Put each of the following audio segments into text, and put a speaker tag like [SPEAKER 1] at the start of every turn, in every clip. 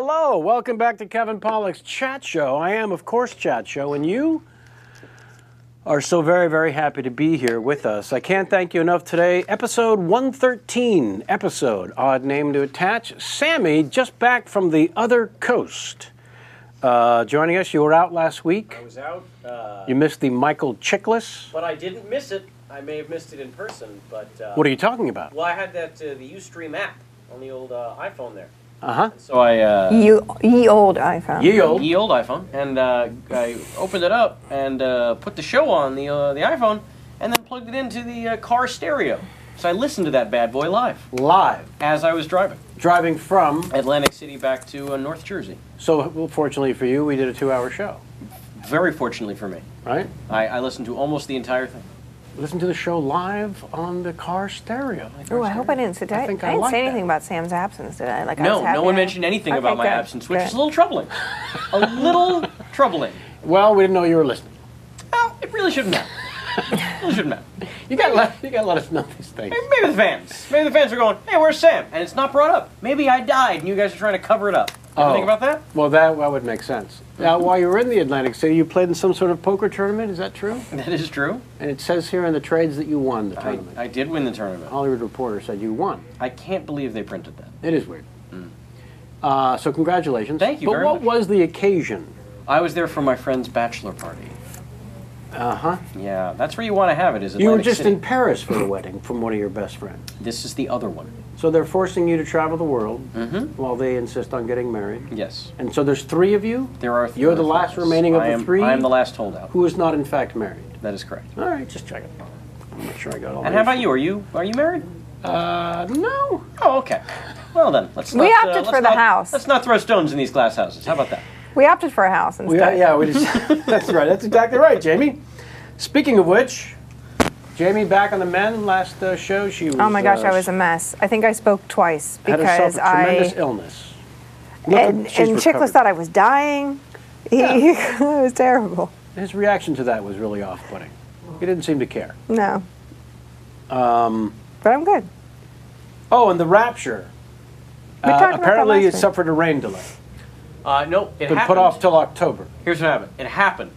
[SPEAKER 1] Hello, welcome back to Kevin Pollak's Chat Show. I am, of course, Chat Show, and you are so very, very happy to be here with us. I can't thank you enough today. Episode 113, odd name to attach. Sammy, just back from the other coast. Joining us, you were out last week.
[SPEAKER 2] I was out.
[SPEAKER 1] You missed the Michael Chiklis.
[SPEAKER 2] But I didn't miss it. I may have missed it in person, but...
[SPEAKER 1] What are you talking about?
[SPEAKER 2] Well, I had that the Ustream app on the old iPhone there.
[SPEAKER 1] Uh-huh.
[SPEAKER 2] So I...
[SPEAKER 3] Ye old iPhone.
[SPEAKER 1] Ye old.
[SPEAKER 2] Ye old iPhone. And I opened it up and put the show on the iPhone and then plugged it into the car stereo. So I listened to that bad boy live.
[SPEAKER 1] Live.
[SPEAKER 2] As I was driving.
[SPEAKER 1] Driving from?
[SPEAKER 2] Atlantic City back to North Jersey.
[SPEAKER 1] So, well, fortunately for you, we did a 2-hour show.
[SPEAKER 2] Very fortunately for me.
[SPEAKER 1] Right?
[SPEAKER 2] I listened to almost the entire thing.
[SPEAKER 1] Listen to the show live on the car stereo.
[SPEAKER 3] Oh, I hope I didn't say
[SPEAKER 1] I
[SPEAKER 3] didn't
[SPEAKER 1] like
[SPEAKER 3] say
[SPEAKER 1] that.
[SPEAKER 3] anything about Sam's absence, did I? Like, I
[SPEAKER 2] No,
[SPEAKER 3] was happy
[SPEAKER 2] no one mentioned anything about my
[SPEAKER 3] good,
[SPEAKER 2] absence, which
[SPEAKER 3] good.
[SPEAKER 2] is a little troubling. A little troubling.
[SPEAKER 1] Well, we didn't know you were listening.
[SPEAKER 2] Well, it really shouldn't have. It really shouldn't have.
[SPEAKER 1] You gotta let us know these things.
[SPEAKER 2] Maybe the fans. Maybe the fans are going, hey, where's Sam? And it's not brought up. Maybe I died and you guys are trying to cover it up. You ever think about that?
[SPEAKER 1] Well, that would make sense. Now, while you were in the Atlantic City, you played in some sort of poker tournament. Is that true?
[SPEAKER 2] That is true.
[SPEAKER 1] And it says here in the trades that you won the tournament.
[SPEAKER 2] I did win the tournament.
[SPEAKER 1] Hollywood Reporter said you won.
[SPEAKER 2] I can't believe they printed that.
[SPEAKER 1] It is weird. So congratulations.
[SPEAKER 2] Thank you
[SPEAKER 1] But
[SPEAKER 2] very
[SPEAKER 1] what
[SPEAKER 2] much.
[SPEAKER 1] was the occasion?
[SPEAKER 2] I was there for my friend's bachelor party.
[SPEAKER 1] Uh-huh.
[SPEAKER 2] Yeah, that's where you want to have it, is
[SPEAKER 1] You were
[SPEAKER 2] Atlantic
[SPEAKER 1] just
[SPEAKER 2] City.
[SPEAKER 1] in Paris for the wedding from one of your best friends.
[SPEAKER 2] This is the other one.
[SPEAKER 1] So they're forcing you to travel the world
[SPEAKER 2] Mm-hmm.
[SPEAKER 1] while they insist on getting married.
[SPEAKER 2] Yes.
[SPEAKER 1] And so there's 3 of you?
[SPEAKER 2] There are 3.
[SPEAKER 1] You're the last remaining of the 3?
[SPEAKER 2] I am the last holdout.
[SPEAKER 1] Who is not in fact married.
[SPEAKER 2] That is correct.
[SPEAKER 1] All right, just checking. I'm not sure I got all
[SPEAKER 2] And
[SPEAKER 1] the
[SPEAKER 2] how about you? Are you married?
[SPEAKER 1] No.
[SPEAKER 2] Oh, okay. Well then, let's
[SPEAKER 3] We
[SPEAKER 2] not,
[SPEAKER 3] opted
[SPEAKER 2] let's
[SPEAKER 3] for the
[SPEAKER 2] not-
[SPEAKER 3] house.
[SPEAKER 2] Let's not throw stones in these glass houses. How about that?
[SPEAKER 3] We opted for a house instead.
[SPEAKER 1] We just, that's right. That's exactly right, Jamie. Speaking of which, Jamie back on the men last show. She was,
[SPEAKER 3] Oh my gosh, I was a mess. I think I spoke twice
[SPEAKER 1] had herself
[SPEAKER 3] because
[SPEAKER 1] a tremendous illness.
[SPEAKER 3] and
[SPEAKER 1] She's
[SPEAKER 3] Chickless
[SPEAKER 1] recovered.
[SPEAKER 3] thought I was dying. It was terrible.
[SPEAKER 1] His reaction to that was really off-putting. He didn't seem to care.
[SPEAKER 3] No. But I'm good.
[SPEAKER 1] Oh, and the Rapture.
[SPEAKER 3] We talked about that
[SPEAKER 1] Apparently,
[SPEAKER 3] last
[SPEAKER 1] it
[SPEAKER 3] week.
[SPEAKER 1] suffered a rain delay.
[SPEAKER 2] No, it
[SPEAKER 1] Been
[SPEAKER 2] happened.
[SPEAKER 1] put off till October.
[SPEAKER 2] Here's what happened. It happened.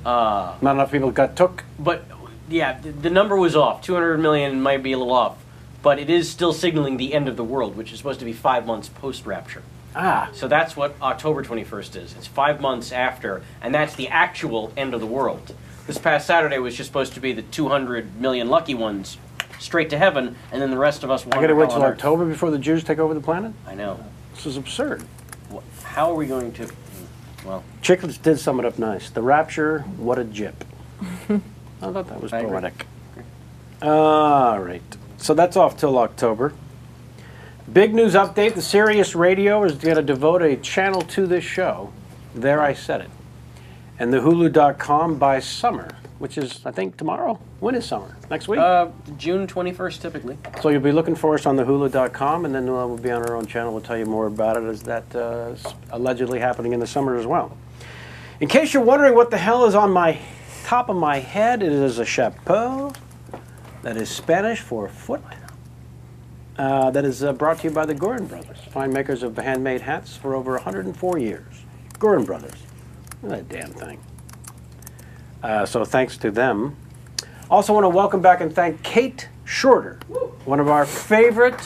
[SPEAKER 1] Not enough people got took.
[SPEAKER 2] But, yeah, the number was off. 200 million might be a little off. But it is still signaling the end of the world, which is supposed to be 5 months post-rapture.
[SPEAKER 1] Ah.
[SPEAKER 2] So that's what October 21st is. It's 5 months after, and that's the actual end of the world. This past Saturday was just supposed to be the 200 million lucky ones straight to heaven, and then the rest of us
[SPEAKER 1] I
[SPEAKER 2] wander
[SPEAKER 1] gotta wait
[SPEAKER 2] hell
[SPEAKER 1] till
[SPEAKER 2] on Earth.
[SPEAKER 1] October before the Jews take over the planet?
[SPEAKER 2] I know.
[SPEAKER 1] This is absurd.
[SPEAKER 2] How are we going to... Well,
[SPEAKER 1] Chicklets did sum it up nice. The Rapture, what a jip. I thought that was
[SPEAKER 2] I agree.
[SPEAKER 1] poetic. All right. So that's off till October. Big news update. The Sirius Radio is going to devote a channel to this show. There I said it. And the Hulu.com by summer, which is, I think, tomorrow. When is summer? Next week?
[SPEAKER 2] June 21st, typically.
[SPEAKER 1] So you'll be looking for us on the Hulu.com, and then we'll be on our own channel. We'll tell you more about it as that is allegedly happening in the summer as well. In case you're wondering what the hell is on my top of my head, it is a chapeau that is Spanish for foot. That is brought to you by the Gorin Brothers, fine makers of handmade hats for over 104 years. Gorin Brothers. Look at that damn thing. So thanks to them. Also want to welcome back and thank Kate Shorter, one of our favorite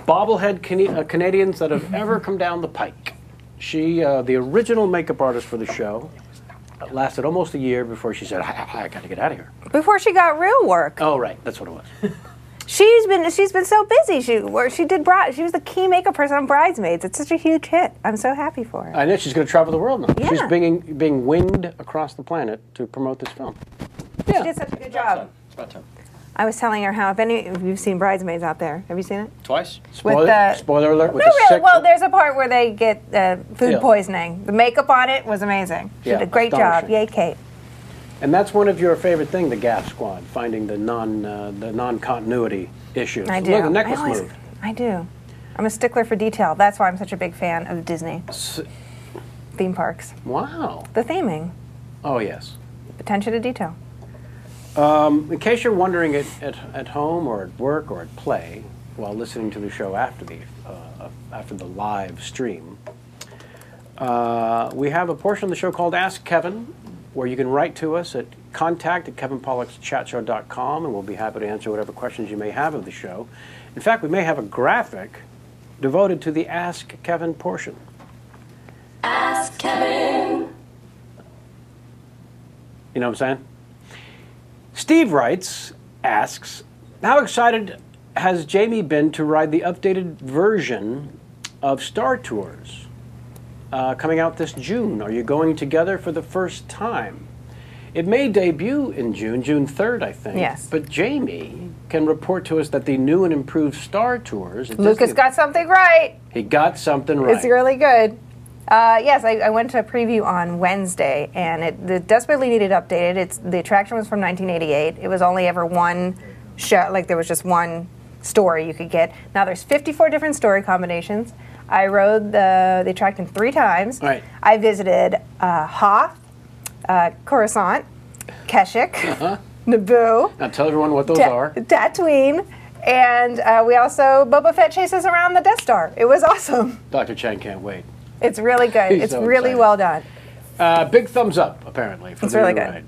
[SPEAKER 1] bobblehead Canadians that have ever come down the pike. She, the original makeup artist for the show, lasted almost a year before she said, I got to get out of here.
[SPEAKER 3] Before she got real work.
[SPEAKER 1] Oh, right. That's what it was.
[SPEAKER 3] She's been so busy. She was the key makeup person on Bridesmaids. It's such a huge hit. I'm so happy for her.
[SPEAKER 1] I know she's going to travel the world now.
[SPEAKER 3] Yeah.
[SPEAKER 1] She's being winged across the planet to promote this film.
[SPEAKER 3] She
[SPEAKER 1] Yeah.
[SPEAKER 3] did such a good
[SPEAKER 2] It's about
[SPEAKER 3] job.
[SPEAKER 2] time. It's about time.
[SPEAKER 3] I was telling her how if any of you've seen Bridesmaids out there, have you seen it?
[SPEAKER 2] Twice?
[SPEAKER 1] Spoiler alert. With
[SPEAKER 3] No,
[SPEAKER 1] the
[SPEAKER 3] really.
[SPEAKER 1] sick-
[SPEAKER 3] Well, there's a part where they get food
[SPEAKER 1] Yeah.
[SPEAKER 3] poisoning. The makeup on it was amazing. She
[SPEAKER 1] Yeah,
[SPEAKER 3] did a great job.
[SPEAKER 1] astonishing.
[SPEAKER 3] Yay, Kate.
[SPEAKER 1] And that's one of your favorite things, the Gaff Squad, finding the non-continuity issues.
[SPEAKER 3] I do.
[SPEAKER 1] Look, the necklace
[SPEAKER 3] I
[SPEAKER 1] moved.
[SPEAKER 3] I do. I'm a stickler for detail. That's why I'm such a big fan of Disney theme parks.
[SPEAKER 1] Wow.
[SPEAKER 3] The theming,
[SPEAKER 1] Oh, yes.
[SPEAKER 3] attention to detail.
[SPEAKER 1] In case you're wondering at home or at work or at play, while listening to the show after the after the live stream. We have a portion of the show called Ask Kevin, where you can write to us at contact@kevinpollexchatshow.com, and we'll be happy to answer whatever questions you may have of the show. In fact, we may have a graphic devoted to the Ask Kevin portion.
[SPEAKER 4] Ask Kevin.
[SPEAKER 1] You know what I'm saying? Steve asks, how excited has Jamie been to ride the updated version of Star Tours coming out this June? Are you going together for the first time? It may debut in June 3rd, I think.
[SPEAKER 3] Yes.
[SPEAKER 1] But Jamie can report to us that the new and improved Star Tours...
[SPEAKER 3] Lucas got something right.
[SPEAKER 1] He got something right.
[SPEAKER 3] It's really good. Yes, I went to a preview on Wednesday, and it desperately needed updated. The attraction was from 1988. It was only ever one show, like there was just one story you could get. Now there's 54 different story combinations. I rode the attraction 3 times.
[SPEAKER 1] Right.
[SPEAKER 3] I visited Hoth, Coruscant, Kashyyyk, Naboo.
[SPEAKER 1] Now tell everyone what those are.
[SPEAKER 3] Tatooine. And we also, Boba Fett chases around the Death Star. It was awesome.
[SPEAKER 1] Dr. Chang can't wait.
[SPEAKER 3] It's really good.
[SPEAKER 1] He's
[SPEAKER 3] It's
[SPEAKER 1] so
[SPEAKER 3] really
[SPEAKER 1] excited.
[SPEAKER 3] well done.
[SPEAKER 1] Big thumbs up, apparently, for
[SPEAKER 3] It's
[SPEAKER 1] the
[SPEAKER 3] really
[SPEAKER 1] new
[SPEAKER 3] good.
[SPEAKER 1] ride.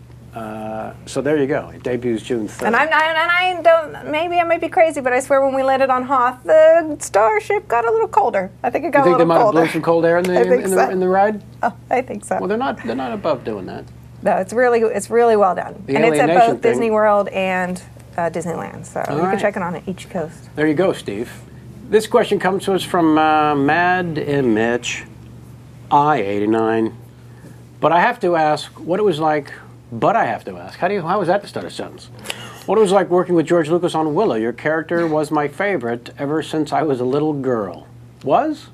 [SPEAKER 1] So there you go. It debuts June 3rd.
[SPEAKER 3] And I don't. Maybe I might be crazy, but I swear when we landed on Hoth, the starship got a little colder. I think it got
[SPEAKER 1] You think
[SPEAKER 3] a
[SPEAKER 1] they
[SPEAKER 3] little
[SPEAKER 1] might have
[SPEAKER 3] colder.
[SPEAKER 1] blown some cold air in
[SPEAKER 3] I think so.
[SPEAKER 1] the ride?
[SPEAKER 3] Oh, I think so.
[SPEAKER 1] Well, they're not above doing that.
[SPEAKER 3] No, it's really well done,
[SPEAKER 1] The
[SPEAKER 3] and it's at
[SPEAKER 1] alienation
[SPEAKER 3] both
[SPEAKER 1] thing.
[SPEAKER 3] Disney World and Disneyland. So you
[SPEAKER 1] right.
[SPEAKER 3] can check it on each coast.
[SPEAKER 1] There you go, Steve. This question comes to us from Mad Mitch, I-89. But I have to ask what it was like. But I have to ask, how was that to start a sentence? What it was like working with George Lucas on Willow. Your character was my favorite ever since I was a little girl. Was?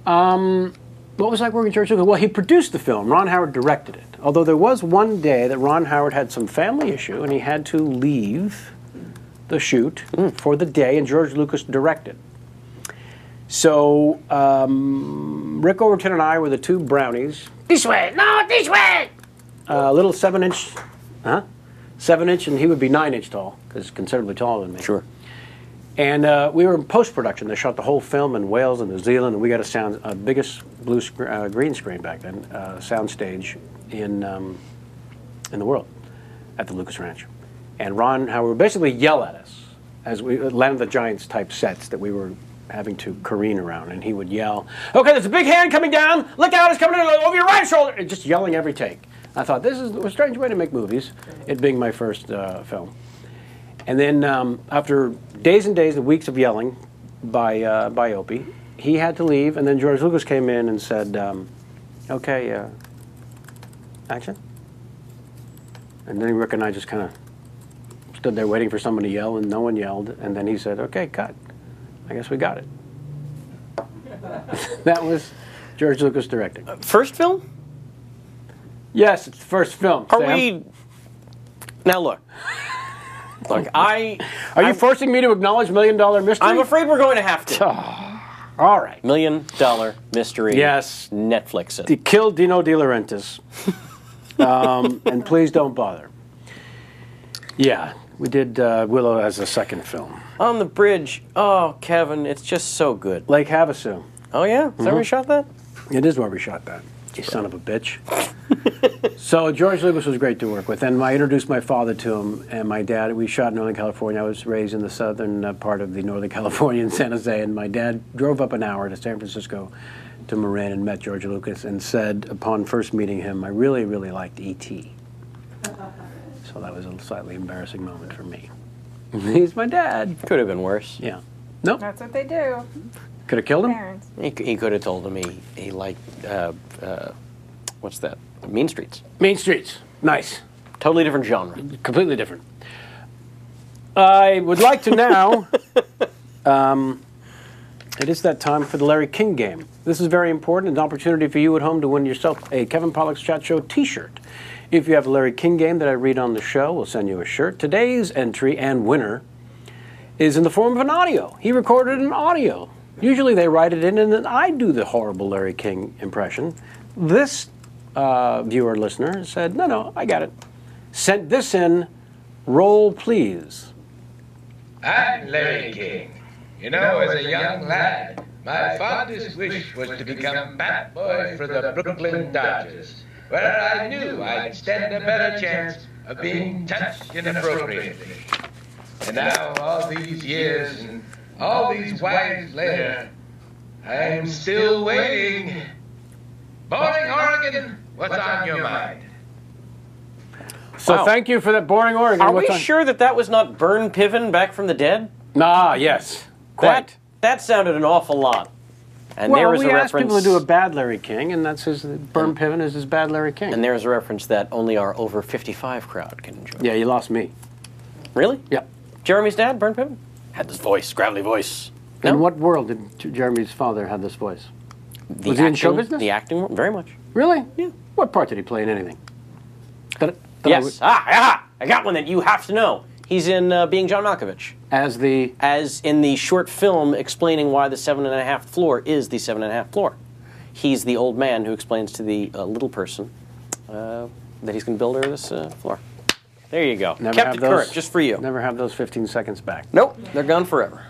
[SPEAKER 1] What was it like working with George Lucas? Well, he produced the film. Ron Howard directed it. Although there was one day that Ron Howard had some family issue and he had to leave the shoot for the day, and George Lucas directed. So Rick Overton and I were the 2 brownies. This way! No, this way! A little 7-inch, 7-inch, and he would be 9-inch tall, because he's considerably taller than me.
[SPEAKER 2] Sure.
[SPEAKER 1] And we were in post-production. They shot the whole film in Wales and New Zealand, and we got a biggest green screen back then, soundstage in the world at the Lucas Ranch. And Ron Howard would basically yell at us as we Land of the Giants type sets that we were having to careen around, and he would yell, "Okay, there's a big hand coming down. Look out! It's coming over your right shoulder!" And just yelling every take. I thought, this is a strange way to make movies, it being my first film. And then after days and days and weeks of yelling by Opie, he had to leave, and then George Lucas came in and said, okay, action. And then Rick and I just kind of stood there waiting for someone to yell, and no one yelled, and then he said, okay, cut. I guess we got it. That was George Lucas directing.
[SPEAKER 2] First film?
[SPEAKER 1] Yes, it's the first film.
[SPEAKER 2] Are
[SPEAKER 1] Sam.
[SPEAKER 2] we... Now look. Look,
[SPEAKER 1] Are you forcing me to acknowledge $1 Million Mystery?
[SPEAKER 2] I'm afraid we're going to have to.
[SPEAKER 1] All right.
[SPEAKER 2] $1 Million Mystery.
[SPEAKER 1] Yes.
[SPEAKER 2] Netflix it.
[SPEAKER 1] To kill Dino De Laurentiis. And please don't bother. Yeah, we did Willow as a second film.
[SPEAKER 2] On the bridge. Oh, Kevin, it's just so good.
[SPEAKER 1] Lake Havasu.
[SPEAKER 2] Oh, yeah? Is that where we shot that?
[SPEAKER 1] It is where we shot that. You son of a bitch. So George Lucas was great to work with, and I introduced my father to him, and my dad. We shot in Northern California. I was raised in the southern part of the Northern California in San Jose, and my dad drove up an hour to San Francisco to Marin and met George Lucas and said, upon first meeting him, I really, really liked E.T. So that was a slightly embarrassing moment for me. He's my dad.
[SPEAKER 2] Could have been worse.
[SPEAKER 1] Yeah. Nope.
[SPEAKER 3] That's what they do.
[SPEAKER 1] Could have killed him.
[SPEAKER 3] Parents.
[SPEAKER 2] He could have told him he liked, what's that? Mean Streets.
[SPEAKER 1] Mean Streets. Nice.
[SPEAKER 2] Totally different genre.
[SPEAKER 1] Completely different. I would like to now, it is that time for the Larry King game. This is very important, an opportunity for you at home to win yourself a Kevin Pollak's Chat Show t-shirt. If you have a Larry King game that I read on the show, we'll send you a shirt. Today's entry and winner is in the form of an audio. He recorded an audio. Usually they write it in, and then I do the horrible Larry King impression. This viewer listener said, no, I got it. Sent this in, roll please.
[SPEAKER 5] I'm Larry King. You know, as a young lad, my fondest wish was to become bat boy for the Brooklyn Dodgers, where I knew I'd stand a better chance of being touched inappropriately. And now, all these years and all these wives later, I'm still waiting. Boring Oregon, what's on your mind?
[SPEAKER 1] So
[SPEAKER 2] Wow.
[SPEAKER 1] thank you for that boring Oregon.
[SPEAKER 2] Are we
[SPEAKER 1] What's on-
[SPEAKER 2] sure that was not Burn Piven back from the dead?
[SPEAKER 1] Ah, yes. Quite.
[SPEAKER 2] That sounded an awful lot. And there
[SPEAKER 1] Well,
[SPEAKER 2] was
[SPEAKER 1] we
[SPEAKER 2] a
[SPEAKER 1] asked
[SPEAKER 2] reference.
[SPEAKER 1] people to do a bad Larry King, and that's his, Burn Piven is his bad Larry King.
[SPEAKER 2] And there's a reference that only our over 55 crowd can enjoy.
[SPEAKER 1] Yeah, you lost me.
[SPEAKER 2] Really?
[SPEAKER 1] Yeah.
[SPEAKER 2] Jeremy's dad, Burn Piven, had this voice, gravelly voice.
[SPEAKER 1] In
[SPEAKER 2] No?
[SPEAKER 1] what world did Jeremy's father have this voice?
[SPEAKER 2] The
[SPEAKER 1] Was he in
[SPEAKER 2] acting-
[SPEAKER 1] show business?
[SPEAKER 2] The acting world, very much.
[SPEAKER 1] Really?
[SPEAKER 2] Yeah.
[SPEAKER 1] What part did he play in anything?
[SPEAKER 2] Yes. I got one that you have to know. He's in Being John Malkovich,
[SPEAKER 1] As the...
[SPEAKER 2] as in the short film explaining why the 7.5th floor is the 7.5th floor. He's the old man who explains to the little person that he's going to build her this floor. There you go.
[SPEAKER 1] Never
[SPEAKER 2] Kept
[SPEAKER 1] have
[SPEAKER 2] it
[SPEAKER 1] those,
[SPEAKER 2] current, just for you.
[SPEAKER 1] Never have those 15 seconds back.
[SPEAKER 2] Nope, they're gone forever.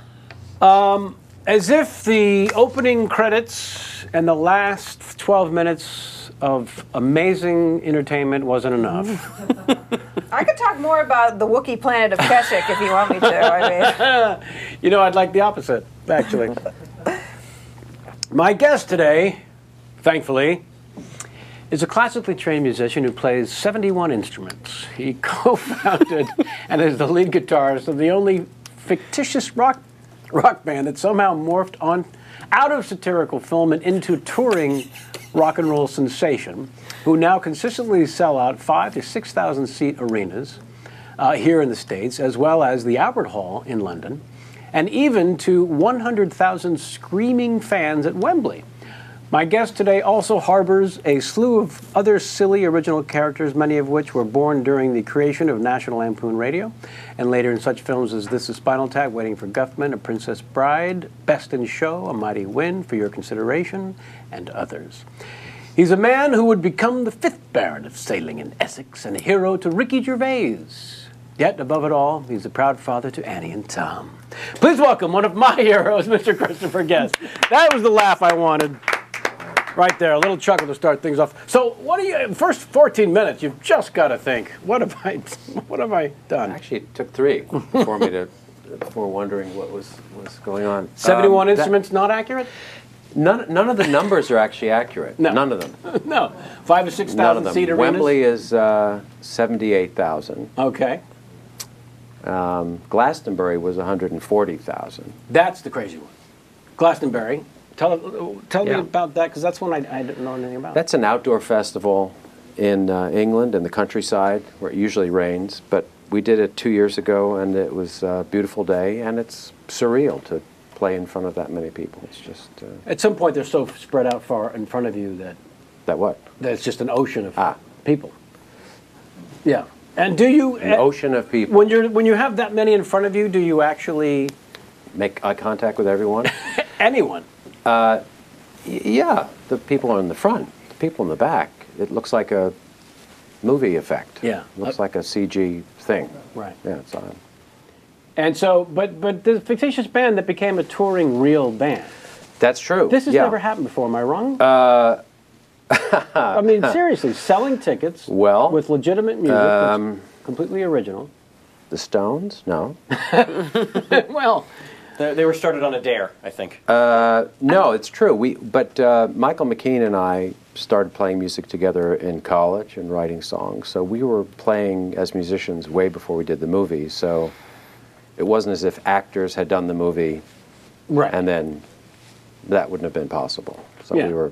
[SPEAKER 1] As if the opening credits and the last 12 minutes of amazing entertainment wasn't enough.
[SPEAKER 3] I could talk more about the Wookiee planet of Kashyyyk if you want me to. I mean,
[SPEAKER 1] You know, I'd like the opposite, actually. My guest today, thankfully, is a classically trained musician who plays 71 instruments. He co-founded and is the lead guitarist of the only fictitious rock band that somehow morphed out of satirical film and into touring rock and roll sensation, who now consistently sell out 5,000 to 6,000 seat arenas here in the States, as well as the Albert Hall in London, and even to 100,000 screaming fans at Wembley. My guest today also harbors a slew of other silly original characters, many of which were born during the creation of National Lampoon Radio, and later in such films as This is Spinal Tap, Waiting for Guffman, A Princess Bride, Best in Show, A Mighty Wind, For Your Consideration, and others. He's a man who would become the 5th Baron of Sailing in Essex and a hero to Ricky Gervais. Yet, above it all, he's a proud father to Annie and Tom. Please welcome one of my heroes, Mr. Christopher Guest. That was the laugh I wanted. Right there, a little chuckle to start things off. So, first 14 minutes, you've just got to think, what have I done?
[SPEAKER 6] Actually, it took 3 before wondering what was going on.
[SPEAKER 1] 71 instruments not accurate?
[SPEAKER 6] None of the numbers are actually accurate.
[SPEAKER 1] No.
[SPEAKER 6] None of them.
[SPEAKER 1] No. 5,000 to 6,000 seat arenas?
[SPEAKER 6] Wembley is 78,000.
[SPEAKER 1] Okay.
[SPEAKER 6] Glastonbury was 140,000.
[SPEAKER 1] That's the crazy one. Glastonbury. Tell me
[SPEAKER 6] Yeah.
[SPEAKER 1] about that, because that's one I didn't know anything about.
[SPEAKER 6] That's an outdoor festival in England, in the countryside, where it usually rains. But we did it 2 years ago, and it was a beautiful day, and it's surreal to play in front of that many people. It's just...
[SPEAKER 1] At some point, they're so spread out far in front of you that it's just an ocean of people. Yeah. And do you...
[SPEAKER 6] An ocean of people.
[SPEAKER 1] When you have that many in front of you, do you actually...
[SPEAKER 6] Make eye contact with everyone?
[SPEAKER 1] Anyone?
[SPEAKER 6] Yeah, the people in the front, the people in the back. It looks like a movie effect.
[SPEAKER 1] Yeah.
[SPEAKER 6] Looks like a CG thing.
[SPEAKER 1] Right.
[SPEAKER 6] Yeah, it's on.
[SPEAKER 1] And so, but the fictitious band that became a touring real band.
[SPEAKER 6] That's true.
[SPEAKER 1] This has
[SPEAKER 6] yeah.
[SPEAKER 1] never happened before, am I wrong? I mean, seriously, selling tickets with legitimate music, that's completely original.
[SPEAKER 6] The Stones? No.
[SPEAKER 1] Well...
[SPEAKER 2] They were started on a dare, I think.
[SPEAKER 6] No, it's true. But Michael McKean and I started playing music together in college and writing songs. So we were playing as musicians way before we did the movie. So it wasn't as if actors had done the movie,
[SPEAKER 1] right?
[SPEAKER 6] And then that wouldn't have been possible. So
[SPEAKER 1] Yeah.
[SPEAKER 6] we were.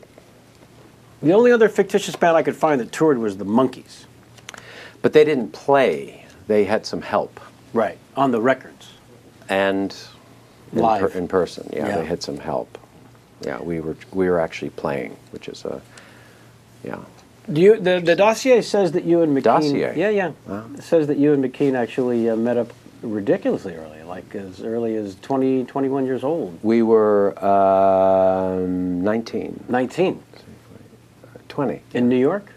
[SPEAKER 1] The only other fictitious band I could find that toured was the Monkees.
[SPEAKER 6] But they didn't play. They had some help.
[SPEAKER 1] Right, on the records.
[SPEAKER 6] And
[SPEAKER 1] live
[SPEAKER 6] in person. Yeah,
[SPEAKER 1] Yeah.
[SPEAKER 6] they had some help. Yeah, we were actually playing, which is yeah.
[SPEAKER 1] Do you the dossier says that you and McKean
[SPEAKER 6] Dossier?
[SPEAKER 1] Yeah. It says that you and McKean actually met up ridiculously early, like as early as 20, 21 years old.
[SPEAKER 6] We were 19.
[SPEAKER 1] 19.
[SPEAKER 6] 20.
[SPEAKER 1] In New York?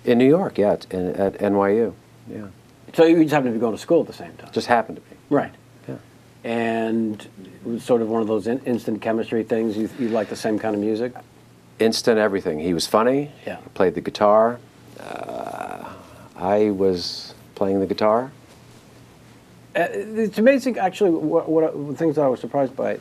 [SPEAKER 6] In New York, yeah, at NYU. Yeah.
[SPEAKER 1] So you just happened to be going to school at the same time?
[SPEAKER 6] Just happened to be.
[SPEAKER 1] Right.
[SPEAKER 6] Yeah.
[SPEAKER 1] And it was sort of one of those instant chemistry things. You like the same kind of music?
[SPEAKER 6] Instant everything. He was funny.
[SPEAKER 1] Yeah.
[SPEAKER 6] He played the guitar. I was playing the guitar.
[SPEAKER 1] It's amazing, actually, what things that I was surprised by.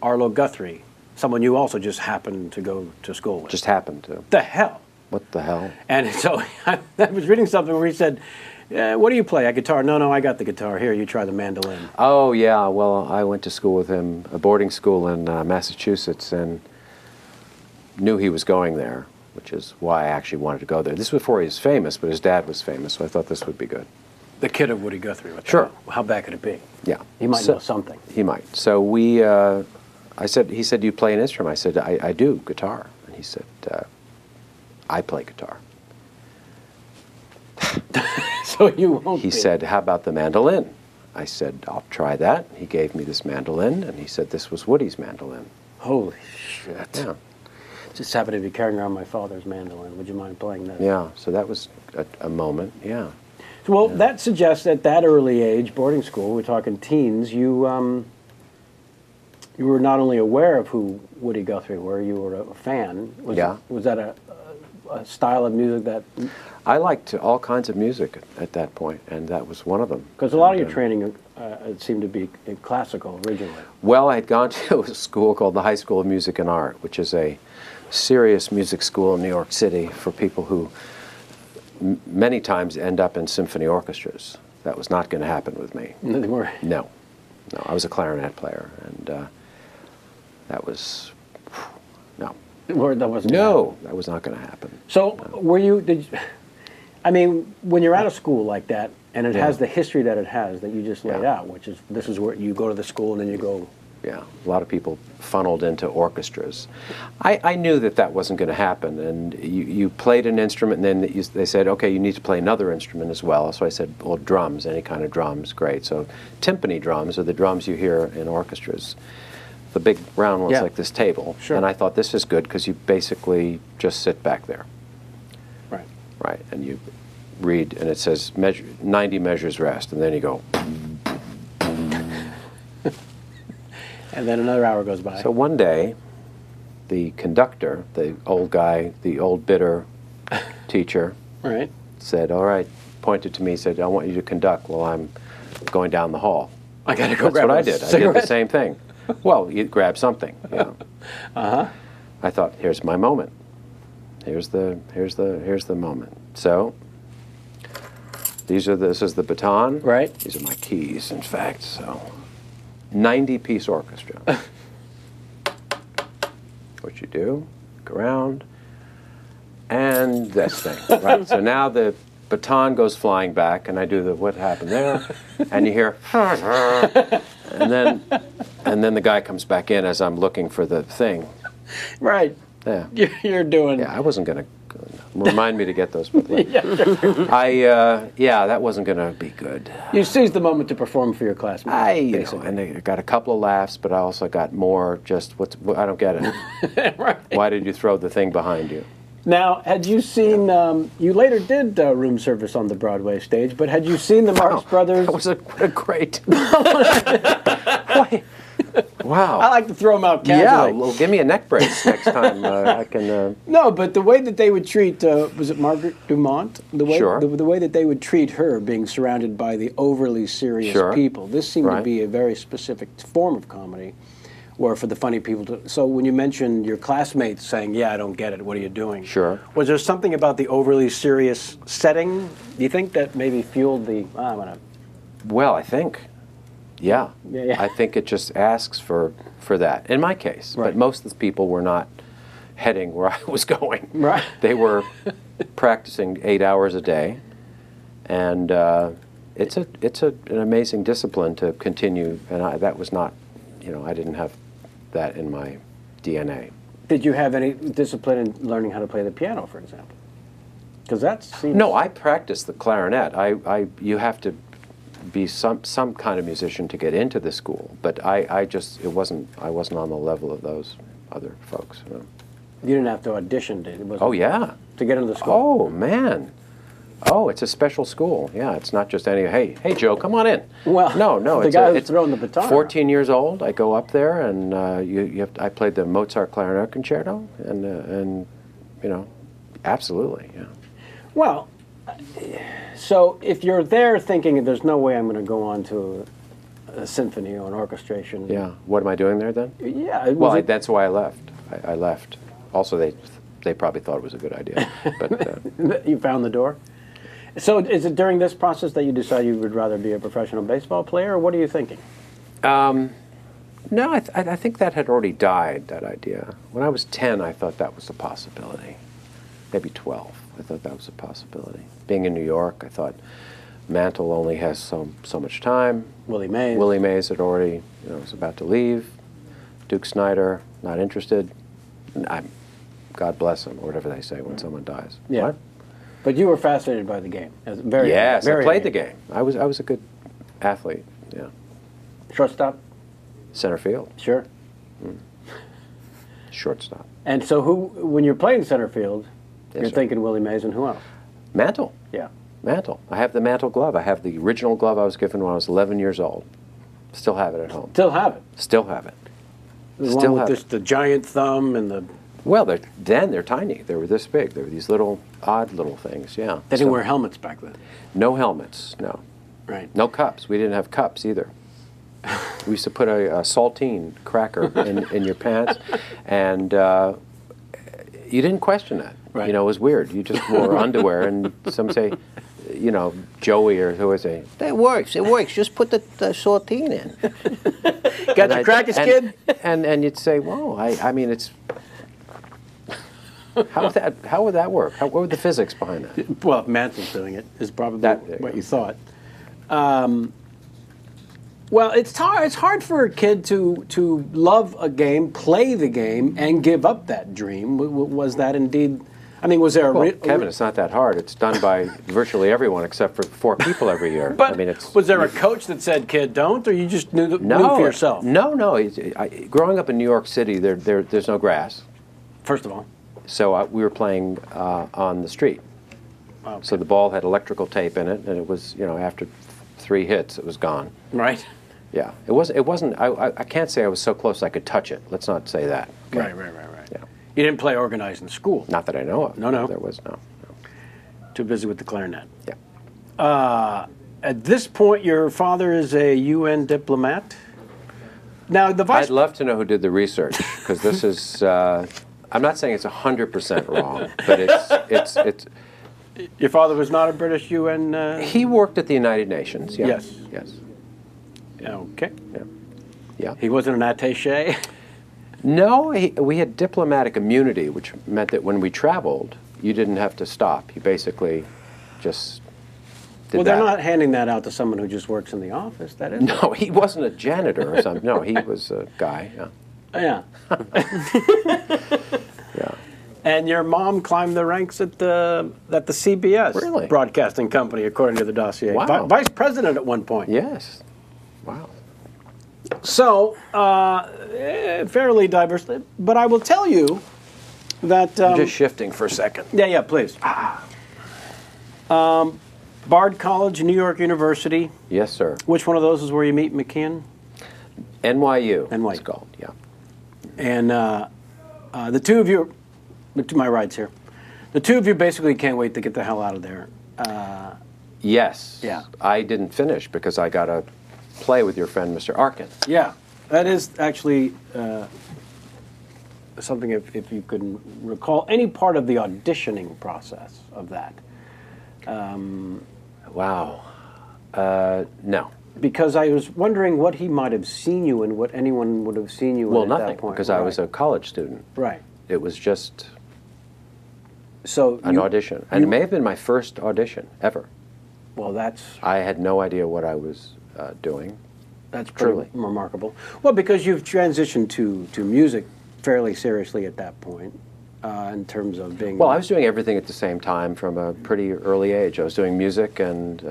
[SPEAKER 1] Arlo Guthrie, someone you also just happened to go to school with.
[SPEAKER 6] Just happened to.
[SPEAKER 1] The hell?
[SPEAKER 6] What the hell?
[SPEAKER 1] And so I was reading something where he said, what do you play? A guitar? No, I got the guitar. Here, you try the mandolin.
[SPEAKER 6] Oh, yeah. Well, I went to school with him, a boarding school in Massachusetts, and knew he was going there, which is why I actually wanted to go there. This was before he was famous, but his dad was famous, so I thought this would be good.
[SPEAKER 1] The kid of Woody Guthrie.
[SPEAKER 6] Sure.
[SPEAKER 1] How bad could it be?
[SPEAKER 6] Yeah.
[SPEAKER 1] He might know something.
[SPEAKER 6] He might. So he said, do you play an instrument? I said, I do, guitar. And he said, I play guitar.
[SPEAKER 1] So you won't
[SPEAKER 6] He said, how about the mandolin? I said, I'll try that. He gave me this mandolin, and he said this was Woody's mandolin.
[SPEAKER 1] Holy shit.
[SPEAKER 6] Yeah.
[SPEAKER 1] Just happened to be carrying around my father's mandolin. Would you mind playing that?
[SPEAKER 6] Yeah, so that was a moment, yeah.
[SPEAKER 1] Well, that suggests at that early age, boarding school, we're talking teens, you were not only aware of who Woody Guthrie were, you were a fan. Was that a style of music that...
[SPEAKER 6] I liked all kinds of music at that point, and that was one of them.
[SPEAKER 1] Because a lot of your training it seemed to be classical originally.
[SPEAKER 6] Well, I had gone to a school called the High School of Music and Art, which is a serious music school in New York City for people who many times end up in symphony orchestras. That was not going to happen with me. No, I was a clarinet player, and that was no.
[SPEAKER 1] That wasn't.
[SPEAKER 6] No, that was not going to happen.
[SPEAKER 1] So, were you? I mean, when you're out of school like that, and it has the history that it has that you just laid out, which is this is where you go to the school and then you go.
[SPEAKER 6] Yeah, a lot of people funneled into orchestras. I knew that wasn't going to happen, and you played an instrument, and then they said, okay, you need to play another instrument as well. So I said, well, drums, any kind of drums, great. So timpani drums are the drums you hear in orchestras. The big round ones like this table.
[SPEAKER 1] Sure.
[SPEAKER 6] And I thought this is good because you basically just sit back there.
[SPEAKER 1] Right.
[SPEAKER 6] Right, and you read, and it says 90 measures rest, and then you go.
[SPEAKER 1] And then another hour goes by.
[SPEAKER 6] So one day, the conductor, the old guy, the old bitter teacher, said, all right, pointed to me, said, I want you to conduct while I'm going down the hall.
[SPEAKER 1] I got to go
[SPEAKER 6] That's
[SPEAKER 1] grab
[SPEAKER 6] what
[SPEAKER 1] a
[SPEAKER 6] I did.
[SPEAKER 1] cigarette.
[SPEAKER 6] I did the same thing. Well, you grab something. Yeah. I thought, here's my moment. Here's the moment. So this is the baton.
[SPEAKER 1] Right.
[SPEAKER 6] These are my keys, in fact. So 90-piece orchestra. What you do, go around, and this thing. Right. So now the baton goes flying back, and I do what happened there, and you hear, and then the guy comes back in as I'm looking for the thing.
[SPEAKER 1] Right.
[SPEAKER 6] Yeah.
[SPEAKER 1] You're doing.
[SPEAKER 6] Yeah, I wasn't going to remind me to get those. Yeah, that wasn't going to be good.
[SPEAKER 1] You seized the moment to perform for your classmates.
[SPEAKER 6] And I got a couple of laughs, but I also got more just I don't get it.
[SPEAKER 1] Right.
[SPEAKER 6] Why did you throw the thing behind you?
[SPEAKER 1] Now, had you seen? You later did room service on the Broadway stage, but had you seen the Marx Brothers?
[SPEAKER 6] That was a great. Wow.
[SPEAKER 1] I like to throw them out casually.
[SPEAKER 6] Yeah, well, give me a neck brace next time. I can.
[SPEAKER 1] No, but the way that they would treat was it Margaret Dumont? The way,
[SPEAKER 6] Sure.
[SPEAKER 1] The way that they would treat her, being surrounded by the overly serious people. This seemed to be a very specific form of comedy, where for the funny people to. So when you mentioned your classmates saying, "Yeah, I don't get it. What are you doing?"
[SPEAKER 6] Sure.
[SPEAKER 1] Was there something about the overly serious setting? Do you think that maybe fueled the? I'm gonna.
[SPEAKER 6] Well, I think. Yeah.
[SPEAKER 1] Yeah.
[SPEAKER 6] I think it just asks for that, in my case.
[SPEAKER 1] Right.
[SPEAKER 6] But most of the people were not heading where I was going.
[SPEAKER 1] Right.
[SPEAKER 6] They were practicing 8 hours a day. And it's an amazing discipline to continue. And that was not, I didn't have that in my DNA.
[SPEAKER 1] Did you have any discipline in learning how to play the piano, for example? Because that seems...
[SPEAKER 6] No, I practiced the clarinet. You have to be some kind of musician to get into the school, but I wasn't on the level of those other folks.
[SPEAKER 1] You didn't have to audition, did you?
[SPEAKER 6] Oh yeah,
[SPEAKER 1] to get into the school.
[SPEAKER 6] Oh man, Oh, it's a special school. Yeah, it's not just any, hey, Joe, come on in.
[SPEAKER 1] Well,
[SPEAKER 6] no,
[SPEAKER 1] the guy who's throwing the baton.
[SPEAKER 6] 14 years old. I go up there, and I played the Mozart Clarinet Concerto, and you know, absolutely, yeah.
[SPEAKER 1] Well, so if you're there thinking there's no way I'm going to go on to a symphony or an orchestration.
[SPEAKER 6] Yeah. What am I doing there then?
[SPEAKER 1] Yeah.
[SPEAKER 6] Well, that's why I left. I left. Also, they probably thought it was a good idea, but
[SPEAKER 1] you found the door. So is it during this process that you decide you would rather be a professional baseball player, or what are you thinking?
[SPEAKER 6] no, I think that had already died, that idea. When I was 10, I thought that was a possibility. Maybe 12. I thought that was a possibility. Being in New York, I thought Mantle only has so much time.
[SPEAKER 1] Willie Mays.
[SPEAKER 6] Willie Mays had already, was about to leave. Duke Snider, not interested. God bless him, or whatever they say when someone dies.
[SPEAKER 1] Yeah.
[SPEAKER 6] What?
[SPEAKER 1] But you were fascinated by the game.
[SPEAKER 6] Yes,
[SPEAKER 1] very
[SPEAKER 6] I played the game. I was a good athlete. Yeah.
[SPEAKER 1] Shortstop?
[SPEAKER 6] Center field.
[SPEAKER 1] Sure.
[SPEAKER 6] Shortstop.
[SPEAKER 1] And so when you're playing center field,
[SPEAKER 6] Yes,
[SPEAKER 1] you're
[SPEAKER 6] sir.
[SPEAKER 1] thinking Willie Mays and who else?
[SPEAKER 6] Mantle.
[SPEAKER 1] Yeah.
[SPEAKER 6] Mantle. I have the Mantle glove. I have the original glove I was given when I was 11 years old. Still have it at home.
[SPEAKER 1] Still have it.
[SPEAKER 6] Still have it.
[SPEAKER 1] The
[SPEAKER 6] Still
[SPEAKER 1] one
[SPEAKER 6] have
[SPEAKER 1] with
[SPEAKER 6] it.
[SPEAKER 1] the giant thumb and the...
[SPEAKER 6] Well, they're tiny. They were this big. They were these little, odd little things, yeah.
[SPEAKER 1] They didn't wear helmets back then.
[SPEAKER 6] No helmets, no.
[SPEAKER 1] Right.
[SPEAKER 6] No cups. We didn't have cups either. We used to put a saltine cracker in your pants, and you didn't question that.
[SPEAKER 1] Right.
[SPEAKER 6] It was weird. You just wore underwear, and some say, Joey or who would say, that works, it works, just put the saltine in.
[SPEAKER 1] Got your crackers, kid?
[SPEAKER 6] And you'd say, whoa, I mean, it's... How would that work? What were the physics behind that?
[SPEAKER 1] Well, if Mantle's doing it, is probably what you thought. Well, it's hard for a kid to love a game, play the game, and give up that dream. Was that indeed... I mean, was there
[SPEAKER 6] Well, Kevin, it's not that hard. It's done by virtually everyone except for 4 people every year.
[SPEAKER 1] But
[SPEAKER 6] I mean, it's...
[SPEAKER 1] was there a coach that said, kid, don't, or you just knew for yourself?
[SPEAKER 6] No. Growing up in New York City, there's no grass.
[SPEAKER 1] First of all.
[SPEAKER 6] So we were playing on the street.
[SPEAKER 1] Okay.
[SPEAKER 6] So the ball had electrical tape in it, and it was, after 3 hits, it was gone.
[SPEAKER 1] Right.
[SPEAKER 6] Yeah, it wasn't. I can't say I was so close I could touch it. Let's not say that. Okay?
[SPEAKER 1] Right.
[SPEAKER 6] Yeah.
[SPEAKER 1] You didn't play organized in school.
[SPEAKER 6] Not that I know of.
[SPEAKER 1] No.
[SPEAKER 6] There was no.
[SPEAKER 1] Too busy with the clarinet.
[SPEAKER 6] Yeah.
[SPEAKER 1] At this point, your father is a UN diplomat. Now, the vice...
[SPEAKER 6] I'd love to know who did the research, because this is. I'm not saying it's 100% wrong, but it's.
[SPEAKER 1] Your father was not a British UN...
[SPEAKER 6] He worked at the United Nations. Yeah.
[SPEAKER 1] Yes. Okay.
[SPEAKER 6] Yeah.
[SPEAKER 1] He wasn't an attaché?
[SPEAKER 6] No, we had diplomatic immunity, which meant that when we traveled, you didn't have to stop. You basically just did
[SPEAKER 1] Well,
[SPEAKER 6] that.
[SPEAKER 1] they're not handing that out to someone who just works in the office, that is.
[SPEAKER 6] No, he wasn't a janitor or something. No, he was a guy. Yeah. Yeah.
[SPEAKER 1] And your mom climbed the ranks at the CBS
[SPEAKER 6] Really?
[SPEAKER 1] Broadcasting Company, according to the dossier.
[SPEAKER 6] Wow.
[SPEAKER 1] Vice president at one point.
[SPEAKER 6] Yes. Wow.
[SPEAKER 1] So, fairly diverse. But I will tell you that...
[SPEAKER 6] I'm just shifting for a second.
[SPEAKER 1] Yeah, please. Bard College, New York University.
[SPEAKER 6] Yes, sir.
[SPEAKER 1] Which one of those is where you meet McKeon?
[SPEAKER 6] NYU.
[SPEAKER 1] NYU.
[SPEAKER 6] It's called. Yeah.
[SPEAKER 1] And the two of you, to my rights here, the two of you basically can't wait to get the hell out of there.
[SPEAKER 6] Yes.
[SPEAKER 1] Yeah.
[SPEAKER 6] I didn't finish because I got to play with your friend, Mr. Arkin.
[SPEAKER 1] Yeah, that is actually something, if you can recall, any part of the auditioning process of that.
[SPEAKER 6] Wow. No.
[SPEAKER 1] Because I was wondering what he might have seen you and what anyone would have seen you in
[SPEAKER 6] Well,
[SPEAKER 1] at
[SPEAKER 6] nothing,
[SPEAKER 1] that point.
[SPEAKER 6] because I was a college student.
[SPEAKER 1] Right.
[SPEAKER 6] It was just
[SPEAKER 1] So
[SPEAKER 6] an audition. And it may have been my first audition ever.
[SPEAKER 1] Well, that's
[SPEAKER 6] I had no idea what I was doing.
[SPEAKER 1] pretty
[SPEAKER 6] truly.
[SPEAKER 1] remarkable. Well, because you've transitioned to music fairly seriously at that point, in terms of being...
[SPEAKER 6] Well, I was doing everything at the same time from a pretty early age. I was doing music and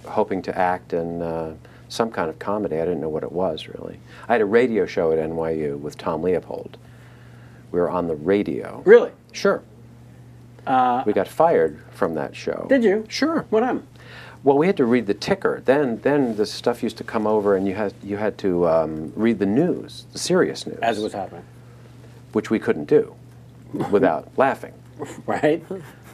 [SPEAKER 6] hoping to act in some kind of comedy. I didn't know what it was, really. I had a radio show at NYU with Tom Leopold. We were on the radio.
[SPEAKER 1] Really?
[SPEAKER 6] Sure. We got fired from that show.
[SPEAKER 1] Did you?
[SPEAKER 6] Sure.
[SPEAKER 1] What happened?
[SPEAKER 6] Well, we had to read the ticker. Then the stuff used to come over, and you had to read the news, the serious news,
[SPEAKER 1] As it was happening.
[SPEAKER 6] which we couldn't do without laughing.
[SPEAKER 1] Right?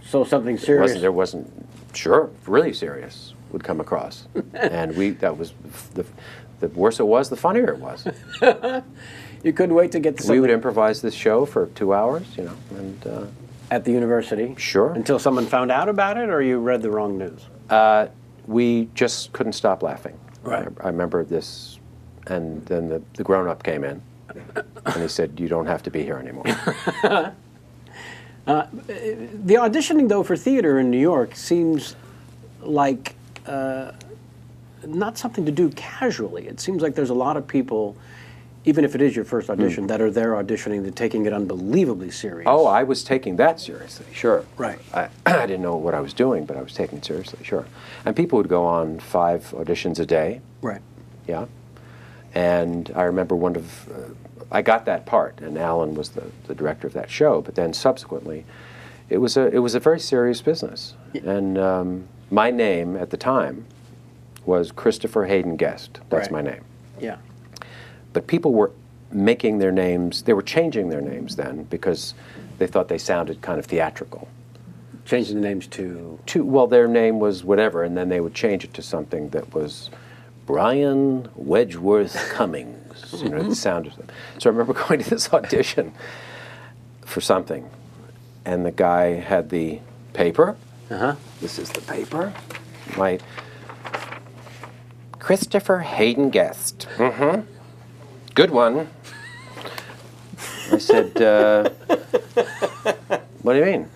[SPEAKER 1] So something serious.
[SPEAKER 6] There wasn't. Sure, really serious would come across, and that was the worse it was, the funnier it was.
[SPEAKER 1] You couldn't wait to get to something.
[SPEAKER 6] We would improvise this show for 2 hours, and
[SPEAKER 1] At the university?
[SPEAKER 6] Sure.
[SPEAKER 1] Until someone found out about it, or you read the wrong news?
[SPEAKER 6] we just couldn't stop laughing.
[SPEAKER 1] Right.
[SPEAKER 6] I remember this, and then the grown-up came in, and he said, "You don't have to be here anymore."
[SPEAKER 1] The auditioning, though, for theater in New York seems like not something to do casually. It seems like there's a lot of people, even if it is your first audition, that are there auditioning, they're taking it unbelievably serious.
[SPEAKER 6] Oh, I was taking that seriously, sure.
[SPEAKER 1] Right.
[SPEAKER 6] I didn't know what I was doing, but I was taking it seriously, sure. And people would go on 5 auditions a day.
[SPEAKER 1] Right.
[SPEAKER 6] Yeah. And I remember I got that part, and Alan was the director of that show, but then subsequently, it was a very serious business. Yeah. And my name at the time was Christopher Hayden Guest. That's my name.
[SPEAKER 1] Yeah.
[SPEAKER 6] But people were making their names, they were changing their names then because they thought they sounded kind of theatrical.
[SPEAKER 1] Changing the names to?
[SPEAKER 6] Well, their name was whatever, and then they would change it to something that was Brian Wedgeworth Cummings. The sound of them. So I remember going to this audition for something, and the guy had the paper.
[SPEAKER 1] Uh-huh.
[SPEAKER 6] This is the paper. My Christopher Hayden Guest. Mm-hmm. Good one. I said, what do you mean?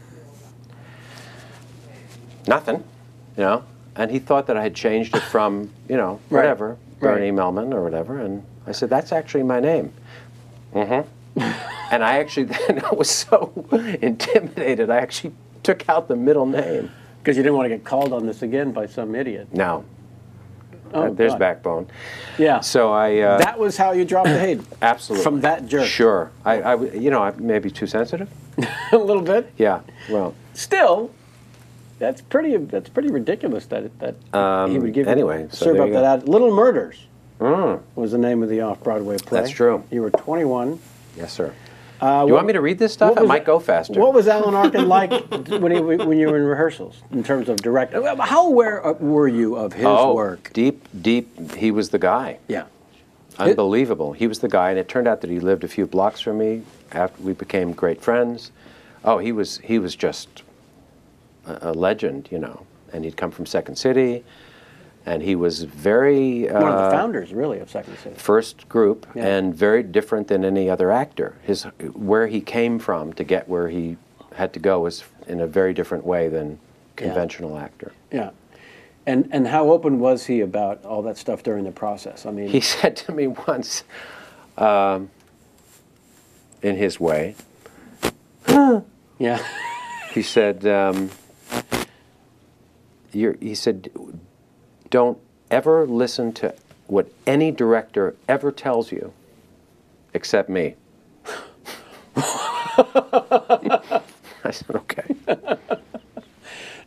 [SPEAKER 6] Nothing, And he thought that I had changed it from, whatever, Bernie Melman or whatever. And I said, that's actually my name. Mm-hmm. And I actually then was so intimidated, I actually took out the middle name.
[SPEAKER 1] Because you didn't want to get called on this again by some idiot.
[SPEAKER 6] No.
[SPEAKER 1] Oh,
[SPEAKER 6] there's
[SPEAKER 1] God.
[SPEAKER 6] backbone.
[SPEAKER 1] Yeah.
[SPEAKER 6] So I.
[SPEAKER 1] That was how you dropped the Hayden.
[SPEAKER 6] Absolutely.
[SPEAKER 1] From that jerk.
[SPEAKER 6] Sure. I maybe too sensitive.
[SPEAKER 1] A little bit.
[SPEAKER 6] Yeah. Well.
[SPEAKER 1] Still, that's pretty ridiculous that he would give
[SPEAKER 6] anyway. So
[SPEAKER 1] serve up that ad. Little Murders
[SPEAKER 6] Mm.
[SPEAKER 1] was the name of the off-Broadway play.
[SPEAKER 6] That's true.
[SPEAKER 1] You were 21.
[SPEAKER 6] Yes, sir. You want me to read this stuff? It might go faster.
[SPEAKER 1] What was Alan Arkin like when you were in rehearsals in terms of directing? How aware were you of his work?
[SPEAKER 6] Deep. He was the guy.
[SPEAKER 1] Yeah.
[SPEAKER 6] Unbelievable. He was the guy, and it turned out that he lived a few blocks from me. After we became great friends. Oh, he was just a legend, And he'd come from Second City, and he was very
[SPEAKER 1] one of the founders, really, of Second City.
[SPEAKER 6] First group, and very different than any other actor. Where he came from to get where he had to go was in a very different way than conventional actor.
[SPEAKER 1] Yeah. And how open was he about all that stuff during the process? I mean,
[SPEAKER 6] he said to me once, in his way,
[SPEAKER 1] yeah.
[SPEAKER 6] He said, don't ever listen to what any director ever tells you, except me. I said, okay.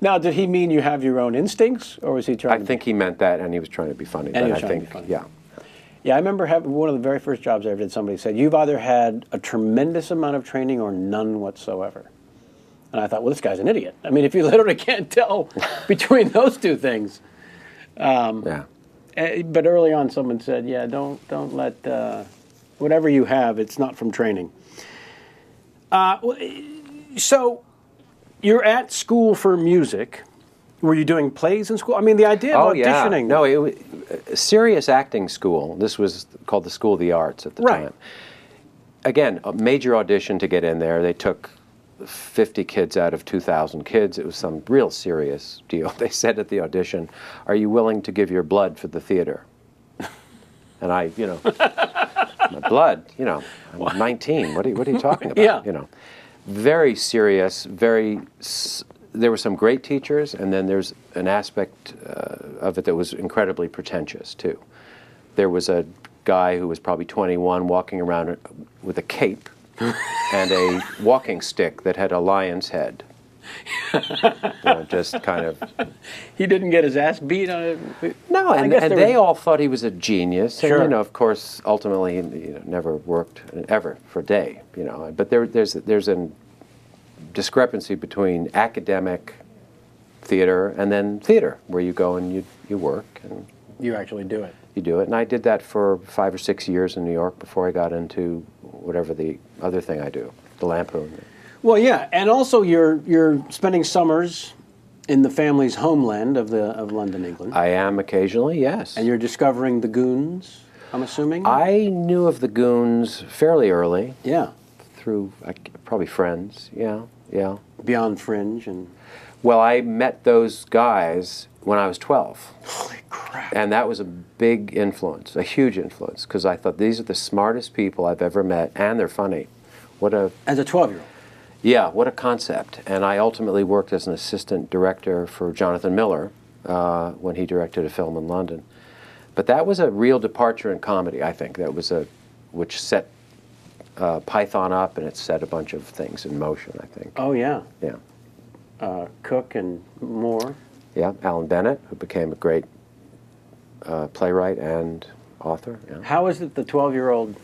[SPEAKER 1] Now, did he mean you have your own instincts, or was he trying?
[SPEAKER 6] I think he meant that, and he was trying to be funny.
[SPEAKER 1] And he was
[SPEAKER 6] I
[SPEAKER 1] trying
[SPEAKER 6] think,
[SPEAKER 1] to be funny.
[SPEAKER 6] yeah.
[SPEAKER 1] Yeah, I remember having one of the very first jobs I ever did. Somebody said, "You've either had a tremendous amount of training or none whatsoever." And I thought, well, this guy's an idiot. I mean, if you literally can't tell between those two things.
[SPEAKER 6] Yeah.
[SPEAKER 1] But early on, someone said, "Yeah, don't let whatever you have. It's not from training." So, you're at school for music. Were you doing plays in school? I mean, the idea of auditioning.
[SPEAKER 6] Yeah. No, it was a serious acting school. This was called the School of the Arts at the time. Again, a major audition to get in there. They took 50 kids out of 2,000 kids. It was some real serious deal. They said at the audition, "Are you willing to give your blood for the theater?" And I, my blood, I'm 19. What are you talking about?
[SPEAKER 1] Yeah.
[SPEAKER 6] Very serious, there were some great teachers, and then there's an aspect of it that was incredibly pretentious, too. There was a guy who was probably 21 walking around with a cape and a walking stick that had a lion's head. Just kind of.
[SPEAKER 1] He didn't get his ass beat on it.
[SPEAKER 6] No, and they all thought he was a genius.
[SPEAKER 1] Sure.
[SPEAKER 6] And, of course, ultimately, never worked ever for a day. But there's a discrepancy between academic theater and then theater, where you go and you work and
[SPEAKER 1] You actually do it.
[SPEAKER 6] you do it. And I did that for 5 or 6 years in New York before I got into whatever the other thing I do, the Lampoon.
[SPEAKER 1] Well, yeah, and also you're spending summers in the family's homeland of London, England.
[SPEAKER 6] I am occasionally, yes.
[SPEAKER 1] And you're discovering the Goons, I'm assuming?
[SPEAKER 6] I knew of the Goons fairly early.
[SPEAKER 1] Yeah.
[SPEAKER 6] Through probably friends, yeah.
[SPEAKER 1] Beyond Fringe and...
[SPEAKER 6] Well, I met those guys when I was 12.
[SPEAKER 1] Holy crap.
[SPEAKER 6] And that was a big influence, a huge influence, because I thought these are the smartest people I've ever met, and they're funny.
[SPEAKER 1] As a 12-year-old?
[SPEAKER 6] Yeah, what a concept. And I ultimately worked as an assistant director for Jonathan Miller when he directed a film in London. But that was a real departure in comedy, I think. That was which set Python up, and it set a bunch of things in motion, I think.
[SPEAKER 1] Oh, yeah.
[SPEAKER 6] Yeah.
[SPEAKER 1] Cook and Moore.
[SPEAKER 6] Yeah, Alan Bennett, who became a great playwright and author. Yeah.
[SPEAKER 1] How is it the 12-year-old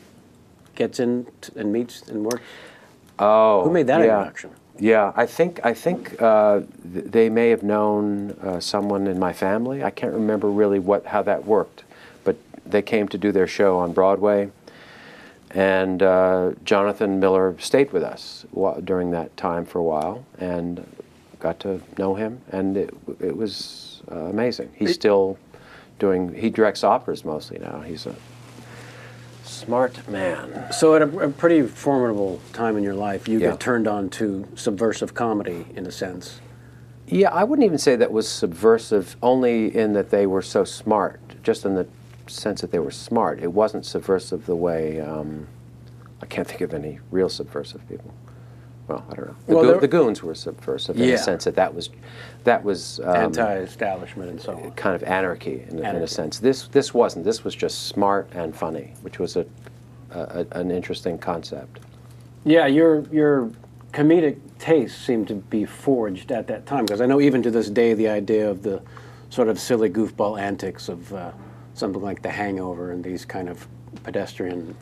[SPEAKER 1] gets in and meets and works?
[SPEAKER 6] Oh,
[SPEAKER 1] Who made that introduction?
[SPEAKER 6] Yeah, I think they may have known someone in my family. I can't remember really how that worked, but they came to do their show on Broadway, and Jonathan Miller stayed with us during that time for a while, and got to know him, and it was amazing. He's still he directs operas mostly now. He's a smart man.
[SPEAKER 1] So at a pretty formidable time in your life, you
[SPEAKER 6] Yeah.
[SPEAKER 1] get turned on to subversive comedy, in a sense.
[SPEAKER 6] Yeah, I wouldn't even say that was subversive, only in that they were so smart, just in the sense that they were smart. It wasn't subversive the way, I can't think of any real subversive people. Well, I don't know. The Goons were subversive in the sense that was
[SPEAKER 1] anti-establishment and so on.
[SPEAKER 6] Kind of anarchy in a sense. This wasn't. This was just smart and funny, which was an interesting concept.
[SPEAKER 1] Yeah, your comedic tastes seem to be forged at that time, because I know even to this day the idea of the sort of silly goofball antics of something like The Hangover and these kind of pedestrian.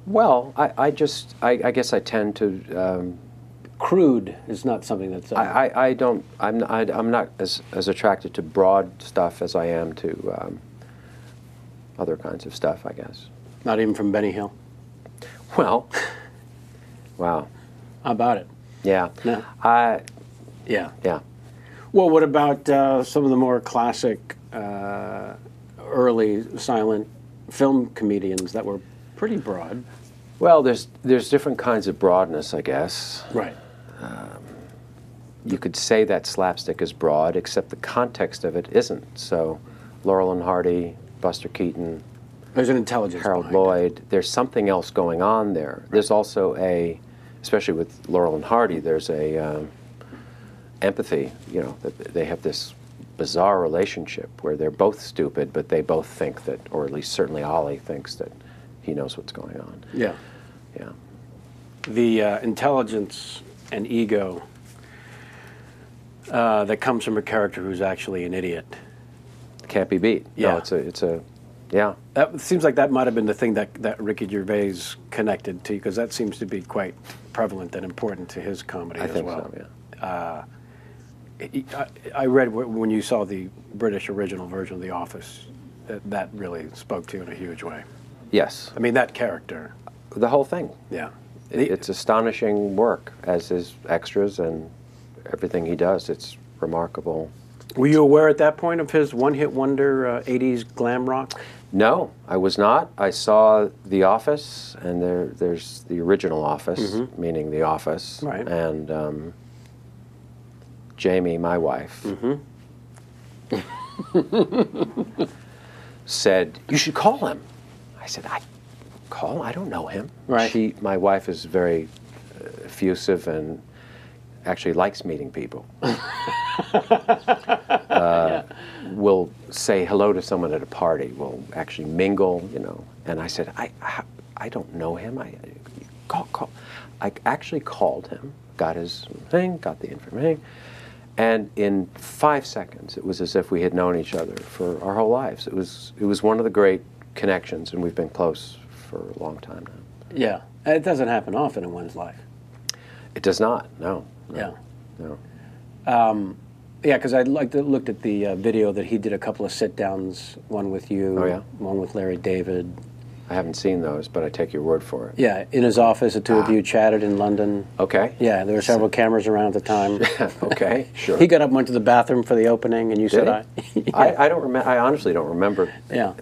[SPEAKER 6] Well, I guess I tend to.
[SPEAKER 1] Crude is not something that's.
[SPEAKER 6] I'm not as attracted to broad stuff as I am to other kinds of stuff, I guess.
[SPEAKER 1] Not even from Benny Hill.
[SPEAKER 6] Well, wow.
[SPEAKER 1] How about it?
[SPEAKER 6] Yeah.
[SPEAKER 1] No. Yeah.
[SPEAKER 6] Yeah.
[SPEAKER 1] Well, what about some of the more classic early silent film comedians that were pretty broad?
[SPEAKER 6] Well, there's different kinds of broadness, I guess.
[SPEAKER 1] Right.
[SPEAKER 6] You could say that slapstick is broad, except the context of it isn't. So, Laurel and Hardy, Buster Keaton,
[SPEAKER 1] there's an intelligence
[SPEAKER 6] Harold
[SPEAKER 1] behind
[SPEAKER 6] Lloyd. There's something else going on there. Right. There's also especially with Laurel and Hardy, there's a empathy. That they have this bizarre relationship where they're both stupid, but they both think that, or at least certainly Ollie thinks that he knows what's going on.
[SPEAKER 1] Yeah.
[SPEAKER 6] Yeah.
[SPEAKER 1] The intelligence and ego that comes from a character who's actually an idiot
[SPEAKER 6] can't be beat.
[SPEAKER 1] Yeah.
[SPEAKER 6] No, it's a yeah.
[SPEAKER 1] That seems like that might have been the thing that Ricky Gervais connected to, because that seems to be quite prevalent and important to his comedy
[SPEAKER 6] I
[SPEAKER 1] as
[SPEAKER 6] think
[SPEAKER 1] well.
[SPEAKER 6] So, yeah.
[SPEAKER 1] I read when you saw the British original version of The Office, that really spoke to you in a huge way.
[SPEAKER 6] Yes.
[SPEAKER 1] I mean, that character.
[SPEAKER 6] The whole thing.
[SPEAKER 1] Yeah.
[SPEAKER 6] It's astonishing work, as his extras and everything he does. It's remarkable.
[SPEAKER 1] Were you aware at that point of his one-hit wonder 80s glam rock?
[SPEAKER 6] No, I was not. I saw The Office, and there's the original Office, meaning The Office,
[SPEAKER 1] right.
[SPEAKER 6] And Jamie, my wife, said, "You should call him." I said, "I don't know him."
[SPEAKER 1] Right.
[SPEAKER 6] My wife is very effusive and actually likes meeting people. Will say hello to someone at a party. Will actually mingle, And I said, I don't know him. Call. I actually called him. got his thing, got the information. And in 5 seconds, it was as if we had known each other for our whole lives. It was one of the great connections, and we've been close for a long time now.
[SPEAKER 1] Yeah. It doesn't happen often in one's life.
[SPEAKER 6] It does not, no.
[SPEAKER 1] Yeah.
[SPEAKER 6] No.
[SPEAKER 1] Yeah, because I looked at the video that he did a couple of sit-downs, one with you,
[SPEAKER 6] Oh, yeah?
[SPEAKER 1] one with Larry David.
[SPEAKER 6] I haven't seen those, but I take your word for it.
[SPEAKER 1] Yeah, in his office, the two of you chatted in London.
[SPEAKER 6] Okay.
[SPEAKER 1] Yeah, there were several cameras around at the time.
[SPEAKER 6] Okay, sure.
[SPEAKER 1] He got up and went to the bathroom for the opening, and you
[SPEAKER 6] Did
[SPEAKER 1] said,
[SPEAKER 6] he? I don't remember. I honestly don't remember
[SPEAKER 1] Yeah.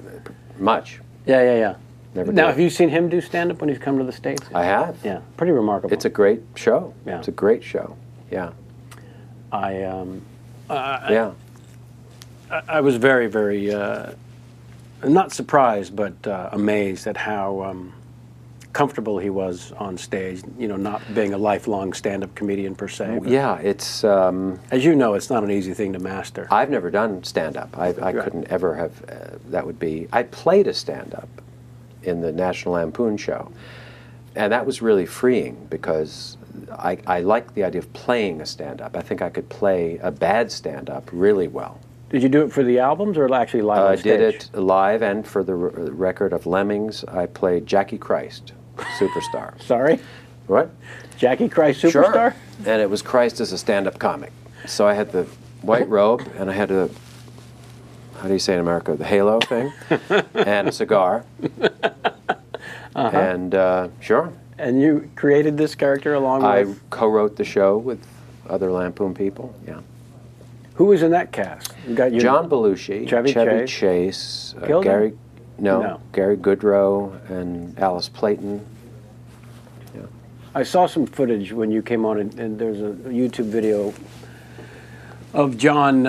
[SPEAKER 6] much.
[SPEAKER 1] Yeah.
[SPEAKER 6] Never
[SPEAKER 1] Now,
[SPEAKER 6] did.
[SPEAKER 1] have you seen him do stand-up when he's come to the States?
[SPEAKER 6] I have.
[SPEAKER 1] Yeah, pretty remarkable.
[SPEAKER 6] It's a great show.
[SPEAKER 1] Yeah.
[SPEAKER 6] It's a great show. Yeah.
[SPEAKER 1] I was very, very, not surprised, but amazed at how comfortable he was on stage, you know, not being a lifelong stand-up comedian per se. but
[SPEAKER 6] Yeah, it's...
[SPEAKER 1] as you know, it's not an easy thing to master.
[SPEAKER 6] I've never done stand-up. I couldn't ever have... that would be... I played a stand-up in the National Lampoon show, and that was really freeing because I like the idea of playing a stand-up. I think I could play a bad stand-up really well.
[SPEAKER 1] Did you do it for the albums or actually live on
[SPEAKER 6] I
[SPEAKER 1] stage?
[SPEAKER 6] did it live, and for the record of Lemmings, I played Jackie Christ, superstar.
[SPEAKER 1] Sorry?
[SPEAKER 6] What?
[SPEAKER 1] Jackie Christ Superstar?
[SPEAKER 6] Sure. And it was Christ as a stand-up comic. So I had the white robe, and I had a, how do you say in America, the halo thing, and a cigar. And sure.
[SPEAKER 1] And you created this character along
[SPEAKER 6] I
[SPEAKER 1] with...
[SPEAKER 6] co-wrote the show with other Lampoon people, yeah.
[SPEAKER 1] Who was in that cast? You got your...
[SPEAKER 6] John Belushi,
[SPEAKER 1] Chevy
[SPEAKER 6] Chase,
[SPEAKER 1] Killed him?
[SPEAKER 6] Gary,
[SPEAKER 1] No.
[SPEAKER 6] Gary Goodrow, and Alice Playton. Yeah.
[SPEAKER 1] I saw some footage when you came on, and there's a YouTube video of John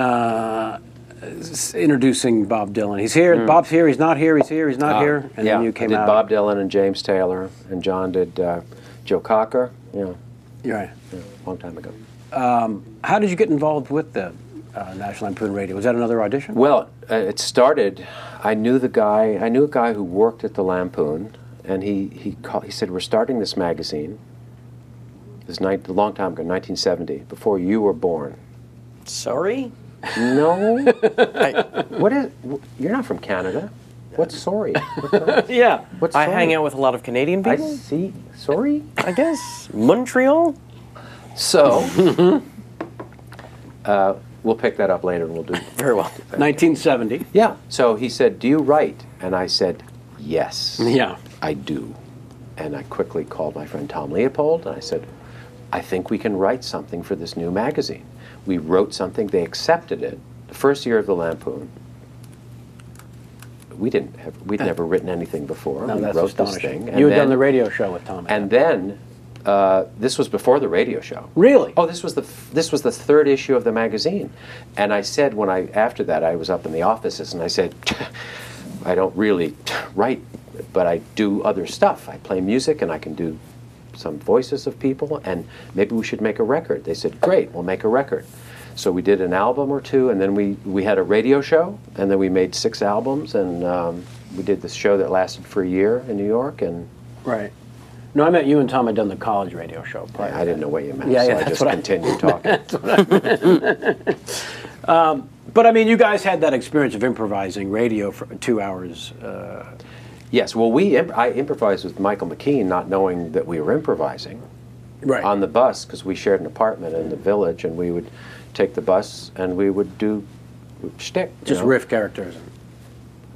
[SPEAKER 1] introducing Bob Dylan. He's here, Bob's here, he's not here, he's here, he's not here. And
[SPEAKER 6] yeah,
[SPEAKER 1] then you came
[SPEAKER 6] I did
[SPEAKER 1] out.
[SPEAKER 6] Bob Dylan and James Taylor, and John did Joe Cocker,
[SPEAKER 1] Right.
[SPEAKER 6] yeah, a long time ago.
[SPEAKER 1] How did you get involved with the National Lampoon Radio? Was that another audition?
[SPEAKER 6] Well, it started, I knew a guy who worked at the Lampoon, and he said, we're starting this magazine. This a long time ago, 1970, before you were born.
[SPEAKER 2] Sorry?
[SPEAKER 6] No. You're not from Canada. What's sorry?
[SPEAKER 1] Yeah.
[SPEAKER 6] What's
[SPEAKER 2] I
[SPEAKER 6] sorry?
[SPEAKER 2] hang out with a lot of Canadian
[SPEAKER 6] I
[SPEAKER 2] people.
[SPEAKER 6] see. Sorry?
[SPEAKER 2] I guess. Montreal?
[SPEAKER 6] So, we'll pick that up later and we'll do
[SPEAKER 2] Very well.
[SPEAKER 1] 1970.
[SPEAKER 6] Yeah. So he said, do you write? And I said, yes,
[SPEAKER 1] Yeah.
[SPEAKER 6] I do. And I quickly called my friend Tom Leopold and I said, I think we can write something for this new magazine. We wrote something, they accepted it. The first year of the Lampoon, we'd never written anything before.
[SPEAKER 1] No,
[SPEAKER 6] We
[SPEAKER 1] that's
[SPEAKER 6] wrote this
[SPEAKER 1] astonishing.
[SPEAKER 6] thing.
[SPEAKER 1] You had done the radio show with Tom.
[SPEAKER 6] And then, this was before the radio show.
[SPEAKER 1] Really?
[SPEAKER 6] Oh, this was the third issue of the magazine. And I said after that, I was up in the offices and I said, I don't really write, but I do other stuff. I play music and I can do some voices of people, and maybe we should make a record. They said, great, we'll make a record. So we did an album or two, and then we had a radio show, and then we made 6 albums, and we did this show that lasted for a year in New York, and
[SPEAKER 1] Right. No, I meant you and Tom had done the college radio show prior.
[SPEAKER 6] I didn't know what you meant,
[SPEAKER 1] Yeah,
[SPEAKER 6] so
[SPEAKER 1] yeah,
[SPEAKER 6] I
[SPEAKER 1] that's
[SPEAKER 6] just
[SPEAKER 1] what I-
[SPEAKER 6] continued talking.
[SPEAKER 1] But I mean, you guys had that experience of improvising radio for 2 hours.
[SPEAKER 6] Yes, well, I improvised with Michael McKean, not knowing that we were improvising.
[SPEAKER 1] Right.
[SPEAKER 6] On the bus, because we shared an apartment in the village, and we would take the bus and we would do shtick.
[SPEAKER 1] Just riff characters.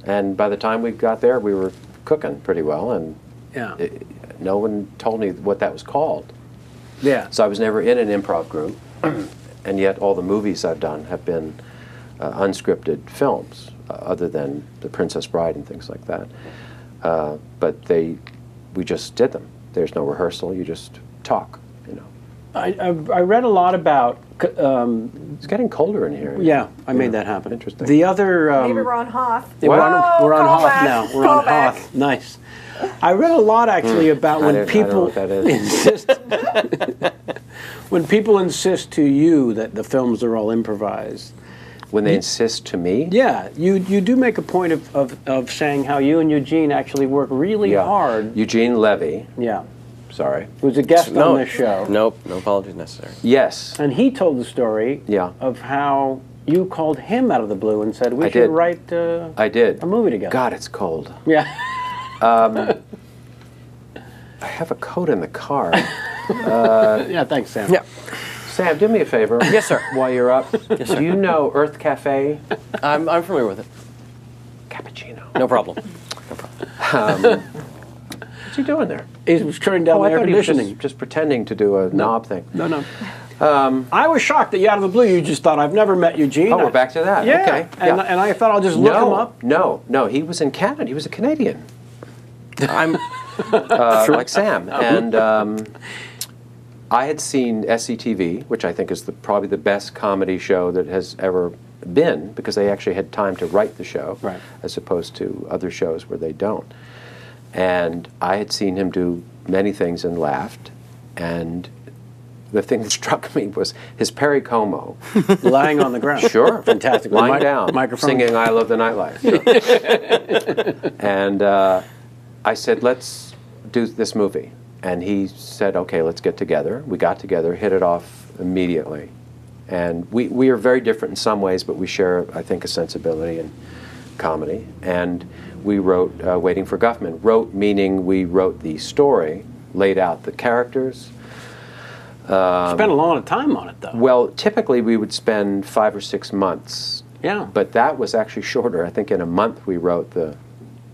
[SPEAKER 6] And by the time we got there, we were cooking pretty well, and
[SPEAKER 1] Yeah.
[SPEAKER 6] no one told me what that was called.
[SPEAKER 1] Yeah.
[SPEAKER 6] So I was never in an improv group, and yet all the movies I've done have been unscripted films, other than The Princess Bride and things like that. But we just did them. There's no rehearsal. You just talk, you know.
[SPEAKER 1] I read a lot about.
[SPEAKER 6] It's getting colder in here.
[SPEAKER 1] Yeah, I made that happen.
[SPEAKER 6] Interesting.
[SPEAKER 1] The other.
[SPEAKER 3] Maybe we're on Hoth.
[SPEAKER 1] Yeah, we're on
[SPEAKER 3] Call
[SPEAKER 1] Hoth
[SPEAKER 3] back.
[SPEAKER 1] now. We're
[SPEAKER 3] Call
[SPEAKER 1] on
[SPEAKER 3] back.
[SPEAKER 1] Hoth. Nice. I read a lot actually about when
[SPEAKER 6] I don't know
[SPEAKER 1] people
[SPEAKER 6] what that is.
[SPEAKER 1] insist. When people insist to you that the films are all improvised.
[SPEAKER 6] When they insist to me?
[SPEAKER 1] Yeah, you do make a point of saying how you and Eugene actually work really hard.
[SPEAKER 6] Eugene Levy,
[SPEAKER 1] Yeah.
[SPEAKER 6] Sorry.
[SPEAKER 1] who's a guest on this show.
[SPEAKER 2] Nope, no apologies necessary.
[SPEAKER 6] Yes.
[SPEAKER 1] And he told the story
[SPEAKER 6] Yeah.
[SPEAKER 1] of how you called him out of the blue and said, we
[SPEAKER 6] I
[SPEAKER 1] should
[SPEAKER 6] did.
[SPEAKER 1] write
[SPEAKER 6] I did.
[SPEAKER 1] a movie together.
[SPEAKER 6] God, it's cold.
[SPEAKER 1] Yeah.
[SPEAKER 6] I have a coat in the car.
[SPEAKER 1] Yeah, thanks, Sam.
[SPEAKER 2] Yeah.
[SPEAKER 6] Sam, do me a favor.
[SPEAKER 2] Yes, sir.
[SPEAKER 6] While you're up, do you know Earth Cafe?
[SPEAKER 2] I'm familiar with it.
[SPEAKER 6] Cappuccino.
[SPEAKER 2] No problem.
[SPEAKER 6] What's he doing there?
[SPEAKER 1] He was turning down the
[SPEAKER 6] I
[SPEAKER 1] air
[SPEAKER 6] thought he was
[SPEAKER 1] conditioning.
[SPEAKER 6] just pretending to do a knob thing.
[SPEAKER 1] No. I was shocked that you out of the blue you just thought, I've never met Eugene.
[SPEAKER 6] Oh, we're back to that.
[SPEAKER 1] Yeah.
[SPEAKER 6] Okay.
[SPEAKER 1] And I thought I'll just look him up.
[SPEAKER 6] No, he was in Canada. He was a Canadian.
[SPEAKER 2] I'm
[SPEAKER 6] Like Sam. And I had seen SCTV, which I think is probably the best comedy show that has ever been, because they actually had time to write the show,
[SPEAKER 1] Right.
[SPEAKER 6] as opposed to other shows where they don't. And I had seen him do many things and laughed. And the thing that struck me was his Perry Como.
[SPEAKER 1] Lying on the ground.
[SPEAKER 6] Sure.
[SPEAKER 1] Fantastic.
[SPEAKER 6] Lying down,
[SPEAKER 1] Microphone.
[SPEAKER 6] singing I Love the Nightlife. Sure. And I said, let's do this movie. And he said, okay, let's get together. We got together, hit it off immediately. And we are very different in some ways, but we share, I think, a sensibility in comedy. And we wrote Waiting for Guffman. Wrote meaning we wrote the story, laid out the characters.
[SPEAKER 1] Spent a lot of time on it, though.
[SPEAKER 6] Well, typically we would spend 5 or 6 months.
[SPEAKER 1] Yeah.
[SPEAKER 6] But that was actually shorter. I think in a month we wrote the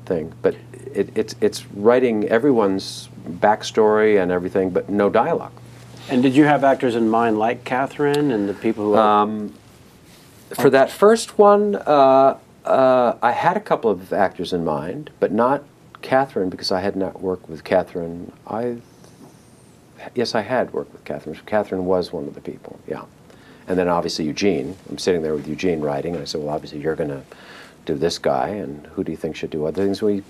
[SPEAKER 6] thing. But it's writing everyone's backstory and everything, but no dialogue.
[SPEAKER 1] And did you have actors in mind like Catherine and the people who...
[SPEAKER 6] For that first one, I had a couple of actors in mind, but not Catherine, because I had not worked with Catherine. Yes, I had worked with Catherine. Catherine was one of the people, yeah. And then obviously Eugene. I'm sitting there with Eugene writing, and I said, well, obviously you're going to do this guy, and who do you think should do other things? We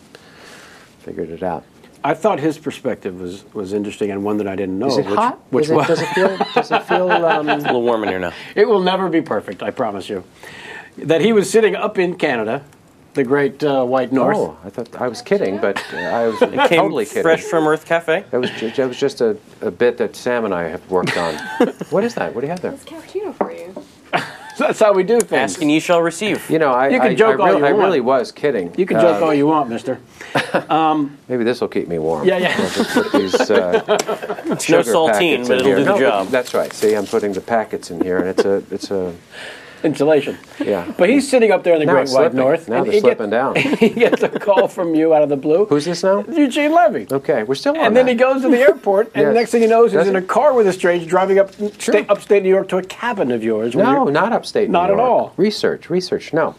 [SPEAKER 6] figured it out.
[SPEAKER 1] I thought his perspective was interesting, and one that I didn't know.
[SPEAKER 6] Is it hot?
[SPEAKER 1] Which
[SPEAKER 6] Does it feel
[SPEAKER 2] it's a little warm in here now.
[SPEAKER 1] It will never be perfect, I promise you. That he was sitting up in Canada, the great white north.
[SPEAKER 6] Oh, I thought I was kidding, but I was
[SPEAKER 2] Came
[SPEAKER 6] totally kidding.
[SPEAKER 2] fresh from Earth Cafe.
[SPEAKER 6] That was just a bit that Sam and I have worked on. What is that? What do you have there?
[SPEAKER 4] It's cappuccino for you.
[SPEAKER 1] That's how we do things.
[SPEAKER 2] Ask and ye shall receive.
[SPEAKER 6] You know,
[SPEAKER 1] You can joke all you
[SPEAKER 6] I
[SPEAKER 1] want.
[SPEAKER 6] really was kidding.
[SPEAKER 1] You can joke all you want, mister.
[SPEAKER 6] Maybe this will keep me warm.
[SPEAKER 1] Yeah, yeah.
[SPEAKER 6] I'll just put these
[SPEAKER 2] It's no saltine, but it'll do the job.
[SPEAKER 6] That's right. See, I'm putting the packets in here, and it's a
[SPEAKER 1] Insulation.
[SPEAKER 6] yeah.
[SPEAKER 1] But he's sitting up there in the
[SPEAKER 6] Now
[SPEAKER 1] great
[SPEAKER 6] it's
[SPEAKER 1] white
[SPEAKER 6] slipping.
[SPEAKER 1] north.
[SPEAKER 6] Now
[SPEAKER 1] and
[SPEAKER 6] they're
[SPEAKER 1] he
[SPEAKER 6] slipping down.
[SPEAKER 1] He gets a call from you out of the blue.
[SPEAKER 6] Who's this now?
[SPEAKER 1] Eugene Levy.
[SPEAKER 6] Okay, we're still on
[SPEAKER 1] And then
[SPEAKER 6] that.
[SPEAKER 1] he goes to the airport, and
[SPEAKER 6] Yes.
[SPEAKER 1] next thing he knows, he's
[SPEAKER 6] Does
[SPEAKER 1] in
[SPEAKER 6] he?
[SPEAKER 1] a car with a stranger driving upstate New York to a cabin of yours. where
[SPEAKER 6] No,
[SPEAKER 1] you're-
[SPEAKER 6] not upstate New
[SPEAKER 1] Not at
[SPEAKER 6] York.
[SPEAKER 1] all.
[SPEAKER 6] Research. No.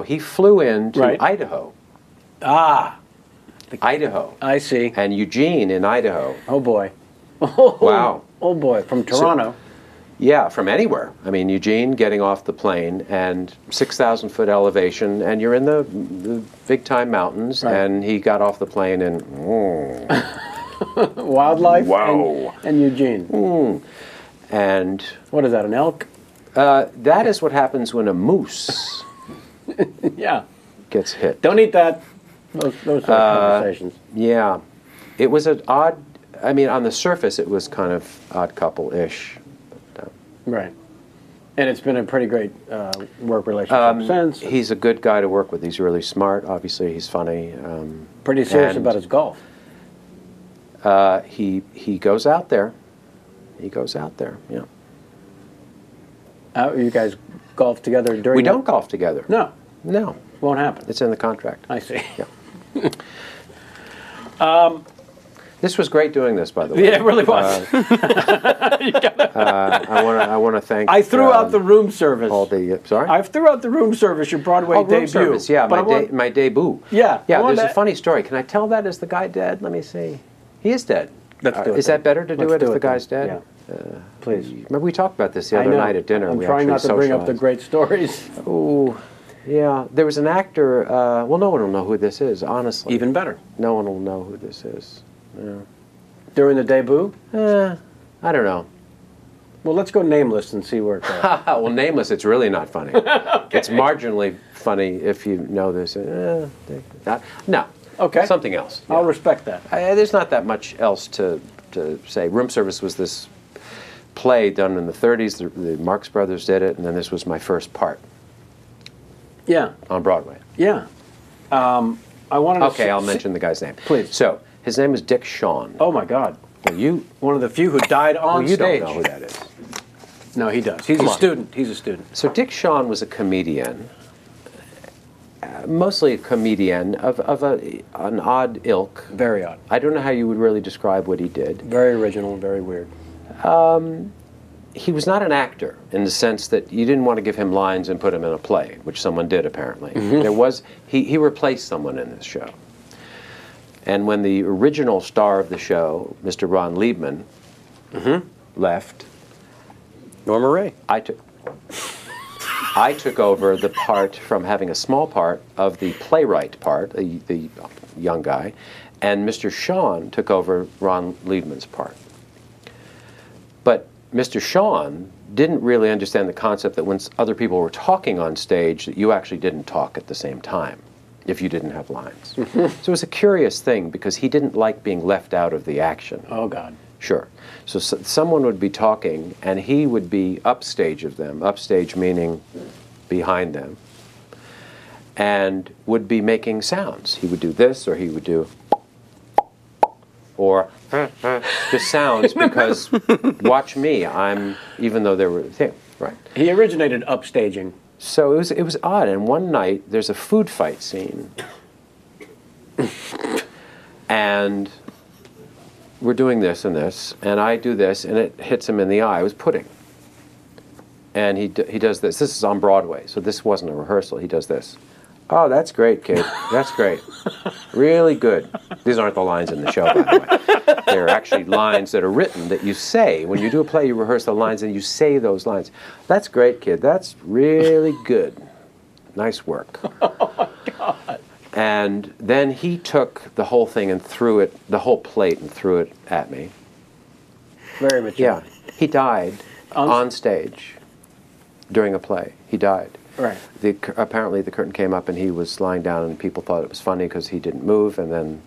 [SPEAKER 6] He flew in to
[SPEAKER 1] Right.
[SPEAKER 6] Idaho. Idaho.
[SPEAKER 1] I see.
[SPEAKER 6] And Eugene in Idaho.
[SPEAKER 1] Oh, boy.
[SPEAKER 6] Wow.
[SPEAKER 1] Oh, boy. From Toronto.
[SPEAKER 6] Yeah, from anywhere. I mean, Eugene getting off the plane and 6,000-foot elevation, and you're in the big-time mountains,
[SPEAKER 1] Right.
[SPEAKER 6] and he got off the plane and...
[SPEAKER 1] Wildlife.
[SPEAKER 6] Wow.
[SPEAKER 1] And Eugene.
[SPEAKER 6] And
[SPEAKER 1] What is that, an elk?
[SPEAKER 6] that is what happens when a moose
[SPEAKER 1] Yeah.
[SPEAKER 6] gets hit.
[SPEAKER 1] Don't eat that. Those sort of conversations.
[SPEAKER 6] Yeah. It was an odd... I mean, on the surface, it was kind of odd couple-ish.
[SPEAKER 1] Right. And it's been a pretty great work relationship since.
[SPEAKER 6] He's a good guy to work with. He's really smart. Obviously, he's funny.
[SPEAKER 1] Pretty serious
[SPEAKER 6] and-
[SPEAKER 1] about his golf.
[SPEAKER 6] He goes out there. He goes out there, yeah.
[SPEAKER 1] You guys golf together during
[SPEAKER 6] We
[SPEAKER 1] that?
[SPEAKER 6] don't golf together.
[SPEAKER 1] No.
[SPEAKER 6] No.
[SPEAKER 1] Won't happen.
[SPEAKER 6] It's in the contract.
[SPEAKER 1] I see.
[SPEAKER 6] Yeah. This was great doing this, by the way.
[SPEAKER 1] Yeah, it really was.
[SPEAKER 6] I want to thank.
[SPEAKER 1] I threw out the room service.
[SPEAKER 6] all the. Sorry.
[SPEAKER 1] I threw out the room service, your Broadway
[SPEAKER 6] Oh,
[SPEAKER 1] debut.
[SPEAKER 6] room service. Yeah,
[SPEAKER 1] But
[SPEAKER 6] my debut.
[SPEAKER 1] Yeah,
[SPEAKER 6] Yeah.
[SPEAKER 1] I wanted
[SPEAKER 6] There's a
[SPEAKER 1] to-
[SPEAKER 6] funny story. Can I tell that? Is the guy dead? Let me see. He is dead.
[SPEAKER 1] Let's do it
[SPEAKER 6] Is
[SPEAKER 1] then.
[SPEAKER 6] that better to do
[SPEAKER 1] Let's
[SPEAKER 6] it
[SPEAKER 1] do
[SPEAKER 6] if the
[SPEAKER 1] then.
[SPEAKER 6] guy's dead?
[SPEAKER 1] Yeah. Please.
[SPEAKER 6] Remember we talked about this the
[SPEAKER 1] I
[SPEAKER 6] other
[SPEAKER 1] know.
[SPEAKER 6] night at dinner.
[SPEAKER 1] I'm
[SPEAKER 6] We
[SPEAKER 1] trying not
[SPEAKER 6] actually
[SPEAKER 1] to bring up the
[SPEAKER 6] socialized.
[SPEAKER 1] great stories.
[SPEAKER 6] Oh, yeah. There was an actor. Well, no one will know who this is. Honestly,
[SPEAKER 1] Even better.
[SPEAKER 6] no one will know who this is. Yeah.
[SPEAKER 1] During the debut?
[SPEAKER 6] I don't know.
[SPEAKER 1] Well, let's go nameless and see where it goes.
[SPEAKER 6] Well, nameless. It's really not funny. It's marginally funny if you know this. No.
[SPEAKER 1] Okay.
[SPEAKER 6] Something else.
[SPEAKER 1] I'll respect that.
[SPEAKER 6] There's not that much else to to say. Room Service was this play done in the 30s. The Marx Brothers did it, and then this was my first part.
[SPEAKER 1] Yeah.
[SPEAKER 6] On Broadway.
[SPEAKER 1] Yeah. I wanted to.
[SPEAKER 6] Okay, I'll mention the guy's name.
[SPEAKER 1] Please.
[SPEAKER 6] So his name is Dick Shawn.
[SPEAKER 1] Oh my God.
[SPEAKER 6] You
[SPEAKER 1] One of the few who died on
[SPEAKER 6] you
[SPEAKER 1] stage.
[SPEAKER 6] don't know who that is.
[SPEAKER 1] No, he does. He's
[SPEAKER 6] Come
[SPEAKER 1] a
[SPEAKER 6] on.
[SPEAKER 1] student. He's a student.
[SPEAKER 6] So Dick Shawn was a comedian, mostly a comedian of an odd ilk.
[SPEAKER 1] Very odd.
[SPEAKER 6] I don't know how you would really describe what he did.
[SPEAKER 1] Very original. Very weird.
[SPEAKER 6] He was not an actor in the sense that you didn't want to give him lines and put him in a play, which someone did apparently. There was he replaced someone in this show. And when the original star of the show, Mr. Ron Liebman, left,
[SPEAKER 2] Norma Ray.
[SPEAKER 6] I took over the part from having a small part of the playwright part, the young guy, and Mr. Shawn took over Ron Liebman's part. But Mr. Shawn didn't really understand the concept that when other people were talking on stage, that you actually didn't talk at the same time if you didn't have lines. So it was a curious thing because he didn't like being left out of the action.
[SPEAKER 1] Oh God.
[SPEAKER 6] Sure. So someone would be talking, and he would be upstage of them, upstage meaning behind them, and would be making sounds. He would do this, or he would do, or just sounds, because watch me, even though there were things, right.
[SPEAKER 1] He originated upstaging.
[SPEAKER 6] So it was odd, and one night there's a food fight scene, and we're doing this and this, and I do this, and it hits him in the eye. It was pudding. And he does this. This is on Broadway, so this wasn't a rehearsal. He does this. Oh, that's great, kid. That's great. Really good. These aren't the lines in the show, by the way. They're actually lines that are written that you say. When you do a play, you rehearse the lines, and you say those lines. That's great, kid. That's really good. Nice work.
[SPEAKER 1] Oh, my God.
[SPEAKER 6] And then he took the whole thing and threw it, the whole plate, and threw it at me.
[SPEAKER 1] Very mature.
[SPEAKER 6] Yeah. He died on stage during a play. He died.
[SPEAKER 1] Right.
[SPEAKER 6] Apparently the curtain came up and he was lying down, and people thought it was funny because he didn't move, and then...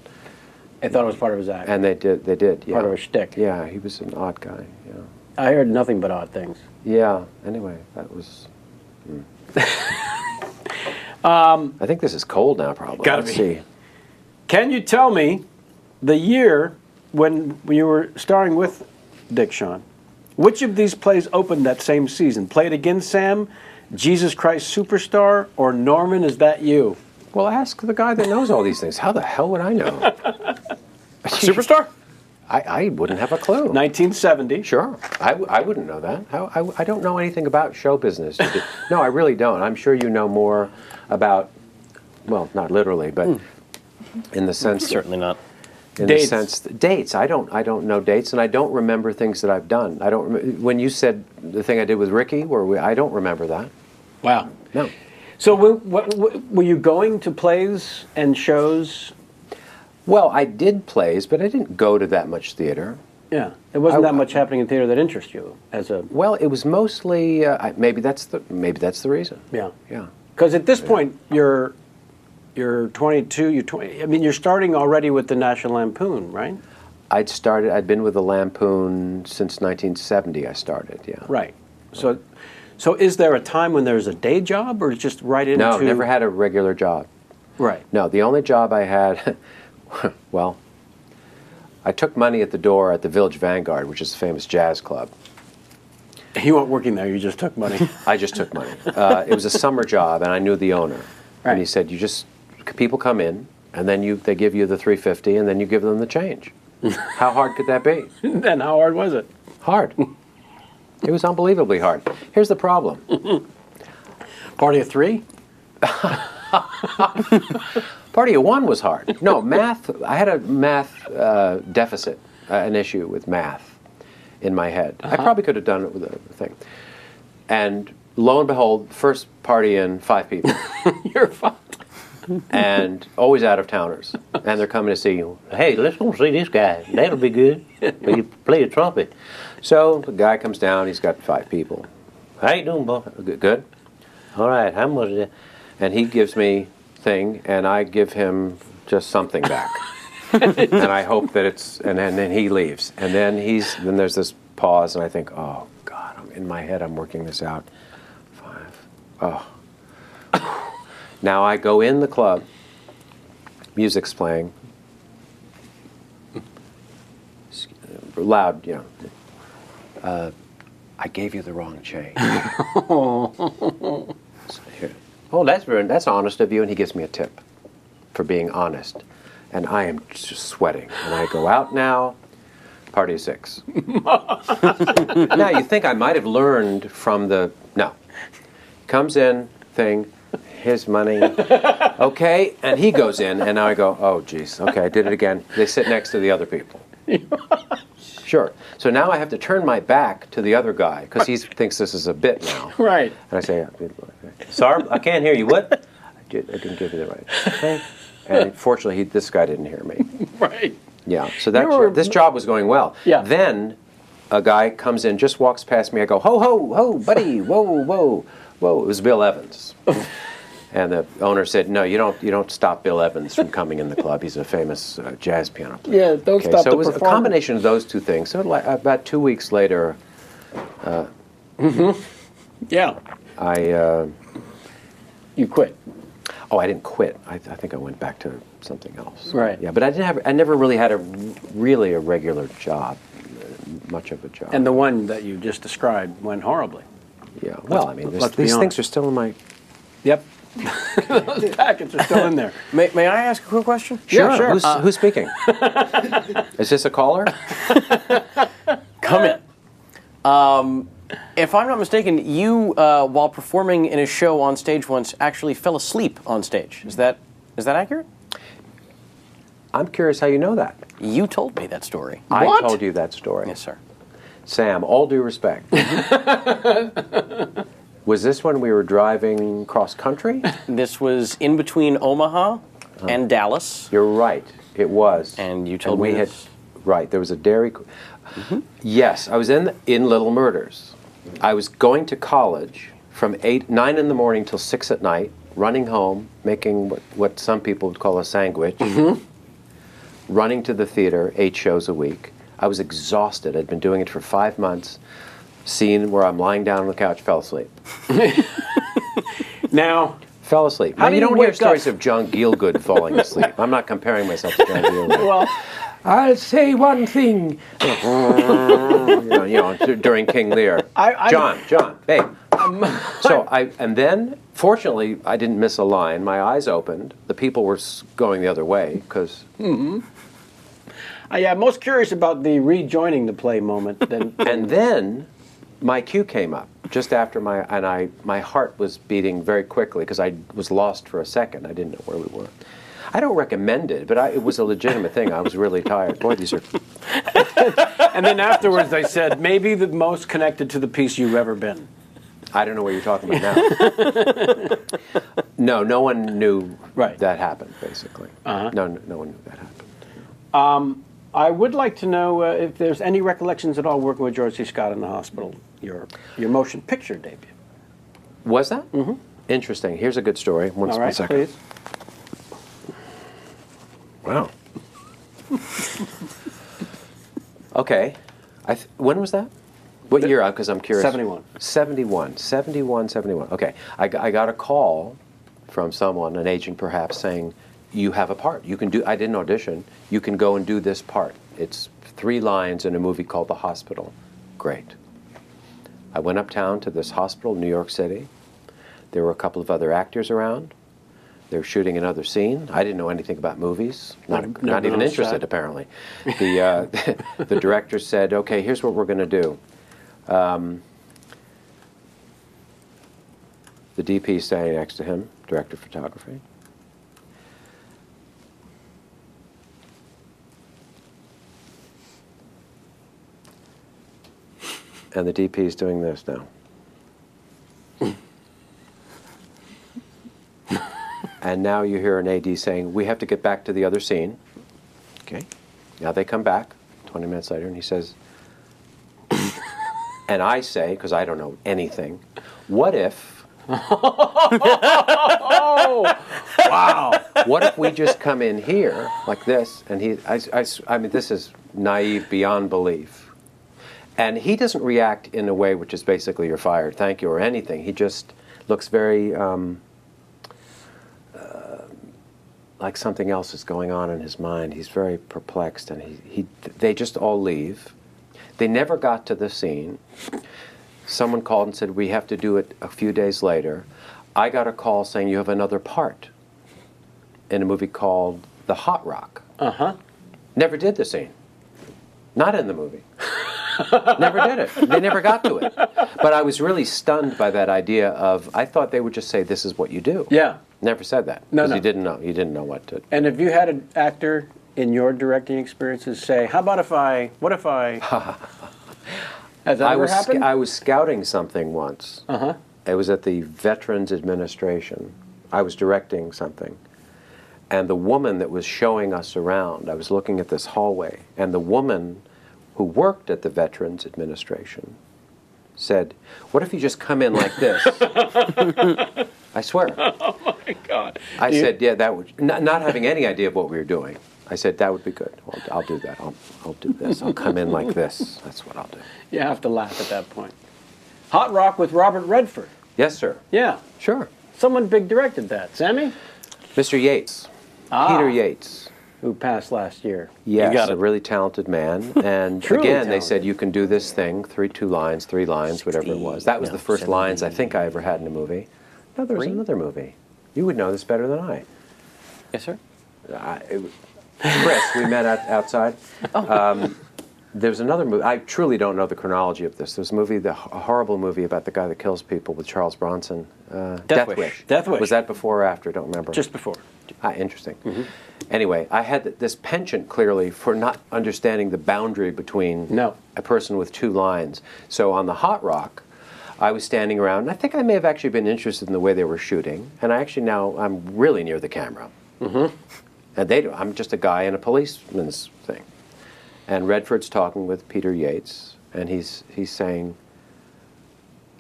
[SPEAKER 1] I thought it was part of his act.
[SPEAKER 6] And they did, yeah.
[SPEAKER 1] Part of a shtick.
[SPEAKER 6] Yeah, he was an odd guy, yeah.
[SPEAKER 1] I heard nothing but odd things.
[SPEAKER 6] Yeah, anyway, that was... I think this is cold now, probably.
[SPEAKER 1] Gotta
[SPEAKER 6] Let's
[SPEAKER 1] be.
[SPEAKER 6] see.
[SPEAKER 1] Can you tell me the year when you were starring with Dick Shawn? Which of these plays opened that same season? Play It Again, Sam, Jesus Christ Superstar, or Norman, Is That You?
[SPEAKER 6] Well, ask the guy that knows all these things. How the hell would I know?
[SPEAKER 2] Superstar?
[SPEAKER 6] I wouldn't have a clue.
[SPEAKER 1] 1970.
[SPEAKER 6] Sure. I wouldn't know that. I don't know anything about show business. No, I really don't. I'm sure you know more about, well, not literally, but in the sense...
[SPEAKER 2] Certainly not.
[SPEAKER 6] In
[SPEAKER 1] Dates.
[SPEAKER 6] the sense... Dates. I don't know dates, and I don't remember things that I've done. I don't... When you said the thing I did with Ricky, I don't remember that.
[SPEAKER 1] Wow.
[SPEAKER 6] No.
[SPEAKER 1] So were you going to plays and shows?
[SPEAKER 6] Well, I did plays, but I didn't go to that much theater.
[SPEAKER 1] Yeah. There wasn't that much happening in theater that interests you as a...
[SPEAKER 6] Well, it was mostly... maybe that's the reason.
[SPEAKER 1] Yeah.
[SPEAKER 6] Yeah.
[SPEAKER 1] Because at this point, you're 22, you're starting already with the National Lampoon, right?
[SPEAKER 6] I'd been with the Lampoon since 1970, I started, yeah.
[SPEAKER 1] Right. So is there a time when there's a day job, or just right into...
[SPEAKER 6] No, never had a regular job.
[SPEAKER 1] Right.
[SPEAKER 6] No, the only job I had, well, I took money at the door at the Village Vanguard, which is a famous jazz club.
[SPEAKER 1] You weren't working there, you just took money.
[SPEAKER 6] I just took money. It was a summer job, and I knew the owner.
[SPEAKER 1] Right.
[SPEAKER 6] And he said, people come in, and then they give you the $350, and then you give them the change. How hard could that be?
[SPEAKER 1] And how hard was it?
[SPEAKER 6] Hard. It was unbelievably hard. Here's the problem.
[SPEAKER 1] Party of three?
[SPEAKER 6] Party of one was hard. No, math, I had a math deficit, an issue with math in my head. I probably could have done it with a thing. And lo and behold, first party in, 5 people.
[SPEAKER 1] You're fine.
[SPEAKER 6] And always out-of-towners. And they're coming to see you. Hey, let's go see this guy. That'll be good. You play the trumpet. So the guy comes down. He's got 5 people. How you doing, boy? Good. All right, how much is it? And he gives me thing, and I give him just something back. and I hope that it's, and then he leaves. And then then there's this pause, and I think, oh, God, in my head, I'm working this out. 5, oh. Now I go in the club, music's playing, loud, you know. I gave you the wrong change. Oh, that's honest of you, and he gives me a tip for being honest. And I am just sweating. And I go out now, party of 6. Now, you think I might have learned from no. Comes in, thing, his money, okay, and he goes in, and now I go, oh, geez, okay, I did it again. They sit next to the other people. Sure. So now I have to turn my back to the other guy because he thinks this is a bit now.
[SPEAKER 1] Right.
[SPEAKER 6] And I say, sorry, I can't hear you. What? I didn't give you the right. Okay. And fortunately, this guy didn't hear me.
[SPEAKER 1] Right.
[SPEAKER 6] Yeah. So this job was going well.
[SPEAKER 1] Yeah.
[SPEAKER 6] Then a guy comes in, just walks past me. I go, ho, ho, ho, buddy, whoa, whoa, whoa. It was Bill Evans. And the owner said, no, you don't stop Bill Evans from coming in the club. He's a famous jazz piano player.
[SPEAKER 1] Yeah, don't stop
[SPEAKER 6] so
[SPEAKER 1] the
[SPEAKER 6] it was
[SPEAKER 1] performer.
[SPEAKER 6] a combination of those two things. So about 2 weeks later,
[SPEAKER 1] Yeah. You quit.
[SPEAKER 6] Oh, I didn't quit. I think I went back to something else.
[SPEAKER 1] Right.
[SPEAKER 6] Yeah, but I never really had a regular job, much of a job.
[SPEAKER 1] And the one that you just described went horribly.
[SPEAKER 6] Yeah. Well, I mean,
[SPEAKER 1] let's be
[SPEAKER 6] these
[SPEAKER 1] honest.
[SPEAKER 6] things are still in my.
[SPEAKER 1] Yep. Those packets are still in there.
[SPEAKER 2] May I ask a quick question?
[SPEAKER 1] Sure, sure.
[SPEAKER 6] Who's speaking? Is this a caller?
[SPEAKER 2] Come in. If I'm not mistaken, you, while performing in a show on stage once, actually fell asleep on stage. Is that accurate?
[SPEAKER 6] I'm curious how you know that.
[SPEAKER 2] You told me that story.
[SPEAKER 6] I
[SPEAKER 1] What?
[SPEAKER 6] told you that story.
[SPEAKER 2] Yes, sir.
[SPEAKER 6] Sam, all due respect. Was this when we were driving cross country?
[SPEAKER 2] This was in between Omaha and Dallas.
[SPEAKER 6] You're right. It was.
[SPEAKER 2] And you told
[SPEAKER 6] we
[SPEAKER 2] me
[SPEAKER 6] had
[SPEAKER 2] this.
[SPEAKER 6] right. There was a dairy. Yes, I was in Little Murders. I was going to college from 9 in the morning till 6 at night, running home, making what some people would call a sandwich, running to the theater 8 shows a week. I was exhausted. I'd been doing it for 5 months. Scene where I'm lying down on the couch, fell asleep.
[SPEAKER 1] Now,
[SPEAKER 6] Fell asleep.
[SPEAKER 1] How
[SPEAKER 6] Now,
[SPEAKER 1] do
[SPEAKER 6] you
[SPEAKER 1] you
[SPEAKER 6] don't hear
[SPEAKER 1] wake
[SPEAKER 6] stories
[SPEAKER 1] up?
[SPEAKER 6] of John Gielgud falling asleep. I'm not comparing myself to John Gielgud.
[SPEAKER 1] well,
[SPEAKER 6] I'll say one thing. During King Lear. John, babe. And then, fortunately, I didn't miss a line. My eyes opened. The people were going the other way because.
[SPEAKER 1] I'm most curious about the rejoining the play moment.
[SPEAKER 6] And then my cue came up just after my heart was beating very quickly because I was lost for a second. I didn't know where we were. I don't recommend it, but it was a legitimate thing. I was really tired. Boy, these are.
[SPEAKER 1] And then afterwards, they said, maybe the most connected to the piece you've ever been.
[SPEAKER 6] I don't know what you're talking about now. No one knew that happened. Basically, no one knew that happened.
[SPEAKER 1] I would like to know if there's any recollections at all working with George C. Scott in the hospital, your motion picture debut.
[SPEAKER 6] Was that? Mm-hmm. Interesting. Here's a good story.
[SPEAKER 1] All right,
[SPEAKER 6] one second.
[SPEAKER 1] please.
[SPEAKER 6] Wow. Okay. When was that? What year? Because I'm curious.
[SPEAKER 1] 71.
[SPEAKER 6] 71. Okay. I got a call from someone, an agent perhaps, saying, you have a part. You can do. I didn't audition. You can go and do this part. It's 3 lines in a movie called The Hospital. Great. I went uptown to this hospital in New York City. There were a couple of other actors around. They were shooting another scene. I didn't know anything about movies. Not even interested, apparently. The director said, okay, here's what we're going to do. The DP standing next to him, director of photography. And the DP is doing this now. And now you hear an AD saying, we have to get back to the other scene. Okay. Now they come back 20 minutes later, and he says, and I say, because I don't know anything, what if
[SPEAKER 1] Oh, wow.
[SPEAKER 6] What if we just come in here like this? And I mean, this is naive beyond belief. And he doesn't react in a way which is basically you're fired, thank you, or anything. He just looks very like something else is going on in his mind. He's very perplexed, and they just all leave. They never got to the scene. Someone called and said, we have to do it a few days later. I got a call saying you have another part in a movie called The Hot Rock.
[SPEAKER 1] Uh-huh.
[SPEAKER 6] Never did the scene. Not in the movie. Never did it. They never got to it. But I was really stunned by that idea of, I thought they would just say, this is what you do.
[SPEAKER 1] Yeah.
[SPEAKER 6] Never said that.
[SPEAKER 1] No,
[SPEAKER 6] Because
[SPEAKER 1] no.
[SPEAKER 6] you didn't know what to...
[SPEAKER 1] And have you had an actor in your directing experiences say, how about what if I... Has that ever happened?
[SPEAKER 6] I was scouting something once.
[SPEAKER 1] Uh-huh.
[SPEAKER 6] It was at the Veterans Administration. I was directing something. And the woman that was showing us around, I was looking at this hallway, and the woman who worked at the Veterans Administration said, what if you just come in like this? I swear.
[SPEAKER 1] Oh, my God.
[SPEAKER 6] I said, yeah, that would, not having any idea of what we were doing. I said, that would be good. I'll do that. I'll do this. I'll come in like this. That's what I'll do.
[SPEAKER 1] You have to laugh at that point. Hot Rock with Robert Redford.
[SPEAKER 6] Yes, sir.
[SPEAKER 1] Yeah.
[SPEAKER 6] Sure.
[SPEAKER 1] Someone big directed that. Sammy?
[SPEAKER 6] Mr. Yates.
[SPEAKER 1] Ah.
[SPEAKER 6] Peter Yates.
[SPEAKER 1] Who passed last year.
[SPEAKER 6] Yes,
[SPEAKER 1] got
[SPEAKER 6] a
[SPEAKER 1] it.
[SPEAKER 6] really talented man. And
[SPEAKER 1] Truly
[SPEAKER 6] again, they
[SPEAKER 1] talented.
[SPEAKER 6] said, you can do this thing, two lines, whatever it was. That was the first
[SPEAKER 2] 70.
[SPEAKER 6] lines I think I ever had in a movie. No, there was another movie. You would know this better than I.
[SPEAKER 2] Yes, sir.
[SPEAKER 6] Chris, we met outside. There was another movie. I truly don't know the chronology of this. There's a movie, a horrible movie about the guy that kills people with Charles Bronson. Death Wish.
[SPEAKER 1] Death Wish.
[SPEAKER 6] Was that before or after? I don't remember.
[SPEAKER 1] Just before.
[SPEAKER 6] Interesting. Anyway, I had this penchant clearly for not understanding the boundary between a person with two lines. So on the Hot Rock, I was standing around, and I think I may have actually been interested in the way they were shooting. And I'm really near the camera. And I'm just a guy in a policeman's thing. And Redford's talking with Peter Yates, and he's saying,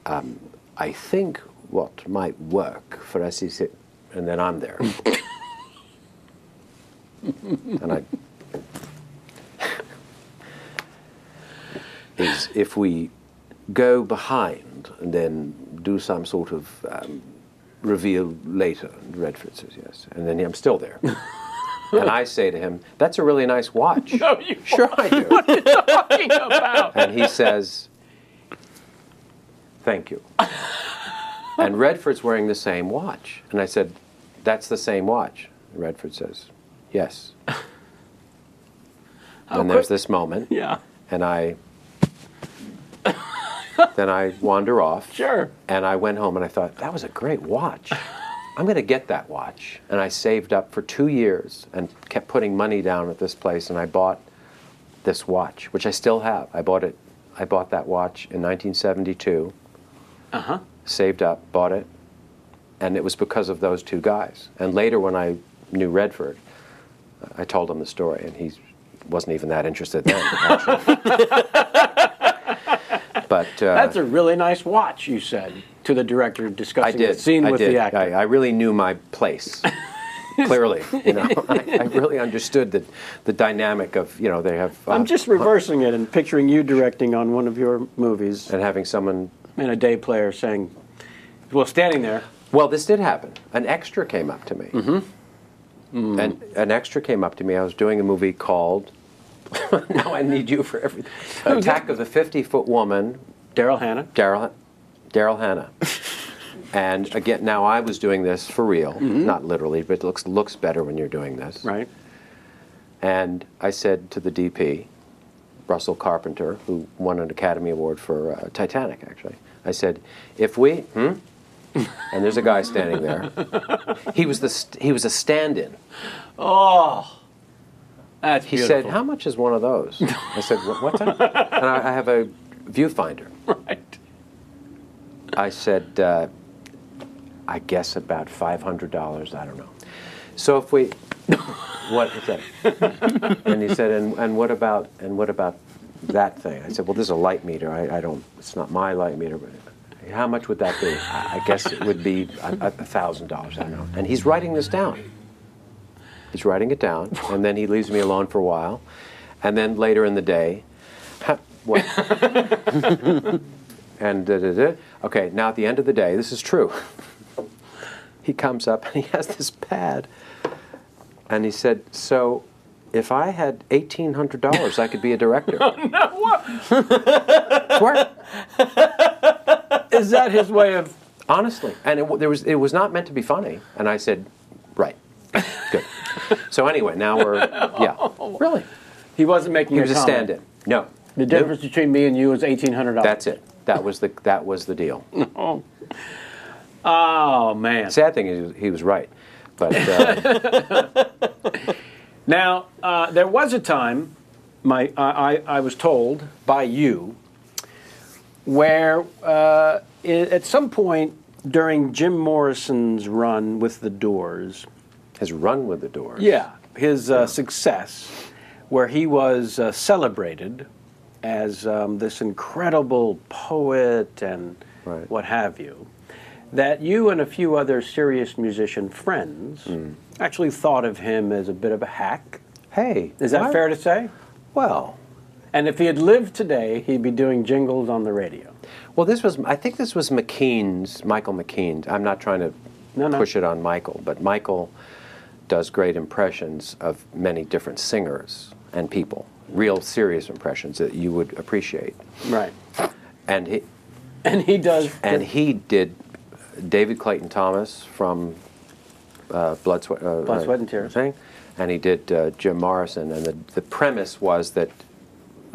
[SPEAKER 6] I think what might work for us is it, and then I'm there. And is if we go behind and then do some sort of reveal later. And Redford says yes, and then I'm still there. And I say to him, that's a really nice watch.
[SPEAKER 1] No, you
[SPEAKER 6] Sure I do.
[SPEAKER 1] What are you talking about?
[SPEAKER 6] And he says, thank you. And Redford's wearing the same watch. And I said, that's the same watch. And Redford says, yes. And there's this moment.
[SPEAKER 1] Yeah.
[SPEAKER 6] And then I wander off.
[SPEAKER 1] Sure.
[SPEAKER 6] And I went home and I thought, that was a great watch. I'm going to get that watch. And I saved up for 2 years and kept putting money down at this place, and I bought this watch, which I still have. I bought that watch in 1972.
[SPEAKER 1] Uh-huh.
[SPEAKER 6] Saved up, bought it, and it was because of those two guys. And later when I knew Redford, I told him the story, and he wasn't even that interested then, actually. But
[SPEAKER 1] That's a really nice watch, you said, to the director discussing the scene with the actor.
[SPEAKER 6] I really knew my place. Clearly, I really understood the dynamic of, they have...
[SPEAKER 1] I'm just reversing it and picturing you directing on one of your movies.
[SPEAKER 6] And having someone...
[SPEAKER 1] And a day player saying, well, standing there.
[SPEAKER 6] Well, this did happen. An extra came up to me. And an extra came up to me. I was doing a movie called... Now I need you for everything. Attack of the 50-Foot Woman.
[SPEAKER 1] Daryl Hannah.
[SPEAKER 6] Daryl Hannah. And again, now I was doing this for real, not literally, but it looks better when you're doing this.
[SPEAKER 1] Right.
[SPEAKER 6] And I said to the DP, Russell Carpenter, who won an Academy Award for Titanic, actually, I said, if we, and there's a guy standing there. He was a stand-in.
[SPEAKER 1] Oh, that's
[SPEAKER 6] He
[SPEAKER 1] beautiful.
[SPEAKER 6] said, how much is one of those? I said, what's that? And I have a viewfinder.
[SPEAKER 1] Right.
[SPEAKER 6] I said, I guess about $500. I don't know. So if we, what is that? And he said, and what about that thing? I said, well, this is a light meter. I don't. It's not my light meter. But How much would that be? I guess it would be $1,000. I don't know. And he's writing this down. He's writing it down, and then he leaves me alone for a while, and then later in the day, what? And okay, now at the end of the day, this is true. He comes up and he has this pad, and he said, "So, if I had $1,800, I could be a director."
[SPEAKER 1] Oh, no, what?
[SPEAKER 6] Swear.
[SPEAKER 1] Is that his way of...
[SPEAKER 6] Honestly, and it was not meant to be funny, and I said, "Right, good." So anyway, now we're really.
[SPEAKER 1] He wasn't making
[SPEAKER 6] He
[SPEAKER 1] a
[SPEAKER 6] was a
[SPEAKER 1] comment.
[SPEAKER 6] stand-in. No,
[SPEAKER 1] The difference between me and you is $1,800.
[SPEAKER 6] that's it. That was the deal.
[SPEAKER 1] Oh, man.
[SPEAKER 6] Sad thing is he was right, but
[SPEAKER 1] Now, there was a time, I was told by you, where at some point during Jim Morrison's run with the Doors,
[SPEAKER 6] has run with the Doors.
[SPEAKER 1] yeah, his success, where he was celebrated as this incredible poet and
[SPEAKER 6] Right.
[SPEAKER 1] what have you, that you and a few other serious musician friends actually thought of him as a bit of a hack.
[SPEAKER 6] Hey,
[SPEAKER 1] Is that fair to say?
[SPEAKER 6] Well,
[SPEAKER 1] And if he had lived today, he'd be doing jingles on the radio.
[SPEAKER 6] well, I think this was Michael McKean. I'm not trying to
[SPEAKER 1] No.
[SPEAKER 6] push it on Michael, but Michael does great impressions of many different singers and people, real serious impressions that you would appreciate.
[SPEAKER 1] Right.
[SPEAKER 6] And he
[SPEAKER 1] does.
[SPEAKER 6] he did David Clayton Thomas from Blood, Sweat
[SPEAKER 1] and Tears.
[SPEAKER 6] thing, and he did Jim Morrison. And the premise was that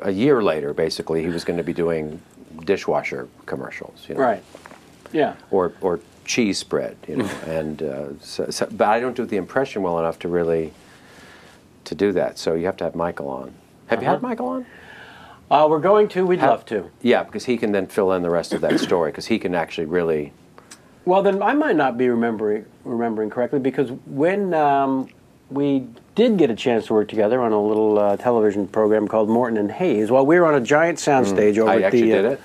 [SPEAKER 6] a year later, basically, he was going to be doing dishwasher commercials, you know,
[SPEAKER 1] Right. Yeah.
[SPEAKER 6] or cheese spread, you know. And but I don't do the impression well enough to really to do that. So you have to have Michael on. Have you had Michael on?
[SPEAKER 1] We're going to. We'd love to.
[SPEAKER 6] Yeah, because he can then fill in the rest of that story, because he can actually really.
[SPEAKER 1] Well, then I might not be remembering correctly, because when we did get a chance to work together on a little television program called Morton and Hayes, while we were on a giant soundstage over
[SPEAKER 6] I
[SPEAKER 1] at
[SPEAKER 6] actually
[SPEAKER 1] the.
[SPEAKER 6] did it.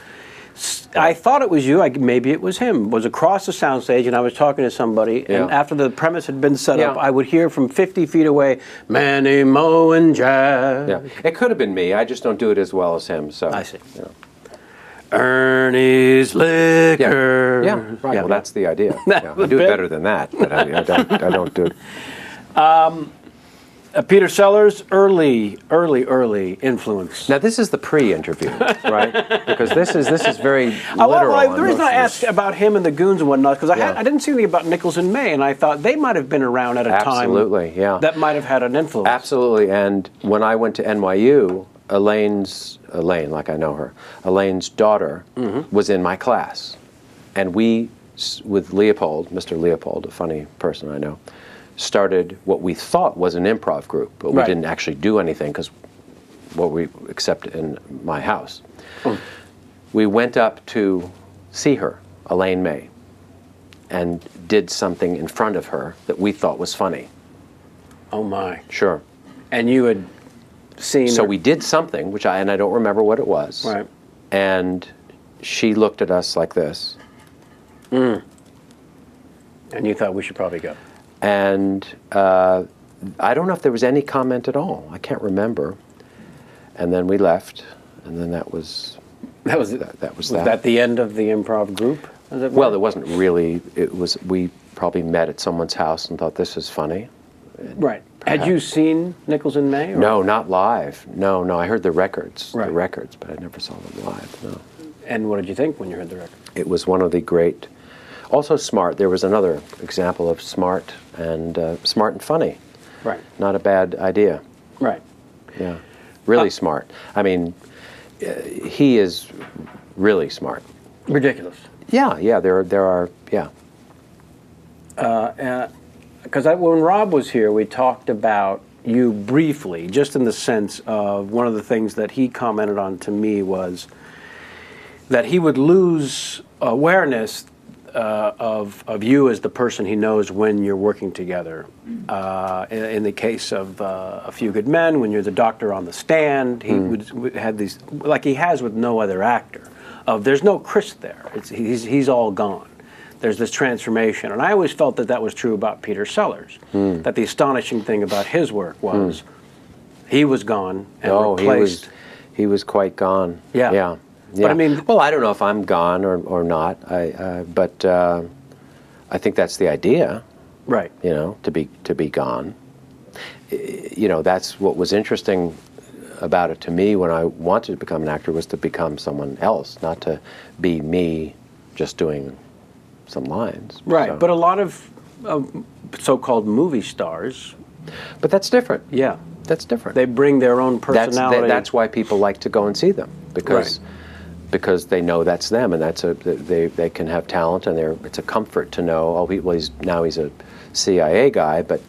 [SPEAKER 1] I thought it was you. Maybe it was him. Was across the soundstage, and I was talking to somebody.
[SPEAKER 6] Yeah.
[SPEAKER 1] And after the premise had been set up,
[SPEAKER 6] Yeah.
[SPEAKER 1] I would hear from 50 feet away, "Manny Moe and Jazz."
[SPEAKER 6] Yeah, it could have been me. I just don't do it as well as him. So
[SPEAKER 1] I see.
[SPEAKER 6] You know.
[SPEAKER 1] Ernie's Liquor.
[SPEAKER 6] Yeah, right. Well, that's the idea.
[SPEAKER 1] That's
[SPEAKER 6] Yeah,
[SPEAKER 1] the
[SPEAKER 6] I do
[SPEAKER 1] bit.
[SPEAKER 6] it better than that, but I don't do it.
[SPEAKER 1] Peter Sellers, early influence.
[SPEAKER 6] Now this is the pre-interview, right? Because this is very
[SPEAKER 1] Well,
[SPEAKER 6] literal. on
[SPEAKER 1] the reason
[SPEAKER 6] most
[SPEAKER 1] I
[SPEAKER 6] of
[SPEAKER 1] asked
[SPEAKER 6] this.
[SPEAKER 1] about him and the Goons and whatnot, because
[SPEAKER 6] Yeah.
[SPEAKER 1] I didn't see anything about Nichols and May, and I thought they might have been around at a
[SPEAKER 6] Absolutely,
[SPEAKER 1] time
[SPEAKER 6] yeah.
[SPEAKER 1] that might have had an influence.
[SPEAKER 6] Absolutely, and when I went to NYU, Elaine, like I know her, Elaine's daughter was in my class, and we, with Leopold, Mr. Leopold, a funny person I know, started what we thought was an improv group, but we
[SPEAKER 1] Right.
[SPEAKER 6] didn't actually do anything because except in my house. We went up to see her, Elaine May, and did something in front of her that we thought was funny.
[SPEAKER 1] Oh my!
[SPEAKER 6] Sure.
[SPEAKER 1] And you had seen.
[SPEAKER 6] So
[SPEAKER 1] her-
[SPEAKER 6] we did something, and I don't remember what it was.
[SPEAKER 1] Right.
[SPEAKER 6] And she looked at us like this.
[SPEAKER 1] And you thought we should probably go.
[SPEAKER 6] And I don't know if there was any comment at all. I can't remember. And then we left, and then that was
[SPEAKER 1] That was
[SPEAKER 6] that.
[SPEAKER 1] Was that the end of the improv group? as it
[SPEAKER 6] Well,
[SPEAKER 1] were?
[SPEAKER 6] it wasn't really. It was. We probably met at someone's house and thought this is funny.
[SPEAKER 1] Right. Had you seen Nichols and May? Or?
[SPEAKER 6] No, not live. No. I heard the records,
[SPEAKER 1] Right.
[SPEAKER 6] but I never saw them live. No.
[SPEAKER 1] And what did you think when you heard the record?
[SPEAKER 6] It was one of the great. Also smart. There was another example of smart and funny.
[SPEAKER 1] Right.
[SPEAKER 6] Not a bad idea.
[SPEAKER 1] Right.
[SPEAKER 6] Yeah, really smart. I mean, he is really smart.
[SPEAKER 1] Ridiculous.
[SPEAKER 6] Yeah. There are. Yeah.
[SPEAKER 1] Because when Rob was here, we talked about you briefly, just in the sense of one of the things that he commented on to me was that he would lose awareness of you as the person he knows when you're working together. In the case of A Few Good Men, when you're the doctor on the stand, he would have these, like he has with no other actor, of there's no Chris there. He's all gone. There's this transformation. And I always felt that was true about Peter Sellers, that the astonishing thing about his work was he was gone and replaced.
[SPEAKER 6] He was quite gone.
[SPEAKER 1] Yeah.
[SPEAKER 6] Yeah.
[SPEAKER 1] But I mean,
[SPEAKER 6] well, I don't know if I'm gone or not. But I think that's the idea.
[SPEAKER 1] Right.
[SPEAKER 6] You know, to be gone. You know, that's what was interesting about it to me when I wanted to become an actor, was to become someone else, not to be me just doing some lines.
[SPEAKER 1] Right.
[SPEAKER 6] So.
[SPEAKER 1] But a lot of so-called movie stars.
[SPEAKER 6] But that's different.
[SPEAKER 1] Yeah.
[SPEAKER 6] That's different.
[SPEAKER 1] They bring their own personality.
[SPEAKER 6] That's why people like to go and see them, because they know that's them, and they can have talent, and it's a comfort to know. He's a CIA guy, but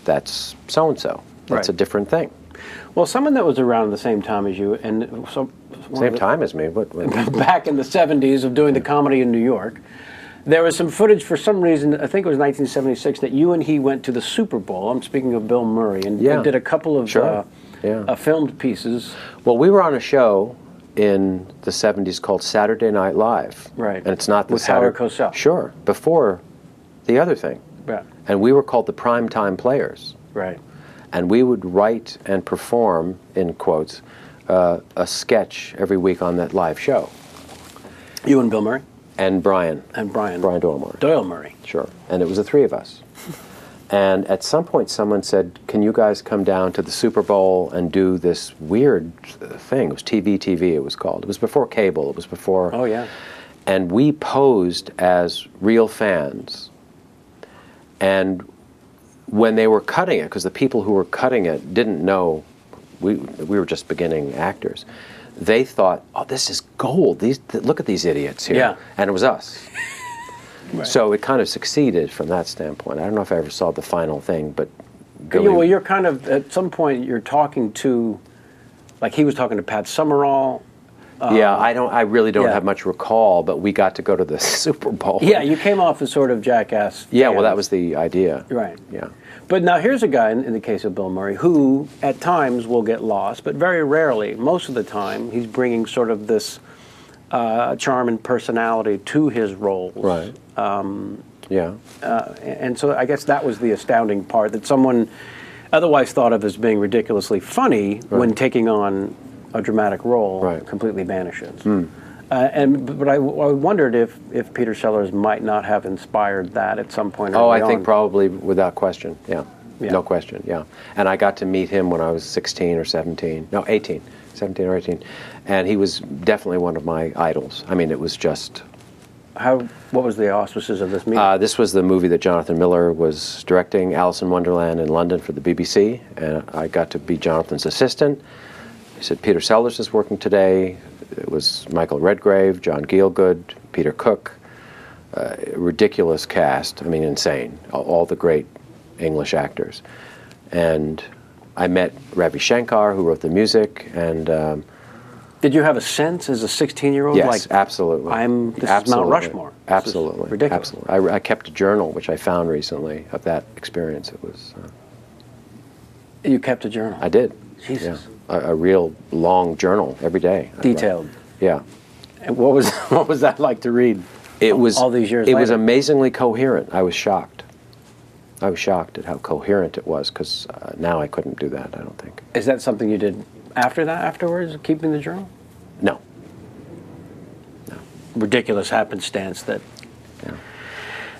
[SPEAKER 6] that's so and so. That's a different thing.
[SPEAKER 1] Well, someone that was around the same time as you, and
[SPEAKER 6] same time as me. What?
[SPEAKER 1] Back in the '70s of doing the comedy in New York. There was some footage, for some reason, I think it was 1976, that you and he went to the Super Bowl. I'm speaking of Bill Murray, and did a couple of filmed pieces.
[SPEAKER 6] Well, we were on a show in the 70s called Saturday Night Live.
[SPEAKER 1] Right.
[SPEAKER 6] And it's not the
[SPEAKER 1] with Howard Cosell.
[SPEAKER 6] Sure, before the other thing.
[SPEAKER 1] Right.
[SPEAKER 6] And we were called the Primetime Players.
[SPEAKER 1] Right.
[SPEAKER 6] And we would write and perform, in quotes, a sketch every week on that live show.
[SPEAKER 1] You and Bill Murray?
[SPEAKER 6] And Brian.
[SPEAKER 1] Brian
[SPEAKER 6] Doyle Murray.
[SPEAKER 1] Doyle Murray.
[SPEAKER 6] Sure. And it was the three of us. And at some point someone said, can you guys come down to the Super Bowl and do this weird thing? It was TV, it was called. It was before cable. It was before...
[SPEAKER 1] Oh, yeah.
[SPEAKER 6] And we posed as real fans. And when they were cutting it, because the people who were cutting it didn't know, we were just beginning actors, they thought, oh, this is gold. Look at these idiots here.
[SPEAKER 1] Yeah.
[SPEAKER 6] And it was us.
[SPEAKER 1] Right.
[SPEAKER 6] So it kind of succeeded from that standpoint. I don't know if I ever saw the final thing, but...
[SPEAKER 1] Well, you're kind of, at some point, you're talking to, like he was talking to Pat Summerall.
[SPEAKER 6] I really don't have much recall, but we got to go to the Super Bowl.
[SPEAKER 1] Yeah, you came off as sort of jackass.
[SPEAKER 6] Yeah, well, that was the idea.
[SPEAKER 1] Right.
[SPEAKER 6] Yeah.
[SPEAKER 1] But now here's a guy, in the case of Bill Murray, who at times will get lost, but very rarely, most of the time, he's bringing sort of this charm and personality to his roles.
[SPEAKER 6] Right.
[SPEAKER 1] And so I guess that was the astounding part, that someone otherwise thought of as being ridiculously funny when taking on a dramatic role completely vanishes. But I wondered if Peter Sellers might not have inspired that at some point.
[SPEAKER 6] Oh, I think probably without question. Yeah. No question. Yeah. And I got to meet him when I was 16 or 17. No, 18. 17 or 18. And he was definitely one of my idols. I mean, it was just...
[SPEAKER 1] What was the auspices of this meeting?
[SPEAKER 6] This was the movie that Jonathan Miller was directing, Alice in Wonderland in London for the BBC. And I got to be Jonathan's assistant. He said, Peter Sellers is working today. It was Michael Redgrave, John Gielgud, Peter Cook, ridiculous cast. I mean, insane. All the great English actors. And I met Ravi Shankar, who wrote the music, and...
[SPEAKER 1] Did you have a sense as a 16-year-old?
[SPEAKER 6] Yes,
[SPEAKER 1] like,
[SPEAKER 6] absolutely.
[SPEAKER 1] This is Mount Rushmore.
[SPEAKER 6] Absolutely.
[SPEAKER 1] Ridiculous.
[SPEAKER 6] Absolutely. I kept a journal, which I found recently, of that experience. It was...
[SPEAKER 1] You kept a journal?
[SPEAKER 6] I did.
[SPEAKER 1] Jesus.
[SPEAKER 6] Yeah. A real long journal every day.
[SPEAKER 1] Detailed.
[SPEAKER 6] Yeah.
[SPEAKER 1] And what was that like to read?
[SPEAKER 6] It was
[SPEAKER 1] all these years
[SPEAKER 6] It
[SPEAKER 1] later?
[SPEAKER 6] was amazingly coherent. I was shocked. I was shocked at how coherent it was, because now I couldn't do that, I don't think.
[SPEAKER 1] Is that something you did afterwards, keeping the journal?
[SPEAKER 6] No.
[SPEAKER 1] Ridiculous happenstance that...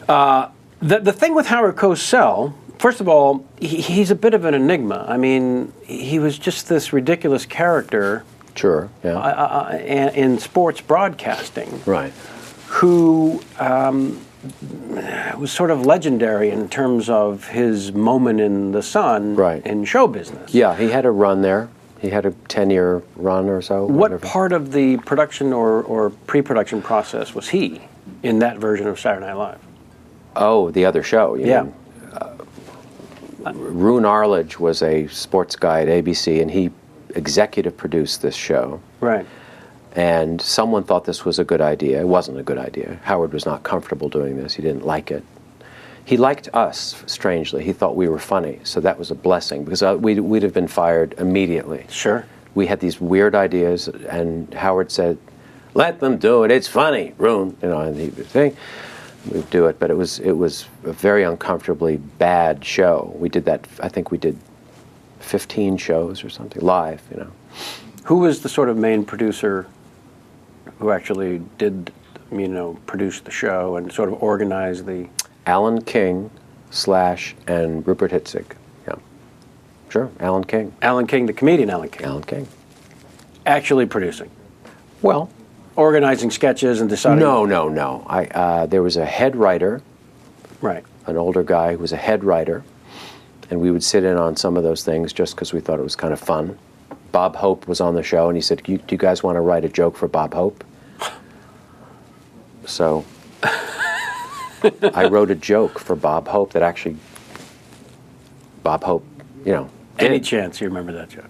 [SPEAKER 1] Yeah. The thing with Howard Cosell, first of all, he's a bit of an enigma. I mean, he was just this ridiculous character...
[SPEAKER 6] Sure, yeah.
[SPEAKER 1] In sports broadcasting.
[SPEAKER 6] Right.
[SPEAKER 1] Who was sort of legendary in terms of his moment in the sun in show business.
[SPEAKER 6] Yeah, he had a run there. He had a 10-year run or so.
[SPEAKER 1] What part of the production or pre-production process was he in that version of Saturday Night Live?
[SPEAKER 6] Oh, the other show. You mean? Rune Arledge was a sports guy at ABC, and he executive produced this show.
[SPEAKER 1] Right.
[SPEAKER 6] And someone thought this was a good idea. It wasn't a good idea. Howard was not comfortable doing this. He didn't like it. He liked us, strangely. He thought we were funny, so that was a blessing, because we'd have been fired immediately.
[SPEAKER 1] Sure.
[SPEAKER 6] We had these weird ideas, and Howard said, let them do it. It's funny, Roon. You know, and he would think we'd do it, but it was a very uncomfortably bad show. We did that. I think we did 15 shows or something live. You know.
[SPEAKER 1] Who was the sort of main producer who actually did, produce the show and sort of organize the?
[SPEAKER 6] Alan King / and Rupert Hitzig. Yeah, sure, Alan King.
[SPEAKER 1] Alan King, the comedian Alan King.
[SPEAKER 6] Alan King.
[SPEAKER 1] Actually producing.
[SPEAKER 6] Well,
[SPEAKER 1] organizing sketches and deciding.
[SPEAKER 6] No. There was a head writer.
[SPEAKER 1] Right.
[SPEAKER 6] An older guy who was a head writer, and we would sit in on some of those things just because we thought it was kind of fun. Bob Hope was on the show, and he said, do you guys want to write a joke for Bob Hope? So I wrote a joke for Bob Hope that actually Bob Hope, did.
[SPEAKER 1] Any chance you remember that joke?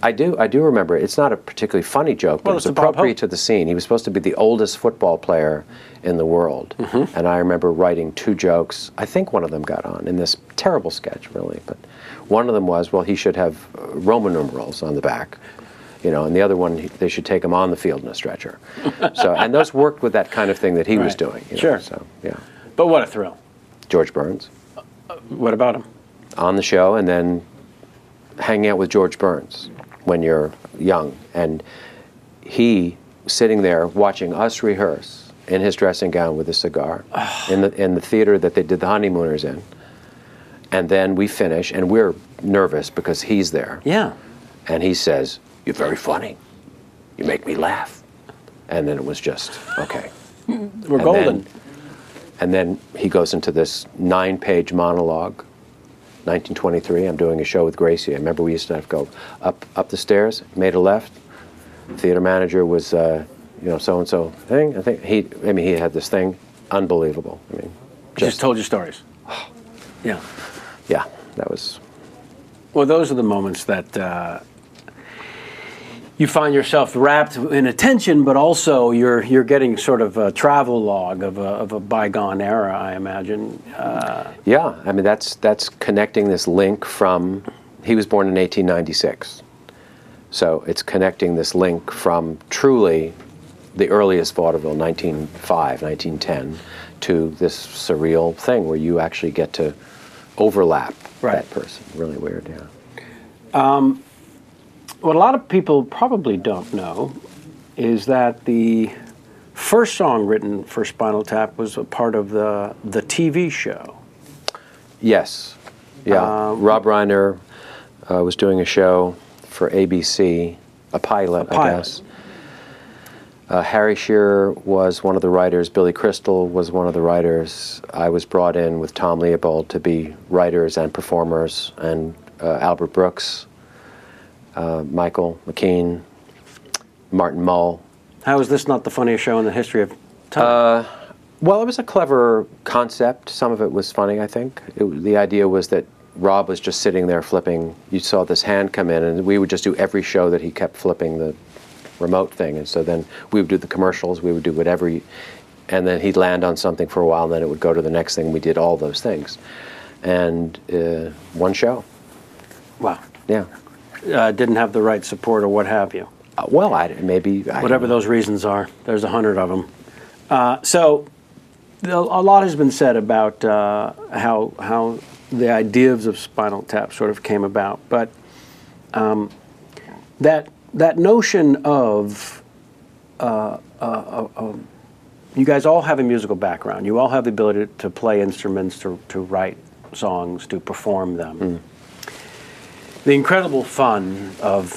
[SPEAKER 6] I do remember it. It's not a particularly funny joke, but it was appropriate to the scene. He was supposed to be the oldest football player in the world. Mm-hmm. And I remember writing 2 jokes. I think one of them got on in this terrible sketch, really. But one of them was, well, he should have Roman numerals on the back. And the other one, they should take him on the field in a stretcher. And those worked with that kind of thing that he was doing.
[SPEAKER 1] Sure.
[SPEAKER 6] So, yeah.
[SPEAKER 1] But what a thrill.
[SPEAKER 6] George Burns.
[SPEAKER 1] What about him?
[SPEAKER 6] On the show, and then hanging out with George Burns when you're young. And he sitting there watching us rehearse in his dressing gown with a cigar in the theater that they did the Honeymooners in. And then we finish, and we're nervous because he's there.
[SPEAKER 1] Yeah.
[SPEAKER 6] And he says, "You're very funny. You make me laugh." And then it was just, okay.
[SPEAKER 1] We're golden.
[SPEAKER 6] And then he goes into this 9-page monologue. 1923, I'm doing a show with Gracie. I remember we used to have to go up the stairs, made a left. Theater manager was, so-and-so thing. I think he had this thing. Unbelievable.
[SPEAKER 1] Just told you stories. Yeah.
[SPEAKER 6] Yeah, that was...
[SPEAKER 1] Well, those are the moments that you find yourself wrapped in attention, but also you're getting sort of a travel log of a bygone era, I imagine.
[SPEAKER 6] Yeah, that's connecting this link from... He was born in 1896. So it's connecting this link from truly the earliest vaudeville, 1905, 1910, to this surreal thing where you actually get to overlap that person. Really weird, yeah.
[SPEAKER 1] What a lot of people probably don't know is that the first song written for Spinal Tap was a part of the TV show.
[SPEAKER 6] Yes. Yeah. Rob Reiner was doing a show for ABC, a pilot. I guess. Harry Shearer was one of the writers. Billy Crystal was one of the writers. I was brought in with Tom Leopold to be writers and performers, and Albert Brooks, Michael McKean, Martin Mull.
[SPEAKER 1] How is this not the funniest show in the history of time?
[SPEAKER 6] Well, it was a clever concept. Some of it was funny, I think. The idea was that Rob was just sitting there flipping. You saw this hand come in, and we would just do every show that he kept flipping the remote thing. And so then we would do the commercials, we would do whatever, and then he'd land on something for a while, and then it would go to the next thing. We did all those things. And one show.
[SPEAKER 1] Wow.
[SPEAKER 6] Yeah.
[SPEAKER 1] Didn't have the right support or what have you.
[SPEAKER 6] Whatever
[SPEAKER 1] those reasons are. There's 100 of them. So a lot has been said about how the ideas of Spinal Tap sort of came about, but that notion of you guys all have a musical background. You all have the ability to play instruments, to write songs, to perform them. Mm. The incredible fun of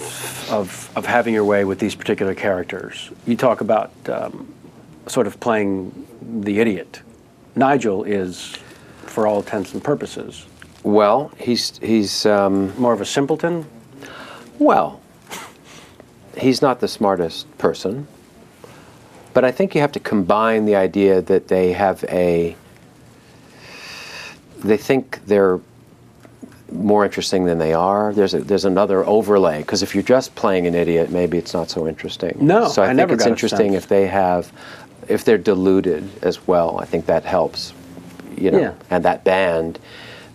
[SPEAKER 1] having your way with these particular characters. You talk about sort of playing the idiot. Nigel is, for all intents and purposes.
[SPEAKER 6] Well, he's
[SPEAKER 1] more of a simpleton.
[SPEAKER 6] Well, he's not the smartest person, but I think you have to combine the idea that they think they're more interesting than they are. There's another overlay, because if you're just playing an idiot, maybe it's not so interesting.
[SPEAKER 1] No,
[SPEAKER 6] so I think it's interesting if they're deluded as well. I think that helps,
[SPEAKER 1] Yeah.
[SPEAKER 6] And that band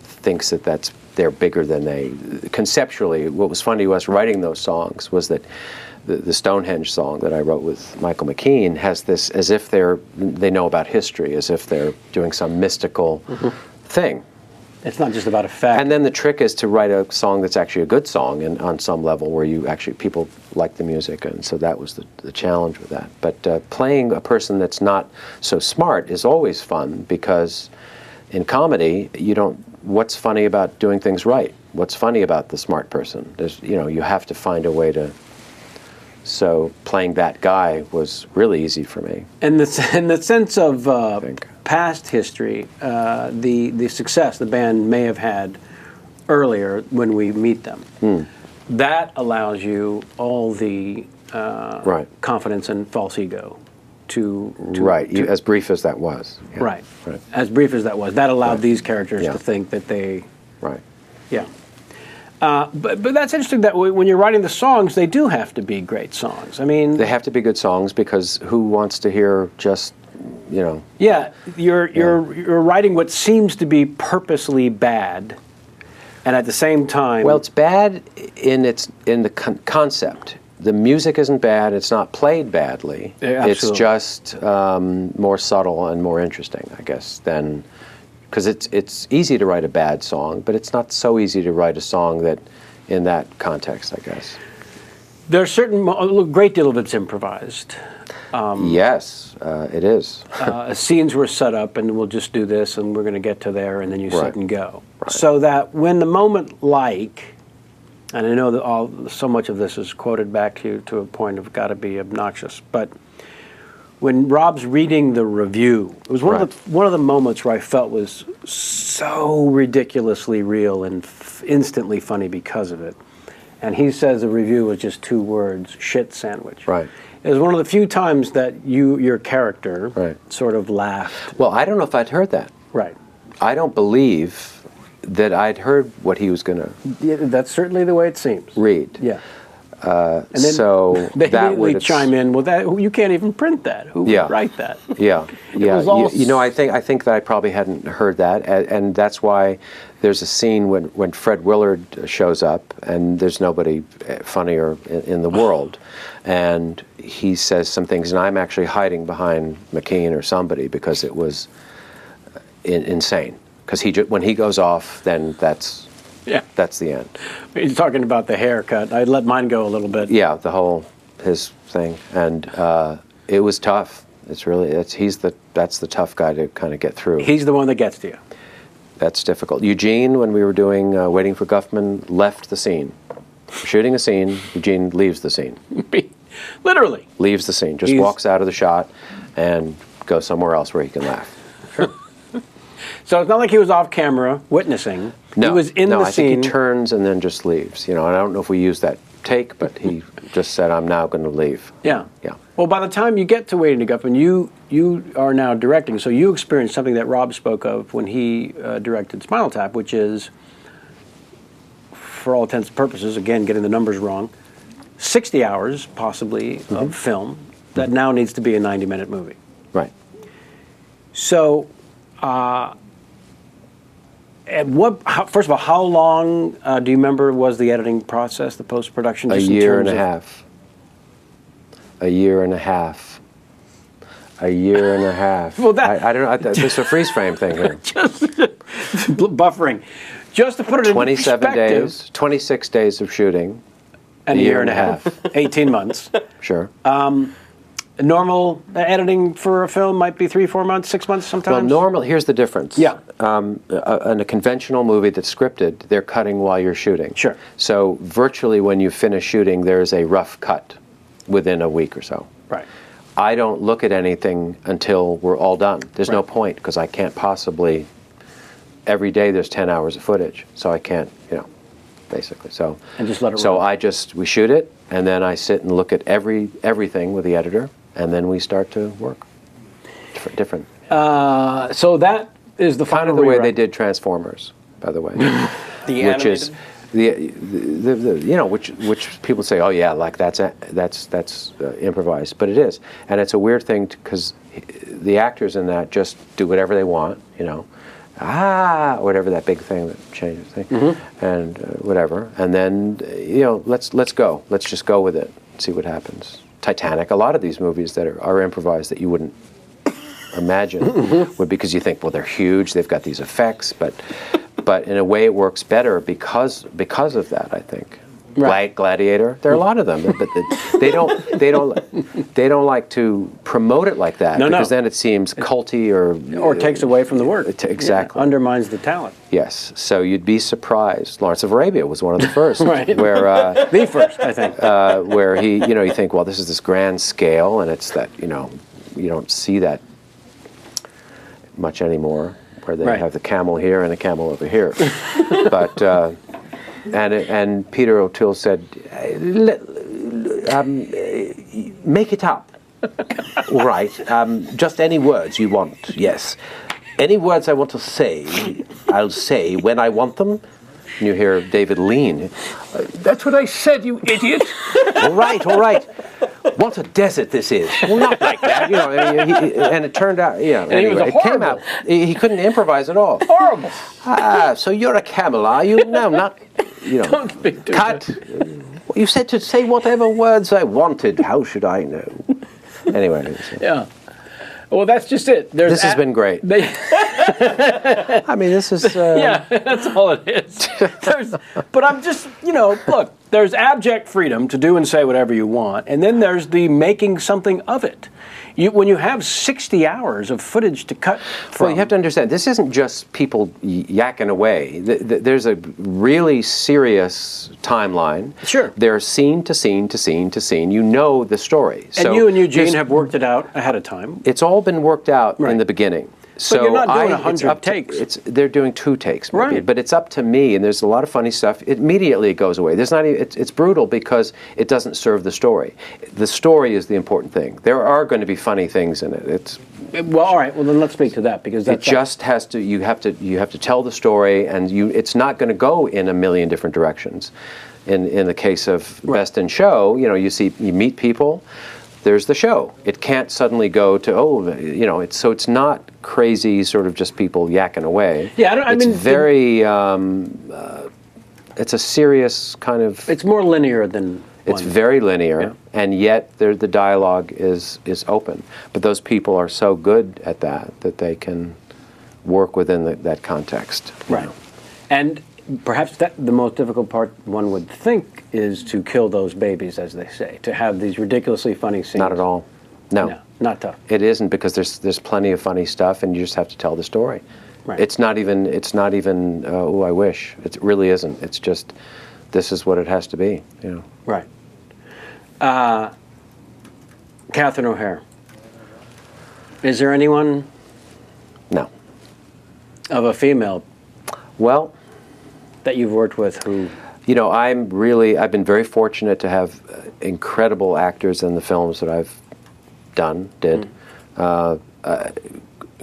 [SPEAKER 6] thinks that they're bigger than they conceptually. What was funny to us writing those songs was that the Stonehenge song that I wrote with Michael McKean has this as if they know about history, as if they're doing some mystical thing.
[SPEAKER 1] It's not just about effect.
[SPEAKER 6] And then the trick is to write a song that's actually a good song, and on some level where people like the music, and so that was the challenge with that. But playing a person that's not so smart is always fun, because in comedy, what's funny about doing things right? What's funny about the smart person? You have to find a way to. So playing that guy was really easy for me.
[SPEAKER 1] In the sense of past history, the success the band may have had earlier when we meet them, that allows you all the confidence and false ego to
[SPEAKER 6] as brief as that was. Yeah.
[SPEAKER 1] Right. As brief as that was, that allowed these characters to think that they.
[SPEAKER 6] Right.
[SPEAKER 1] Yeah. But that's interesting that when you're writing the songs, they do have to be great songs. I mean,
[SPEAKER 6] they have to be good songs, because who wants to hear just,
[SPEAKER 1] Yeah, you're writing what seems to be purposely bad, and at the same time.
[SPEAKER 6] Well, it's bad in the concept. The music isn't bad. It's not played badly.
[SPEAKER 1] Yeah,
[SPEAKER 6] it's just more subtle and more interesting, I guess, than. Because it's easy to write a bad song, but it's not so easy to write a song that, in that context, I guess.
[SPEAKER 1] There's a great deal of it's improvised.
[SPEAKER 6] Yes, it is.
[SPEAKER 1] Scenes were set up, and we'll just do this, and we're going to get to there, and then you sit and go.
[SPEAKER 6] Right.
[SPEAKER 1] So that when the moment and I know that so much of this is quoted back to a point of got to be obnoxious, but when Rob's reading the review, it was one of the moments where I felt was so ridiculously real and instantly funny because of it. And he says the review was just 2 words: shit sandwich.
[SPEAKER 6] Right.
[SPEAKER 1] It was one of the few times that your character sort of laughed.
[SPEAKER 6] Well, I don't know if I'd heard that.
[SPEAKER 1] Right.
[SPEAKER 6] I don't believe that I'd heard what he was going to.
[SPEAKER 1] Yeah, that's certainly the way it seems.
[SPEAKER 6] Read.
[SPEAKER 1] Yeah.
[SPEAKER 6] And
[SPEAKER 1] then
[SPEAKER 6] so
[SPEAKER 1] they
[SPEAKER 6] that
[SPEAKER 1] immediately chime in. Well, you can't even print that. Who would write that?
[SPEAKER 6] Yeah,
[SPEAKER 1] was all
[SPEAKER 6] I think that I probably hadn't heard that, and that's why there's a scene when Fred Willard shows up, and there's nobody funnier in the world, and he says some things, and I'm actually hiding behind McKean or somebody, because it was insane. Because when he goes off, then that's the end.
[SPEAKER 1] He's talking about the haircut. I'd let mine go a little bit.
[SPEAKER 6] Yeah, his thing, and it was tough. It's really that's the tough guy to kind of get through.
[SPEAKER 1] He's the one that gets to you.
[SPEAKER 6] That's difficult. Eugene, when we were doing Waiting for Guffman, left the scene. Shooting a scene, Eugene leaves the scene.
[SPEAKER 1] Literally.
[SPEAKER 6] Leaves the scene. Just walks out of the shot and goes somewhere else where he can laugh.
[SPEAKER 1] So it's not like he was off camera witnessing.
[SPEAKER 6] No,
[SPEAKER 1] he was in the
[SPEAKER 6] I
[SPEAKER 1] scene.
[SPEAKER 6] think he turns and then just leaves. And I don't know if we used that take, but he just said, "I'm now going to leave."
[SPEAKER 1] Yeah.
[SPEAKER 6] Yeah.
[SPEAKER 1] Well, by the time you get to Waiting to Guffman, you are now directing, so you experienced something that Rob spoke of when he directed Spinal Tap, which is, for all intents and purposes, again, getting the numbers wrong, 60 hours, possibly, of film that now needs to be a 90-minute movie.
[SPEAKER 6] Right.
[SPEAKER 1] So, first of all, how long do you remember was the editing process, the post-production?
[SPEAKER 6] A year and a half. A year and a half. A year and a half.
[SPEAKER 1] Well,
[SPEAKER 6] I don't know. There's a freeze frame thing here.
[SPEAKER 1] Just buffering. Just to put it in
[SPEAKER 6] 27 days, 26 days of shooting.
[SPEAKER 1] And a year and a half. 18 months.
[SPEAKER 6] Sure.
[SPEAKER 1] Normal editing for a film might be 3-4 months, 6 months sometimes?
[SPEAKER 6] Well, here's the difference.
[SPEAKER 1] Yeah.
[SPEAKER 6] In a conventional movie that's scripted, they're cutting while you're shooting.
[SPEAKER 1] Sure.
[SPEAKER 6] So virtually when you finish shooting, there's a rough cut within a week or so.
[SPEAKER 1] Right.
[SPEAKER 6] I don't look at anything until we're all done. There's no point, because I can't possibly, every day there's 10 hours of footage, so I can't, basically. So,
[SPEAKER 1] and just let it
[SPEAKER 6] so
[SPEAKER 1] roll.
[SPEAKER 6] we shoot it, and then I sit and look at everything with the editor, and then we start to work. Different.
[SPEAKER 1] So that is the final
[SPEAKER 6] kind of the way
[SPEAKER 1] rewrite.
[SPEAKER 6] they did Transformers, by the way.
[SPEAKER 2] The
[SPEAKER 6] which
[SPEAKER 2] animated?
[SPEAKER 6] is which people say, oh yeah, like that's improvised, but it is, and it's a weird thing because the actors in that just do whatever they want, whatever that big thing that changes thing, and whatever, and then let's go, let's just go with it. see what happens. Titanic, a lot of these movies that are improvised that you wouldn't imagine would, because you think, well, they're huge, they've got these effects, but in a way it works better because of that, I think.
[SPEAKER 1] Right.
[SPEAKER 6] Gladiator, there are a lot of them, but they don't like to promote it like that, because then it seems culty
[SPEAKER 1] or takes away from the work.
[SPEAKER 6] Exactly.
[SPEAKER 1] Yeah, undermines the talent.
[SPEAKER 6] Yes, so you'd be surprised. Lawrence of Arabia was one of the first,
[SPEAKER 1] Right.
[SPEAKER 6] where
[SPEAKER 1] The first, I think.
[SPEAKER 6] where you think, well, this is this grand scale, and it's that, you don't see that much anymore, where they
[SPEAKER 1] Right.
[SPEAKER 6] have the camel here and the camel over here. But and Peter O'Toole said, make it up. All right, just any words you want. Yes, any words I want to say, I'll say when I want them. And you hear David lean. That's what I said, you idiot. All right. What a desert this is. Well, not like that, and it turned out,
[SPEAKER 1] And he was
[SPEAKER 6] it came out. He couldn't improvise at all.
[SPEAKER 1] Horrible.
[SPEAKER 6] So you're a camel, are you? No, not,
[SPEAKER 1] Don't speak to
[SPEAKER 6] cut. You said to say whatever words I wanted. How should I know? Anyway.
[SPEAKER 1] Yeah. Well, that's just it.
[SPEAKER 6] This has been great. I mean, this is...
[SPEAKER 1] Yeah, that's all it is. But I'm just, look, there's abject freedom to do and say whatever you want, and then there's the making something of it. When you have 60 hours of footage to cut from...
[SPEAKER 6] Well, you have to understand, this isn't just people yakking away. There's a really serious timeline.
[SPEAKER 1] Sure.
[SPEAKER 6] There's scene to scene to scene to scene. You know the story.
[SPEAKER 1] And you and Eugene have worked it out ahead of time.
[SPEAKER 6] It's all been worked out
[SPEAKER 1] Right.
[SPEAKER 6] in the beginning. So
[SPEAKER 1] you're not doing 100 takes.
[SPEAKER 6] They're doing 2 takes, maybe,
[SPEAKER 1] Right.
[SPEAKER 6] but it's up to me, and there's a lot of funny stuff. Immediately it goes away. There's not even, it's brutal because it doesn't serve the story. The story is the important thing. There are going to be funny things in it.
[SPEAKER 1] Well, all right. Well, then let's speak to that, because
[SPEAKER 6] It just has to. You have to tell the story, and it's not going to go in a million different directions. In the case of Best in Show, you meet people. There's the show. It can't suddenly go to it's not crazy sort of just people yakking away.
[SPEAKER 1] Yeah,
[SPEAKER 6] it's very it's a serious kind of.
[SPEAKER 1] It's more linear than.
[SPEAKER 6] It's very linear, and yet the dialogue is open. But those people are so good at that they can work within that context.
[SPEAKER 1] Right. And perhaps the most difficult part, one would think, is to kill those babies, as they say, to have these ridiculously funny scenes.
[SPEAKER 6] Not at all. No,
[SPEAKER 1] not tough.
[SPEAKER 6] It isn't, because there's plenty of funny stuff, and you just have to tell the story.
[SPEAKER 1] Right.
[SPEAKER 6] It's not even. Oh, I wish. It really isn't. It's just, this is what it has to be.
[SPEAKER 1] Right. Catherine O'Hara. Is there anyone?
[SPEAKER 6] No.
[SPEAKER 1] Of a female.
[SPEAKER 6] Well.
[SPEAKER 1] That you've worked with who?
[SPEAKER 6] I've been very fortunate to have incredible actors in the films that I've did.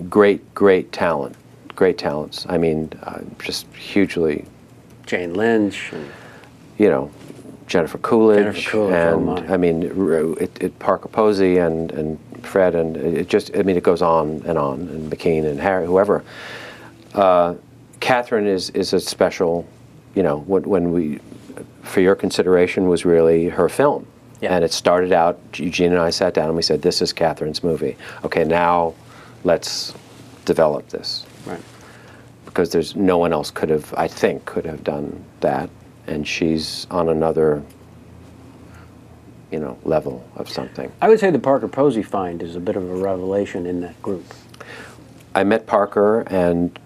[SPEAKER 6] Great talents. I mean, just hugely.
[SPEAKER 1] Jane Lynch. And,
[SPEAKER 6] Jennifer Coolidge. And,
[SPEAKER 1] oh my.
[SPEAKER 6] I mean, Parker Posey and Fred, and it goes on, and McKean and Harry, whoever. Catherine is a special, when we, for your consideration, was really her film. Yeah. And it started out, Eugene and I sat down and we said, this is Catherine's movie. Okay, now let's develop this.
[SPEAKER 1] Right.
[SPEAKER 6] Because there's no one else could have done that. And she's on another, level of something.
[SPEAKER 1] I would say the Parker Posey find is a bit of a revelation in that group.
[SPEAKER 6] I met Parker, and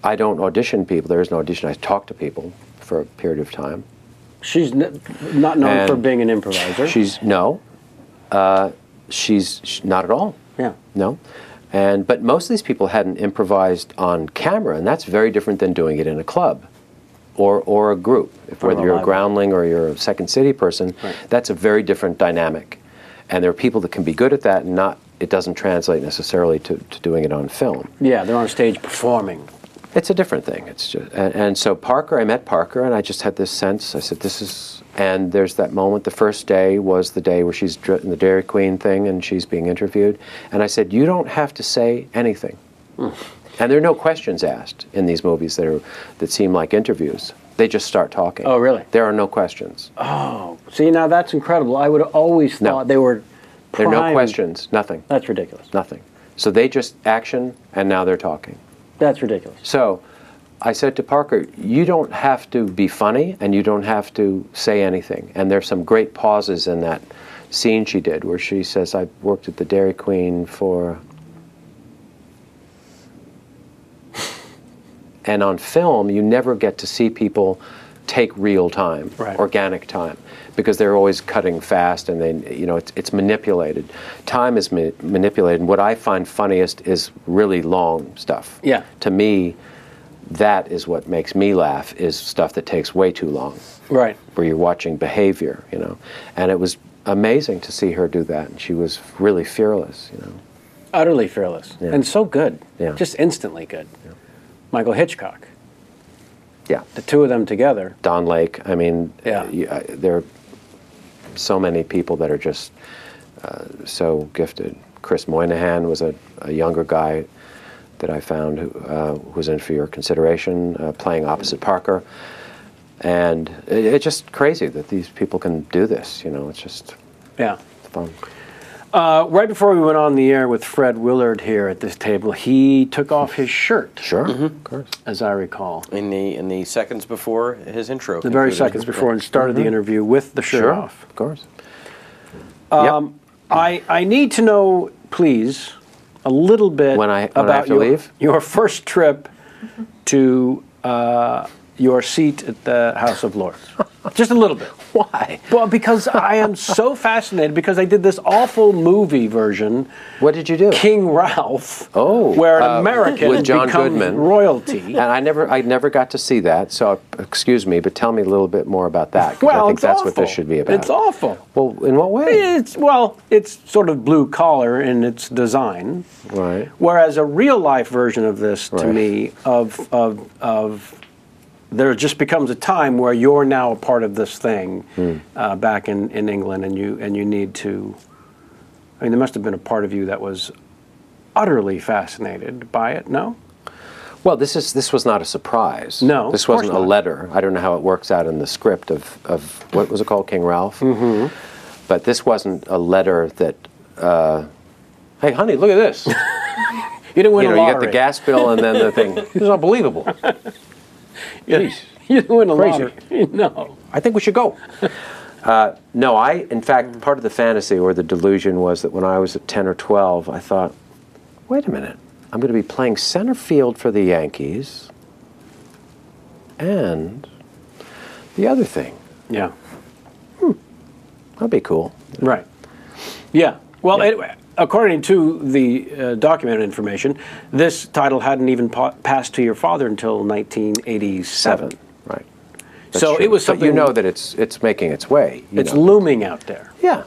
[SPEAKER 6] I don't audition people. There is no audition. I talk to people for a period of time.
[SPEAKER 1] She's not known for being an improviser.
[SPEAKER 6] She's not at all.
[SPEAKER 1] Yeah.
[SPEAKER 6] No. But most of these people hadn't improvised on camera, and that's very different than doing it in a club or a group. Whether you're a groundling or you're a Second City person, that's a very different dynamic. And there are people that can be good at that, and it doesn't translate necessarily to doing it on film.
[SPEAKER 1] Yeah, they're on stage performing.
[SPEAKER 6] It's a different thing. It's just, and so Parker, I met Parker, and I just had this sense. I said, "This is." And there's that moment. The first day was the day where she's in the Dairy Queen thing, and she's being interviewed. And I said, "You don't have to say anything." And there are no questions asked in these movies that seem like interviews. They just start talking.
[SPEAKER 1] Oh, really?
[SPEAKER 6] There are no questions.
[SPEAKER 1] Oh, see, now that's incredible. I would have always thought they were
[SPEAKER 6] There are no
[SPEAKER 1] primed.
[SPEAKER 6] questions. Nothing.
[SPEAKER 1] That's ridiculous.
[SPEAKER 6] Nothing. So they just action, and now they're talking.
[SPEAKER 1] That's ridiculous.
[SPEAKER 6] So I said to Parker, you don't have to be funny, and you don't have to say anything. And there's some great pauses in that scene she did where she says, I worked at the Dairy Queen for... And on film, you never get to see people take real time, organic time, because they're always cutting fast, and it's manipulated. Time is manipulated, and what I find funniest is really long stuff.
[SPEAKER 1] Yeah.
[SPEAKER 6] To me, that is what makes me laugh, is stuff that takes way too long.
[SPEAKER 1] Right.
[SPEAKER 6] Where you're watching behavior, And it was amazing to see her do that, and she was really fearless,
[SPEAKER 1] Utterly fearless.
[SPEAKER 6] Yeah.
[SPEAKER 1] And so good.
[SPEAKER 6] Yeah.
[SPEAKER 1] Just instantly good.
[SPEAKER 6] Yeah.
[SPEAKER 1] Michael Hitchcock.
[SPEAKER 6] Yeah.
[SPEAKER 1] The two of them together.
[SPEAKER 6] Don Lake. I mean,
[SPEAKER 1] Yeah.
[SPEAKER 6] there are so many people that are just so gifted. Chris Moynihan was a younger guy that I found who was in for your consideration, playing opposite Parker. And it's just crazy that these people can do this, It's just fun.
[SPEAKER 1] Right before we went on the air with Fred Willard here at this table, he took off his shirt.
[SPEAKER 6] Sure, of course.
[SPEAKER 1] As I recall.
[SPEAKER 2] In the seconds before his intro.
[SPEAKER 1] The very seconds before, and started the interview with the shirt off.
[SPEAKER 6] Of course.
[SPEAKER 1] I need to know, please, a little bit
[SPEAKER 6] when I have
[SPEAKER 1] about
[SPEAKER 6] to leave?
[SPEAKER 1] your first trip to your seat at the House of Lords. Just a little bit.
[SPEAKER 6] Why?
[SPEAKER 1] Well, because I am so fascinated, because they did this awful movie version.
[SPEAKER 6] What did you do?
[SPEAKER 1] King Ralph.
[SPEAKER 6] Oh,
[SPEAKER 1] where an American
[SPEAKER 6] with John
[SPEAKER 1] becomes
[SPEAKER 6] Goodman.
[SPEAKER 1] royalty.
[SPEAKER 6] And I never got to see that, so excuse me, but tell me a little bit more about that, because
[SPEAKER 1] Well,
[SPEAKER 6] I think
[SPEAKER 1] it's
[SPEAKER 6] that's
[SPEAKER 1] awful.
[SPEAKER 6] what this should be about.
[SPEAKER 1] It's awful.
[SPEAKER 6] Well, in what way?
[SPEAKER 1] It's sort of blue collar in its design.
[SPEAKER 6] Right.
[SPEAKER 1] Whereas a real life version of this, to
[SPEAKER 6] Right.
[SPEAKER 1] me, of there just becomes a time where you're now a part of this thing back in England, and you need to. I mean, there must have been a part of you that was utterly fascinated by it. No.
[SPEAKER 6] Well, this was not a surprise.
[SPEAKER 1] No,
[SPEAKER 6] this
[SPEAKER 1] of course
[SPEAKER 6] wasn't a
[SPEAKER 1] not.
[SPEAKER 6] letter. I don't know how it works out in the script of what was it called, King Ralph? Mm-hmm. But this wasn't a letter that. Hey, honey, look at this.
[SPEAKER 1] You didn't win a
[SPEAKER 6] You
[SPEAKER 1] lottery.
[SPEAKER 6] got the gas bill and then the thing. This is unbelievable.
[SPEAKER 1] Jeez. You didn't win a
[SPEAKER 6] Crazy.
[SPEAKER 1] lottery. No.
[SPEAKER 6] I think we should go. No, in fact, part of the fantasy or the delusion was that when I was at 10 or 12, I thought, wait a minute, I'm going to be playing center field for the Yankees, and the other thing,
[SPEAKER 1] Yeah.
[SPEAKER 6] that'd be cool.
[SPEAKER 1] Right. Yeah. Well,
[SPEAKER 6] Yeah.
[SPEAKER 1] anyway, according to the documented information, this title hadn't even passed to your father until 1987.
[SPEAKER 6] Right.
[SPEAKER 1] So
[SPEAKER 6] true.
[SPEAKER 1] it was
[SPEAKER 6] But
[SPEAKER 1] something.
[SPEAKER 6] you know that it's making its way.
[SPEAKER 1] It's looming out there.
[SPEAKER 6] Yeah.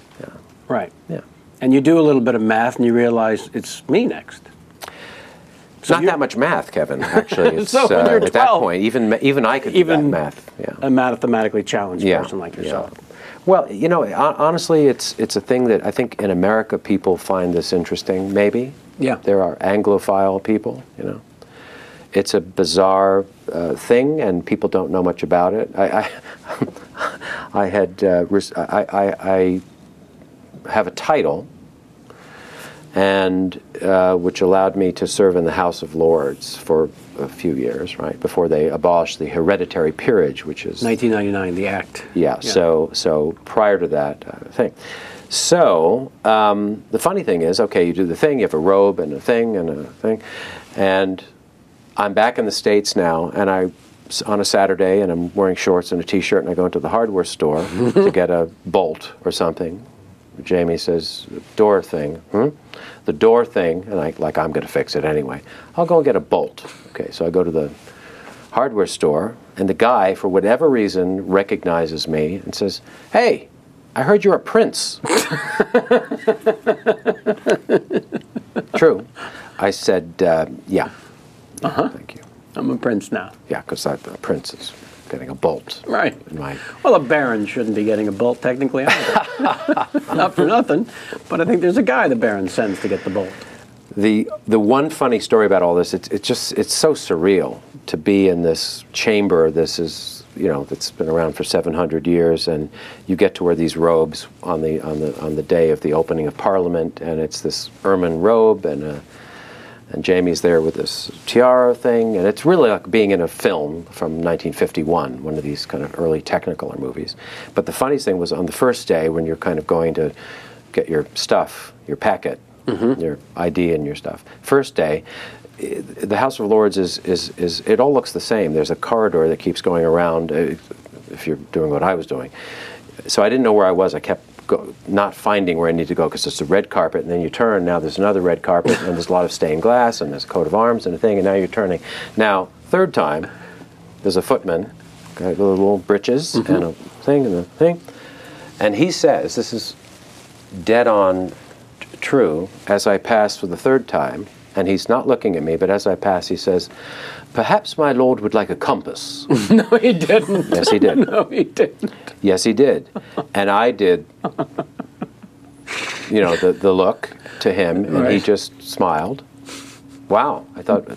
[SPEAKER 1] Right.
[SPEAKER 6] Yeah.
[SPEAKER 1] And you do a little bit of math, and you realize it's me next.
[SPEAKER 6] It's not that much math, Kevin. Actually, it's,
[SPEAKER 1] So when you're
[SPEAKER 6] at that
[SPEAKER 1] 12,
[SPEAKER 6] point, even I could do that math. Yeah.
[SPEAKER 1] A mathematically challenged
[SPEAKER 6] Yeah,
[SPEAKER 1] person like yourself.
[SPEAKER 6] yeah. Well, honestly, it's a thing that I think in America people find this interesting. Maybe.
[SPEAKER 1] Yeah.
[SPEAKER 6] There are Anglophile people. It's a bizarre thing, and people don't know much about it. I have a title, and which allowed me to serve in the House of Lords for a few years, right before they abolished the hereditary peerage, which is
[SPEAKER 1] 1999, the Act.
[SPEAKER 6] yeah. So prior to that thing. So the funny thing is, okay, you do the thing, you have a robe and a thing, and I'm back in the States now, and on a Saturday, and I'm wearing shorts and a T-shirt, and I go into the hardware store to get a bolt or something. Jamie says, door thing. The door thing, and I'm going to fix it anyway. I'll go and get a bolt. Okay, so I go to the hardware store, and the guy, for whatever reason, recognizes me and says, hey, I heard you're a prince. True. I said, yeah. Thank you.
[SPEAKER 1] I'm a prince now.
[SPEAKER 6] Yeah, because a prince is getting a bolt.
[SPEAKER 1] Right.
[SPEAKER 6] In my
[SPEAKER 1] Well, a baron shouldn't be getting a bolt technically either. Not for nothing, but I think there's a guy the baron sends to get the bolt.
[SPEAKER 6] The one funny story about all this, it's so surreal to be in this chamber. This is that's been around for 700 years, and you get to wear these robes on the day of the opening of Parliament, and it's this ermine robe, and Jamie's there with this tiara thing, and it's really like being in a film from 1951, one of these kind of early Technicolor movies. But the funniest thing was on the first day when you're kind of going to get your stuff, your packet, your ID and your stuff. First day, the House of Lords is it all looks the same. There's a corridor that keeps going around if you're doing what I was doing. So I didn't know where I was. I kept not finding where I need to go because it's a red carpet, and then you turn, now there's another red carpet, and there's a lot of stained glass, and there's a coat of arms and a thing, and now you're turning. Now, third time, there's a footman, got little breeches and a thing, and he says, this is dead on true, as I pass for the third time, and he's not looking at me, but as I pass, he says, "Perhaps my lord would like a compass."
[SPEAKER 1] No, he didn't.
[SPEAKER 6] Yes, he did.
[SPEAKER 1] No, he didn't.
[SPEAKER 6] Yes, he did. And I did, the look to him, and he just smiled. Wow. I thought,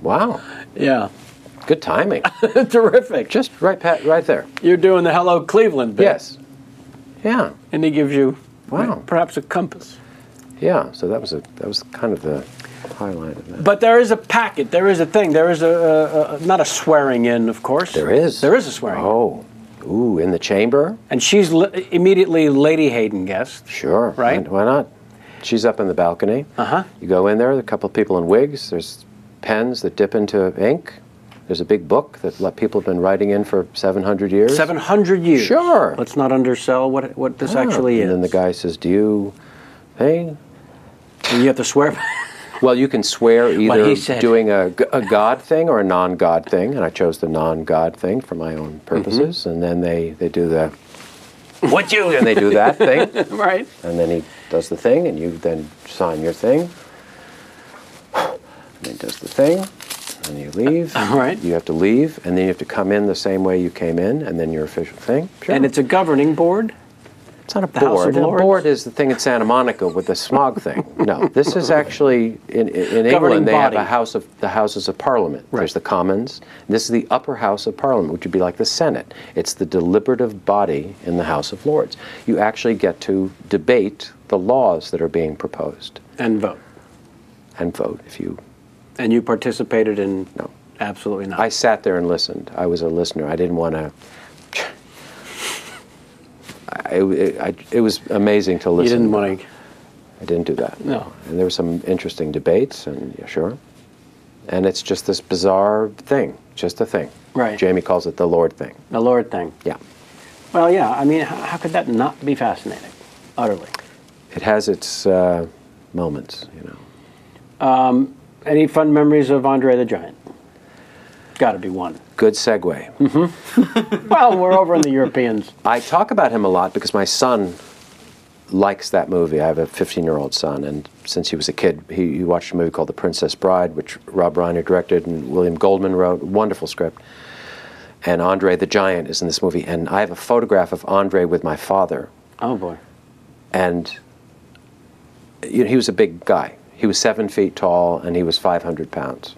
[SPEAKER 6] wow.
[SPEAKER 1] Yeah.
[SPEAKER 6] Good timing.
[SPEAKER 1] Terrific.
[SPEAKER 6] Just right there.
[SPEAKER 1] You're doing the Hello Cleveland bit.
[SPEAKER 6] Yes. Yeah.
[SPEAKER 1] And he gives you,
[SPEAKER 6] wow,
[SPEAKER 1] perhaps a compass.
[SPEAKER 6] Yeah. So that was kind of the highlight of that.
[SPEAKER 1] But there is a packet. There is a thing. There is not a swearing in, of course.
[SPEAKER 6] There is.
[SPEAKER 1] There is a swearing in.
[SPEAKER 6] Oh. Ooh, in the chamber?
[SPEAKER 1] And she's immediately Lady Hayden guest.
[SPEAKER 6] Sure.
[SPEAKER 1] Right?
[SPEAKER 6] Why not? She's up in the balcony.
[SPEAKER 1] Uh-huh.
[SPEAKER 6] You go in there, a couple of people in wigs. There's pens that dip into ink. There's a big book that people have been writing in for 700 years.
[SPEAKER 1] 700 years.
[SPEAKER 6] Sure.
[SPEAKER 1] Let's not undersell what this actually is.
[SPEAKER 6] And then the guy says, "Do you, hey?"
[SPEAKER 1] And you have to swear.
[SPEAKER 6] Well, you can swear either
[SPEAKER 1] said.
[SPEAKER 6] doing a God thing or a non-God thing, and I chose the non-God thing for my own purposes. And then they do the "what you," and they do that thing,
[SPEAKER 1] Right.
[SPEAKER 6] and then he does the thing, and you then sign your thing, and he does the thing, and you leave.
[SPEAKER 1] All right.
[SPEAKER 6] You have to leave, and then you have to come in the same way you came in, and then your official thing. Sure.
[SPEAKER 1] And it's a governing board.
[SPEAKER 6] It's not a
[SPEAKER 1] House
[SPEAKER 6] board.
[SPEAKER 1] of
[SPEAKER 6] A
[SPEAKER 1] Lords?
[SPEAKER 6] board is the thing in Santa Monica with the smog thing. No, this is actually in England. They have
[SPEAKER 1] body.
[SPEAKER 6] the Houses of Parliament.
[SPEAKER 1] Right.
[SPEAKER 6] There's the Commons. This is the upper House of Parliament, which would be like the Senate. It's the deliberative body in the House of Lords. You actually get to debate the laws that are being proposed
[SPEAKER 1] And vote.
[SPEAKER 6] and vote if you.
[SPEAKER 1] And you participated in?
[SPEAKER 6] No.
[SPEAKER 1] Absolutely not.
[SPEAKER 6] I sat there and listened. I was a listener. I didn't want to. It was amazing to listen.
[SPEAKER 1] You didn't want to.
[SPEAKER 6] I didn't do that.
[SPEAKER 1] No.
[SPEAKER 6] And there were some interesting debates, and yeah, sure. And it's just this bizarre thing, just a thing.
[SPEAKER 1] Right.
[SPEAKER 6] Jamie calls it the Lord thing.
[SPEAKER 1] The Lord thing.
[SPEAKER 6] Yeah.
[SPEAKER 1] Well, yeah. I mean, how could that not be fascinating? Utterly.
[SPEAKER 6] It has its moments,
[SPEAKER 1] Any fun memories of Andre the Giant? Got to be one.
[SPEAKER 6] Good segue.
[SPEAKER 1] Well, we're over in the Europeans.
[SPEAKER 6] I talk about him a lot because my son likes that movie. I have a 15-year-old son, and since he was a kid, he watched a movie called The Princess Bride, which Rob Reiner directed and William Goldman wrote. Wonderful script. And Andre the Giant is in this movie, and I have a photograph of Andre with my father.
[SPEAKER 1] Oh, boy.
[SPEAKER 6] And he was a big guy. He was 7 feet tall, and he was 500 pounds.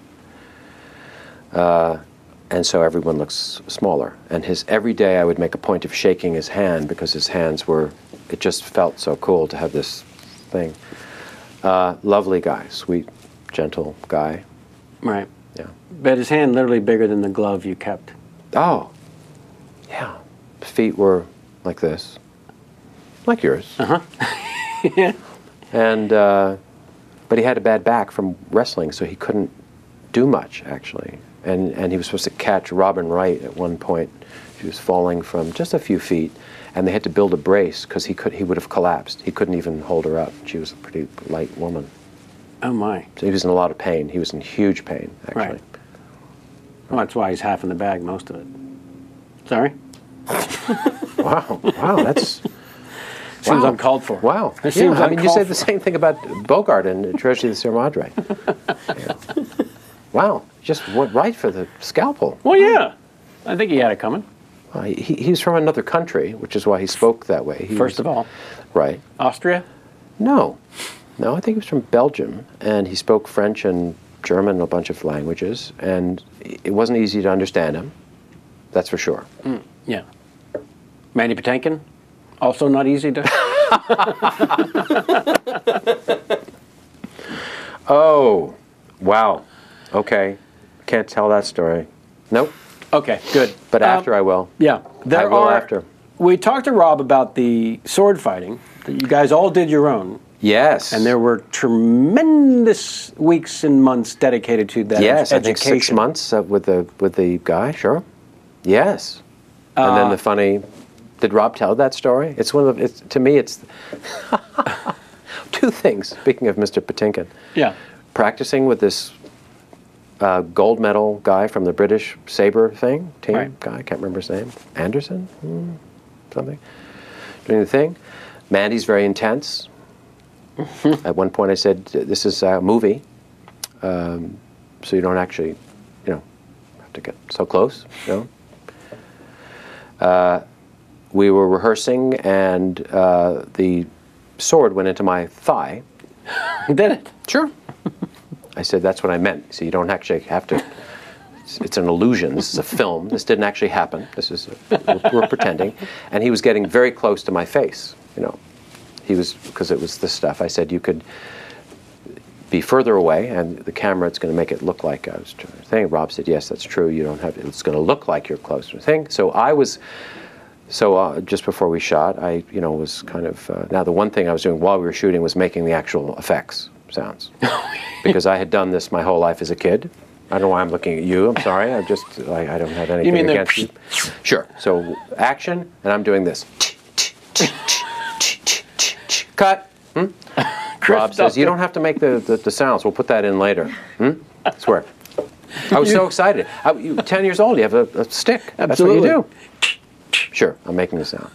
[SPEAKER 6] And so everyone looks smaller. And every day I would make a point of shaking his hand because his hands it just felt so cool to have this thing. Lovely guy, sweet, gentle guy.
[SPEAKER 1] Right.
[SPEAKER 6] Yeah.
[SPEAKER 1] But his hand literally bigger than the glove you kept.
[SPEAKER 6] Oh, yeah. Feet were like this, like yours.
[SPEAKER 1] Uh-huh. Yeah.
[SPEAKER 6] And, but he had a bad back from wrestling, so he couldn't do much, actually. And he was supposed to catch Robin Wright at one point. She was falling from just a few feet, and they had to build a brace because he would have collapsed. He couldn't even hold her up. She was a pretty light woman.
[SPEAKER 1] Oh, my.
[SPEAKER 6] So he was in a lot of pain. He was in huge pain, actually.
[SPEAKER 1] Right. Well, that's why he's half in the bag, most of it. Sorry?
[SPEAKER 6] Wow, that's...
[SPEAKER 1] Seems
[SPEAKER 6] wow.
[SPEAKER 1] uncalled for.
[SPEAKER 6] Wow.
[SPEAKER 1] It seems
[SPEAKER 6] I mean, you
[SPEAKER 1] uncalled
[SPEAKER 6] said the same thing about Bogart in Treasury of the Sierra Madre. Yeah. Wow, just went right for the scalpel.
[SPEAKER 1] Well, yeah. I think he had it coming.
[SPEAKER 6] He's from another country, which is why he spoke that way.
[SPEAKER 1] First of all.
[SPEAKER 6] Right.
[SPEAKER 1] Austria?
[SPEAKER 6] No, I think he was from Belgium, and he spoke French and German and a bunch of languages, and it wasn't easy to understand him. That's for sure.
[SPEAKER 1] Yeah. Mandy Patinkin, also not easy to.
[SPEAKER 6] Oh, wow. Okay. Can't tell that story. Nope.
[SPEAKER 1] Okay, good.
[SPEAKER 6] But after I will.
[SPEAKER 1] Yeah,
[SPEAKER 6] I will after.
[SPEAKER 1] We talked to Rob about the sword fighting. That you guys all did your own,
[SPEAKER 6] Yes.
[SPEAKER 1] and there were tremendous weeks and months dedicated to that.
[SPEAKER 6] Yes, I
[SPEAKER 1] education.
[SPEAKER 6] think 6 months with the guy. Sure. Yes. And then the funny. Did Rob tell that story? It's one of the. It's, to me, it's two things. Speaking of Mr. Patinkin.
[SPEAKER 1] Yeah.
[SPEAKER 6] Practicing with this gold medal guy from the British Sabre team
[SPEAKER 1] Right.
[SPEAKER 6] guy. I can't remember his name. Anderson, something. Doing the thing. Mandy's very intense. At one point, I said, "This is a movie, so you don't actually, have to get so close." We were rehearsing, and the sword went into my thigh.
[SPEAKER 1] Did it?
[SPEAKER 6] Sure. I said, "That's what I meant. So you don't actually have to. It's an illusion. This is a film. This didn't actually happen. This is we're pretending." And he was getting very close to my face. He was, because it was this stuff. I said, "You could be further away, and the camera, it's going to make it look like I was trying to think." Rob said, "Yes, that's true. You don't have. It's going to look like you're close to the thing." So I was. So just before we shot, I was kind of. Now the one thing I was doing while we were shooting was making the actual effects sounds, because I had done this my whole life as a kid. I don't know why I'm looking at you. I'm sorry. I don't have anything against you. Sure. So action, and I'm doing this. Cut. Rob says, "You don't have to make the sounds. We'll put that in later." I swear. I was so excited. 10 years old, you have a stick.
[SPEAKER 1] Absolutely.
[SPEAKER 6] That's what you do. Sure, I'm making the sound.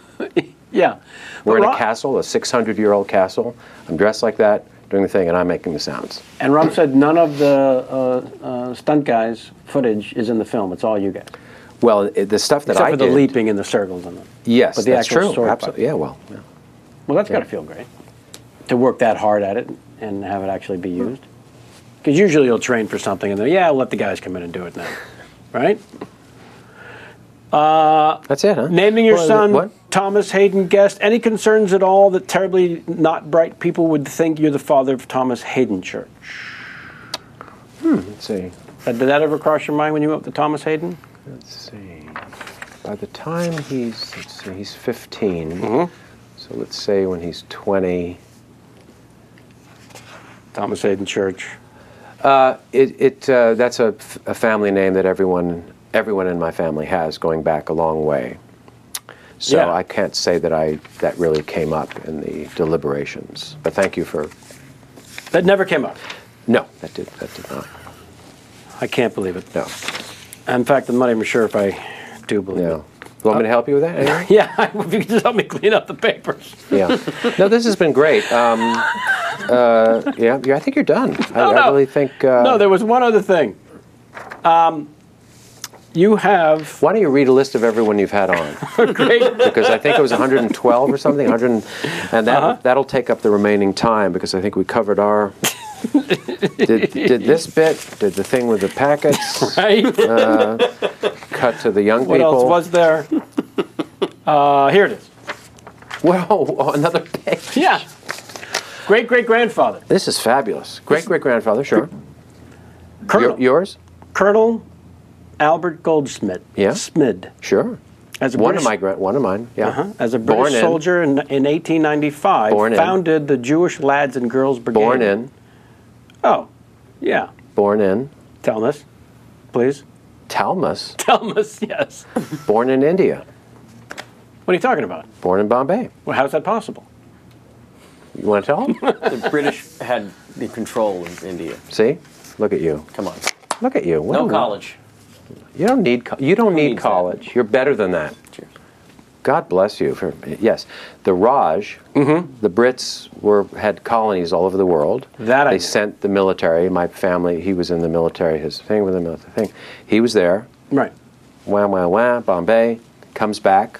[SPEAKER 1] Yeah.
[SPEAKER 6] We're in a castle, a 600-year-old castle. I'm dressed like that, doing the thing, and I'm making the sounds.
[SPEAKER 1] And Rob said none of the stunt guys' footage is in the film. It's all you guys.
[SPEAKER 6] Well, the stuff that
[SPEAKER 1] Except
[SPEAKER 6] I
[SPEAKER 1] for
[SPEAKER 6] did.
[SPEAKER 1] the leaping in the circles and
[SPEAKER 6] Yes,
[SPEAKER 1] but the
[SPEAKER 6] that's
[SPEAKER 1] actual
[SPEAKER 6] true.
[SPEAKER 1] sword
[SPEAKER 6] Absolutely.
[SPEAKER 1] fight.
[SPEAKER 6] Yeah, well. Yeah.
[SPEAKER 1] Well, that's got to feel great to work that hard at it and have it actually be used. Because usually you'll train for something and then, I'll let the guys come in and do it now. Right?
[SPEAKER 6] That's it, huh?
[SPEAKER 1] Naming your son
[SPEAKER 6] What?
[SPEAKER 1] Thomas Hayden Guest. Any concerns at all that terribly not bright people would think you're the father of Thomas Hayden Church?
[SPEAKER 6] Let's see.
[SPEAKER 1] Did that ever cross your mind when you went up to Thomas Hayden?
[SPEAKER 6] Let's see. By the time he's 15. So let's say when he's 20.
[SPEAKER 1] Thomas Hayden Church.
[SPEAKER 6] That's a family name that everyone in my family has, going back a long way. So
[SPEAKER 1] Yeah.
[SPEAKER 6] I can't say that really came up in the deliberations. But thank you for.
[SPEAKER 1] That never came up.
[SPEAKER 6] No, that did not.
[SPEAKER 1] I can't believe it.
[SPEAKER 6] No.
[SPEAKER 1] In fact, I'm not even sure if I do believe
[SPEAKER 6] No.
[SPEAKER 1] it.
[SPEAKER 6] You want me to help you with that? Anyway?
[SPEAKER 1] Yeah, if you could just help me clean up the papers.
[SPEAKER 6] Yeah. No, this has been great. Yeah, I think you're done. I really think.
[SPEAKER 1] No, there was one other thing. You have
[SPEAKER 6] Why don't you read a list of everyone you've had on?
[SPEAKER 1] great.
[SPEAKER 6] Because I think it was 112 or something. 100, and that'll take up the remaining time, because I think we covered our. did this bit? Did the thing with the packets?
[SPEAKER 1] Right?
[SPEAKER 6] Cut to the young
[SPEAKER 1] What
[SPEAKER 6] people.
[SPEAKER 1] else was there? Here it is.
[SPEAKER 6] Whoa, another page.
[SPEAKER 1] Yeah. Great-great-grandfather.
[SPEAKER 6] This is fabulous. Great-great-grandfather, sure.
[SPEAKER 1] Colonel.
[SPEAKER 6] Yours?
[SPEAKER 1] Colonel Albert Goldsmith.
[SPEAKER 6] Yeah.
[SPEAKER 1] Smid.
[SPEAKER 6] Sure.
[SPEAKER 1] As a
[SPEAKER 6] One
[SPEAKER 1] British,
[SPEAKER 6] of mine, yeah.
[SPEAKER 1] As a
[SPEAKER 6] Born
[SPEAKER 1] British
[SPEAKER 6] in.
[SPEAKER 1] soldier in 1895,
[SPEAKER 6] Born in.
[SPEAKER 1] founded the Jewish Lads and Girls Brigade.
[SPEAKER 6] Born in.
[SPEAKER 1] Oh, yeah.
[SPEAKER 6] Born in.
[SPEAKER 1] Tell us, please.
[SPEAKER 6] Talmus.
[SPEAKER 1] Tell us, yes.
[SPEAKER 6] Born in India.
[SPEAKER 1] What are you talking about?
[SPEAKER 6] Born in Bombay.
[SPEAKER 1] Well, how's that possible?
[SPEAKER 6] You want to tell them?
[SPEAKER 2] The British had the control of India.
[SPEAKER 6] See? Look at you.
[SPEAKER 2] Come on.
[SPEAKER 6] Look at you. What
[SPEAKER 2] No
[SPEAKER 6] do you-
[SPEAKER 2] college.
[SPEAKER 6] You don't need. You don't need
[SPEAKER 2] needs
[SPEAKER 6] college. You're better than that.
[SPEAKER 2] Cheers.
[SPEAKER 6] God bless you. Yes, the Raj, the Brits had colonies all over the world.
[SPEAKER 1] That I
[SPEAKER 6] they
[SPEAKER 1] knew.
[SPEAKER 6] sent the military. My family, he was in the military. His thing with the military thing. He was there.
[SPEAKER 1] Right.
[SPEAKER 6] Wah wah wah. Bombay. Comes back.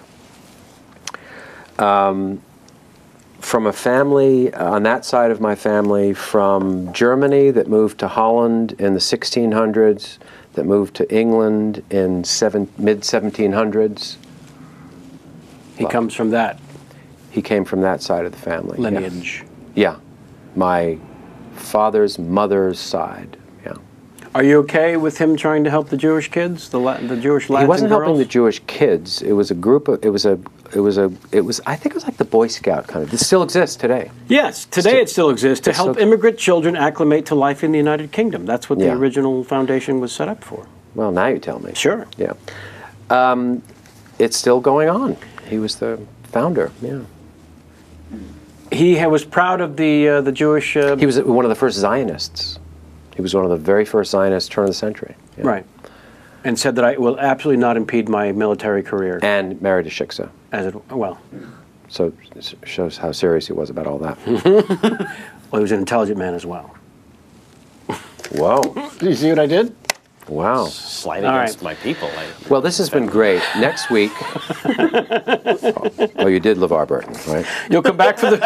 [SPEAKER 6] From a family on that side of my family from Germany that moved to Holland in the 1600s. that moved to England in mid-1700s.
[SPEAKER 1] He comes from that
[SPEAKER 6] He came from that side of the family.
[SPEAKER 1] lineage.
[SPEAKER 6] Yeah. My father's mother's side. Yeah.
[SPEAKER 1] Are you okay with him trying to help the Jewish kids, the Jewish lads
[SPEAKER 6] He wasn't
[SPEAKER 1] and girls?
[SPEAKER 6] helping the Jewish kids. It was a group of. It was. I think it was like the Boy Scout kind of. This still exists today.
[SPEAKER 1] Yes, today it still exists to help
[SPEAKER 6] still-
[SPEAKER 1] immigrant children acclimate to life in the United Kingdom. That's what the
[SPEAKER 6] Yeah.
[SPEAKER 1] original foundation was set up for.
[SPEAKER 6] Well, now you tell me.
[SPEAKER 1] Sure.
[SPEAKER 6] Yeah. It's still going on. He was the founder. Yeah.
[SPEAKER 1] He was proud of the Jewish.
[SPEAKER 6] He was one of the first Zionists. He was one of the very first Zionists turn of the century. Yeah.
[SPEAKER 1] Right. And said that I will absolutely not impede my military career.
[SPEAKER 6] And married a shiksa.
[SPEAKER 1] Well,
[SPEAKER 6] So it shows how serious he was about all that.
[SPEAKER 1] he was an intelligent man as well.
[SPEAKER 6] Whoa.
[SPEAKER 1] Did you see what I did?
[SPEAKER 6] Wow.
[SPEAKER 2] Slide
[SPEAKER 1] All
[SPEAKER 2] against
[SPEAKER 1] right.
[SPEAKER 2] my people.
[SPEAKER 6] Well, this has been great. Next week. Oh, you did LeVar Burton, right?
[SPEAKER 1] You'll come back for the.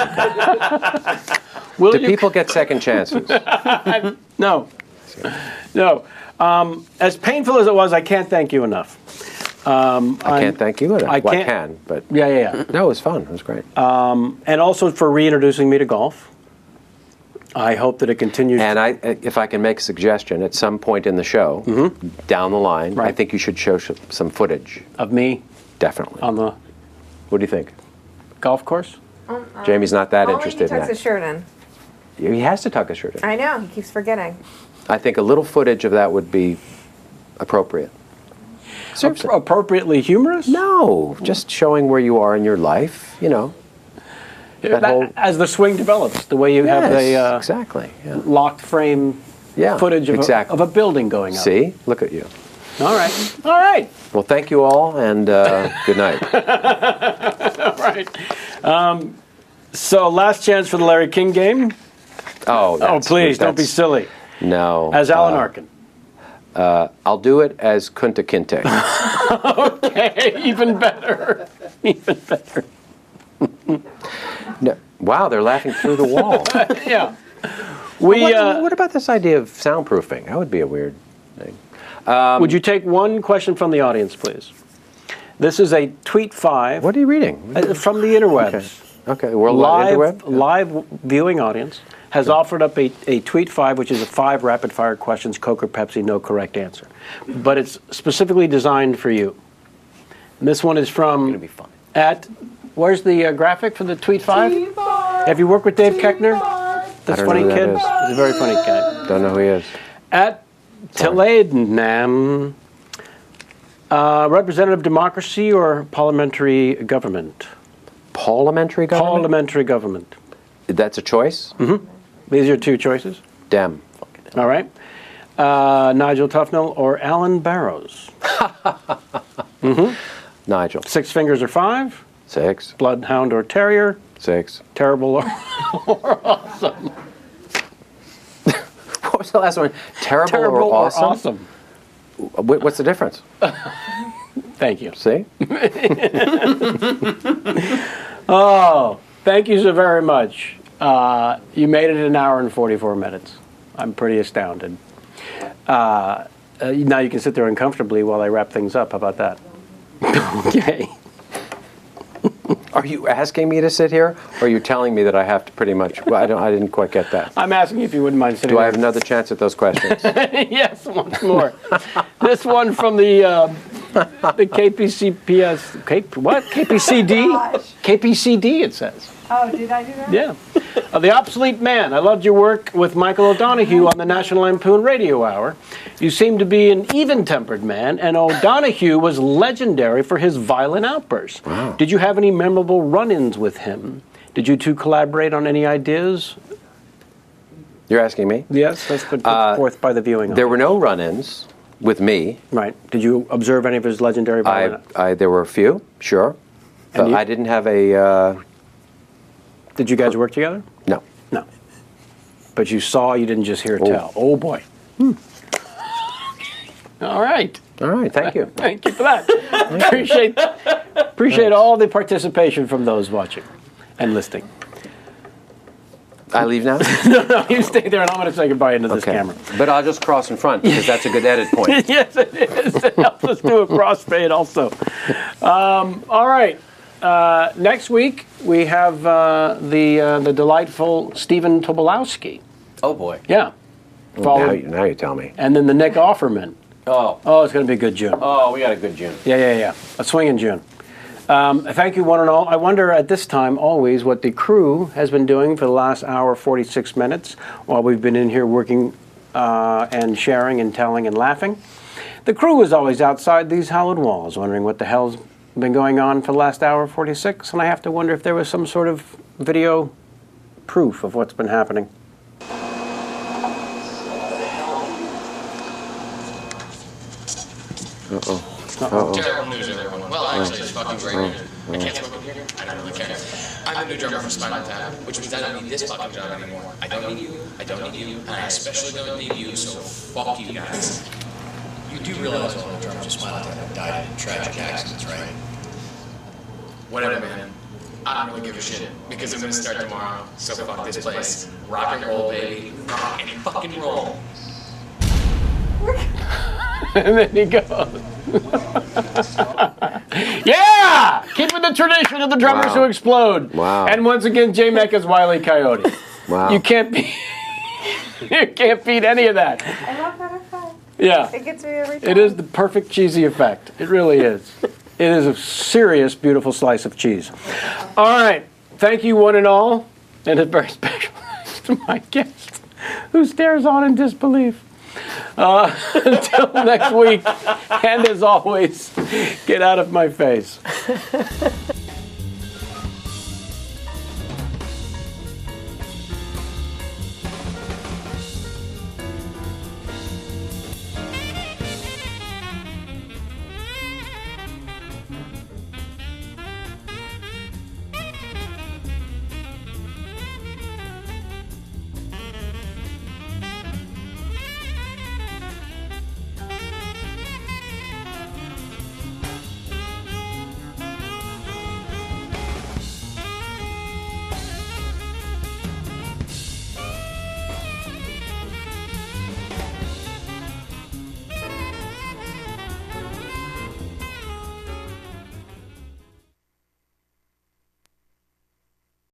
[SPEAKER 1] Will
[SPEAKER 6] Do
[SPEAKER 1] you?
[SPEAKER 6] people get second chances?
[SPEAKER 1] No. No. As painful as it was, I can't thank you enough.
[SPEAKER 6] I can't thank you enough.
[SPEAKER 1] I
[SPEAKER 6] Well, I
[SPEAKER 1] can't-
[SPEAKER 6] can, but
[SPEAKER 1] Yeah.
[SPEAKER 6] no, it was fun. It was great.
[SPEAKER 1] And also for reintroducing me to golf. I hope that it continues.
[SPEAKER 6] And if I can make a suggestion, at some point in the show, down the line, I
[SPEAKER 1] Right.
[SPEAKER 6] think you should show some footage.
[SPEAKER 1] of me
[SPEAKER 6] Definitely.
[SPEAKER 1] on the
[SPEAKER 6] What do you think?
[SPEAKER 1] golf course.
[SPEAKER 6] Jamie's not that
[SPEAKER 3] Only
[SPEAKER 6] interested
[SPEAKER 3] he tucks
[SPEAKER 6] in
[SPEAKER 3] his shirt in.
[SPEAKER 6] that. He has to tuck his shirt in.
[SPEAKER 3] I know, he keeps forgetting.
[SPEAKER 6] I think a little footage of that would be appropriate. Seriously.
[SPEAKER 1] Appropriately humorous?
[SPEAKER 6] No, just showing where you are in your life, you know. That whole-
[SPEAKER 1] As the swing develops, the way you have the
[SPEAKER 6] Yes, exactly. Yeah.
[SPEAKER 1] locked frame
[SPEAKER 6] Yeah,
[SPEAKER 1] footage of,
[SPEAKER 6] exactly.
[SPEAKER 1] of a building going up.
[SPEAKER 6] See? Look at you.
[SPEAKER 1] All right. All right.
[SPEAKER 6] Well, thank you all, and good night.
[SPEAKER 1] All right. So last chance for the Larry King game.
[SPEAKER 6] Oh,
[SPEAKER 1] Please, don't be silly.
[SPEAKER 6] No.
[SPEAKER 1] As Alan Arkin.
[SPEAKER 6] I'll do it as Kunta Kinte.
[SPEAKER 1] Okay, even better. Even better.
[SPEAKER 6] No. Wow, they're laughing through the wall.
[SPEAKER 1] Yeah.
[SPEAKER 6] What about this idea of soundproofing? That would be a weird thing.
[SPEAKER 1] Would you take one question from the audience, please? This is a tweet 5
[SPEAKER 6] What are you reading?
[SPEAKER 1] from the interwebs.
[SPEAKER 6] Okay, World Wide Interweb?
[SPEAKER 1] Live viewing audience has offered up a tweet 5, which is a 5 rapid fire questions, Coke or Pepsi, no correct answer. But it's specifically designed for you. And this one is from
[SPEAKER 2] Gonna be fun.
[SPEAKER 1] where's the graphic for the tweet 5? Have you worked with Dave Keckner? This
[SPEAKER 6] I don't
[SPEAKER 1] funny
[SPEAKER 6] know who
[SPEAKER 1] kid?
[SPEAKER 6] that is.
[SPEAKER 1] He's a very funny guy.
[SPEAKER 6] Don't know who he is.
[SPEAKER 1] At Teladenam, representative democracy or parliamentary government?
[SPEAKER 6] Parliamentary government?
[SPEAKER 1] Parliamentary government.
[SPEAKER 6] That's a choice?
[SPEAKER 1] These are two choices.
[SPEAKER 6] Dem.
[SPEAKER 1] All right. Nigel Tufnell or Alan Barrows?
[SPEAKER 6] Nigel.
[SPEAKER 1] 6 fingers or 5?
[SPEAKER 6] 6.
[SPEAKER 1] Bloodhound or terrier?
[SPEAKER 6] 6.
[SPEAKER 1] Terrible or awesome?
[SPEAKER 6] What was the last one? Terrible,
[SPEAKER 1] Terrible
[SPEAKER 6] or awesome? What's the difference?
[SPEAKER 1] Thank you.
[SPEAKER 6] See?
[SPEAKER 1] Oh, thank you so very much. You made it an hour and 44 minutes. I'm pretty astounded. Now you can sit there uncomfortably while I wrap things up. How about that? Okay.
[SPEAKER 6] Are you asking me to sit here, or are you telling me that I have to pretty much? Well, I didn't quite get that.
[SPEAKER 1] I'm asking if you wouldn't mind sitting
[SPEAKER 6] Do I
[SPEAKER 1] there.
[SPEAKER 6] have another chance at those questions?
[SPEAKER 1] Yes, once more. This one from the KPCPS, what? KPCD? KPCD, it says.
[SPEAKER 3] Oh, did I do that?
[SPEAKER 1] Yeah. The Obsolete Man. I loved your work with Michael O'Donoghue on the National Lampoon Radio Hour. You seem to be an even-tempered man, and O'Donoghue was legendary for his violent outbursts.
[SPEAKER 6] Wow.
[SPEAKER 1] Did you have any memorable run-ins with him? Did you two collaborate on any ideas?
[SPEAKER 6] You're asking me?
[SPEAKER 1] Yes, that's been put forth by the viewing
[SPEAKER 6] There
[SPEAKER 1] audience.
[SPEAKER 6] were no run-ins with me.
[SPEAKER 1] Right. Did you observe any of his legendary violent?
[SPEAKER 6] There were a few, sure, but
[SPEAKER 1] you-
[SPEAKER 6] I didn't have a.
[SPEAKER 1] Did you guys work together?
[SPEAKER 6] No.
[SPEAKER 1] No. But you saw, you didn't just hear tell. Oh, boy. All right.
[SPEAKER 6] All right. Thank you.
[SPEAKER 1] Thank you for that. Appreciate all the participation from those watching and listening.
[SPEAKER 6] I leave now?
[SPEAKER 1] No, you stay there, and I'm going to say goodbye into this camera.
[SPEAKER 6] But I'll just cross in front, because that's a good edit point.
[SPEAKER 1] Yes, it is. It helps us do a crossfade also. All right. Next week, we have the delightful Stephen Tobolowsky.
[SPEAKER 2] Oh, boy.
[SPEAKER 1] Yeah.
[SPEAKER 6] Now you tell me.
[SPEAKER 1] And then the Nick Offerman.
[SPEAKER 2] Oh.
[SPEAKER 1] Oh, it's going to be a good June.
[SPEAKER 2] Oh, we got a good June.
[SPEAKER 1] Yeah. A swinging June. Thank you, one and all. I wonder at this time always what the crew has been doing for the last hour, 46 minutes, while we've been in here working and sharing and telling and laughing. The crew is always outside these hallowed walls, wondering what the hell's been going on for the last hour, 46, and I have to wonder if there was some sort of video proof of what's been happening.
[SPEAKER 7] Terrible news, everyone. Well, actually, it's fucking great news. I can't smoke in here. I don't really care. I'm the new drummer for Spinal Tap, which means I don't need this fucking job anymore. I don't need you. I don't need you. And I especially don't need you, so fuck you guys.
[SPEAKER 8] You do realize all the drummers of Spinal Tap have died in tragic accidents, right?
[SPEAKER 7] Whatever, man. I don't really give a shit, because I'm gonna start tomorrow, so fuck this place. Rock and roll, baby. Rock and fucking roll.
[SPEAKER 1] And then he goes. Yeah! Keeping the tradition of the drummers who explode.
[SPEAKER 6] Wow.
[SPEAKER 1] And once again, J. Mecca's Wile E. Coyote.
[SPEAKER 6] Wow.
[SPEAKER 1] You can't beat any of that.
[SPEAKER 3] I love that effect.
[SPEAKER 1] Yeah.
[SPEAKER 3] It gets me every time.
[SPEAKER 1] It is the perfect cheesy effect. It really is. It is a serious, beautiful slice of cheese. All right. Thank you, one and all. And a very special thanks to my guest, who stares on in disbelief. Until next week, and as always, get out of my face.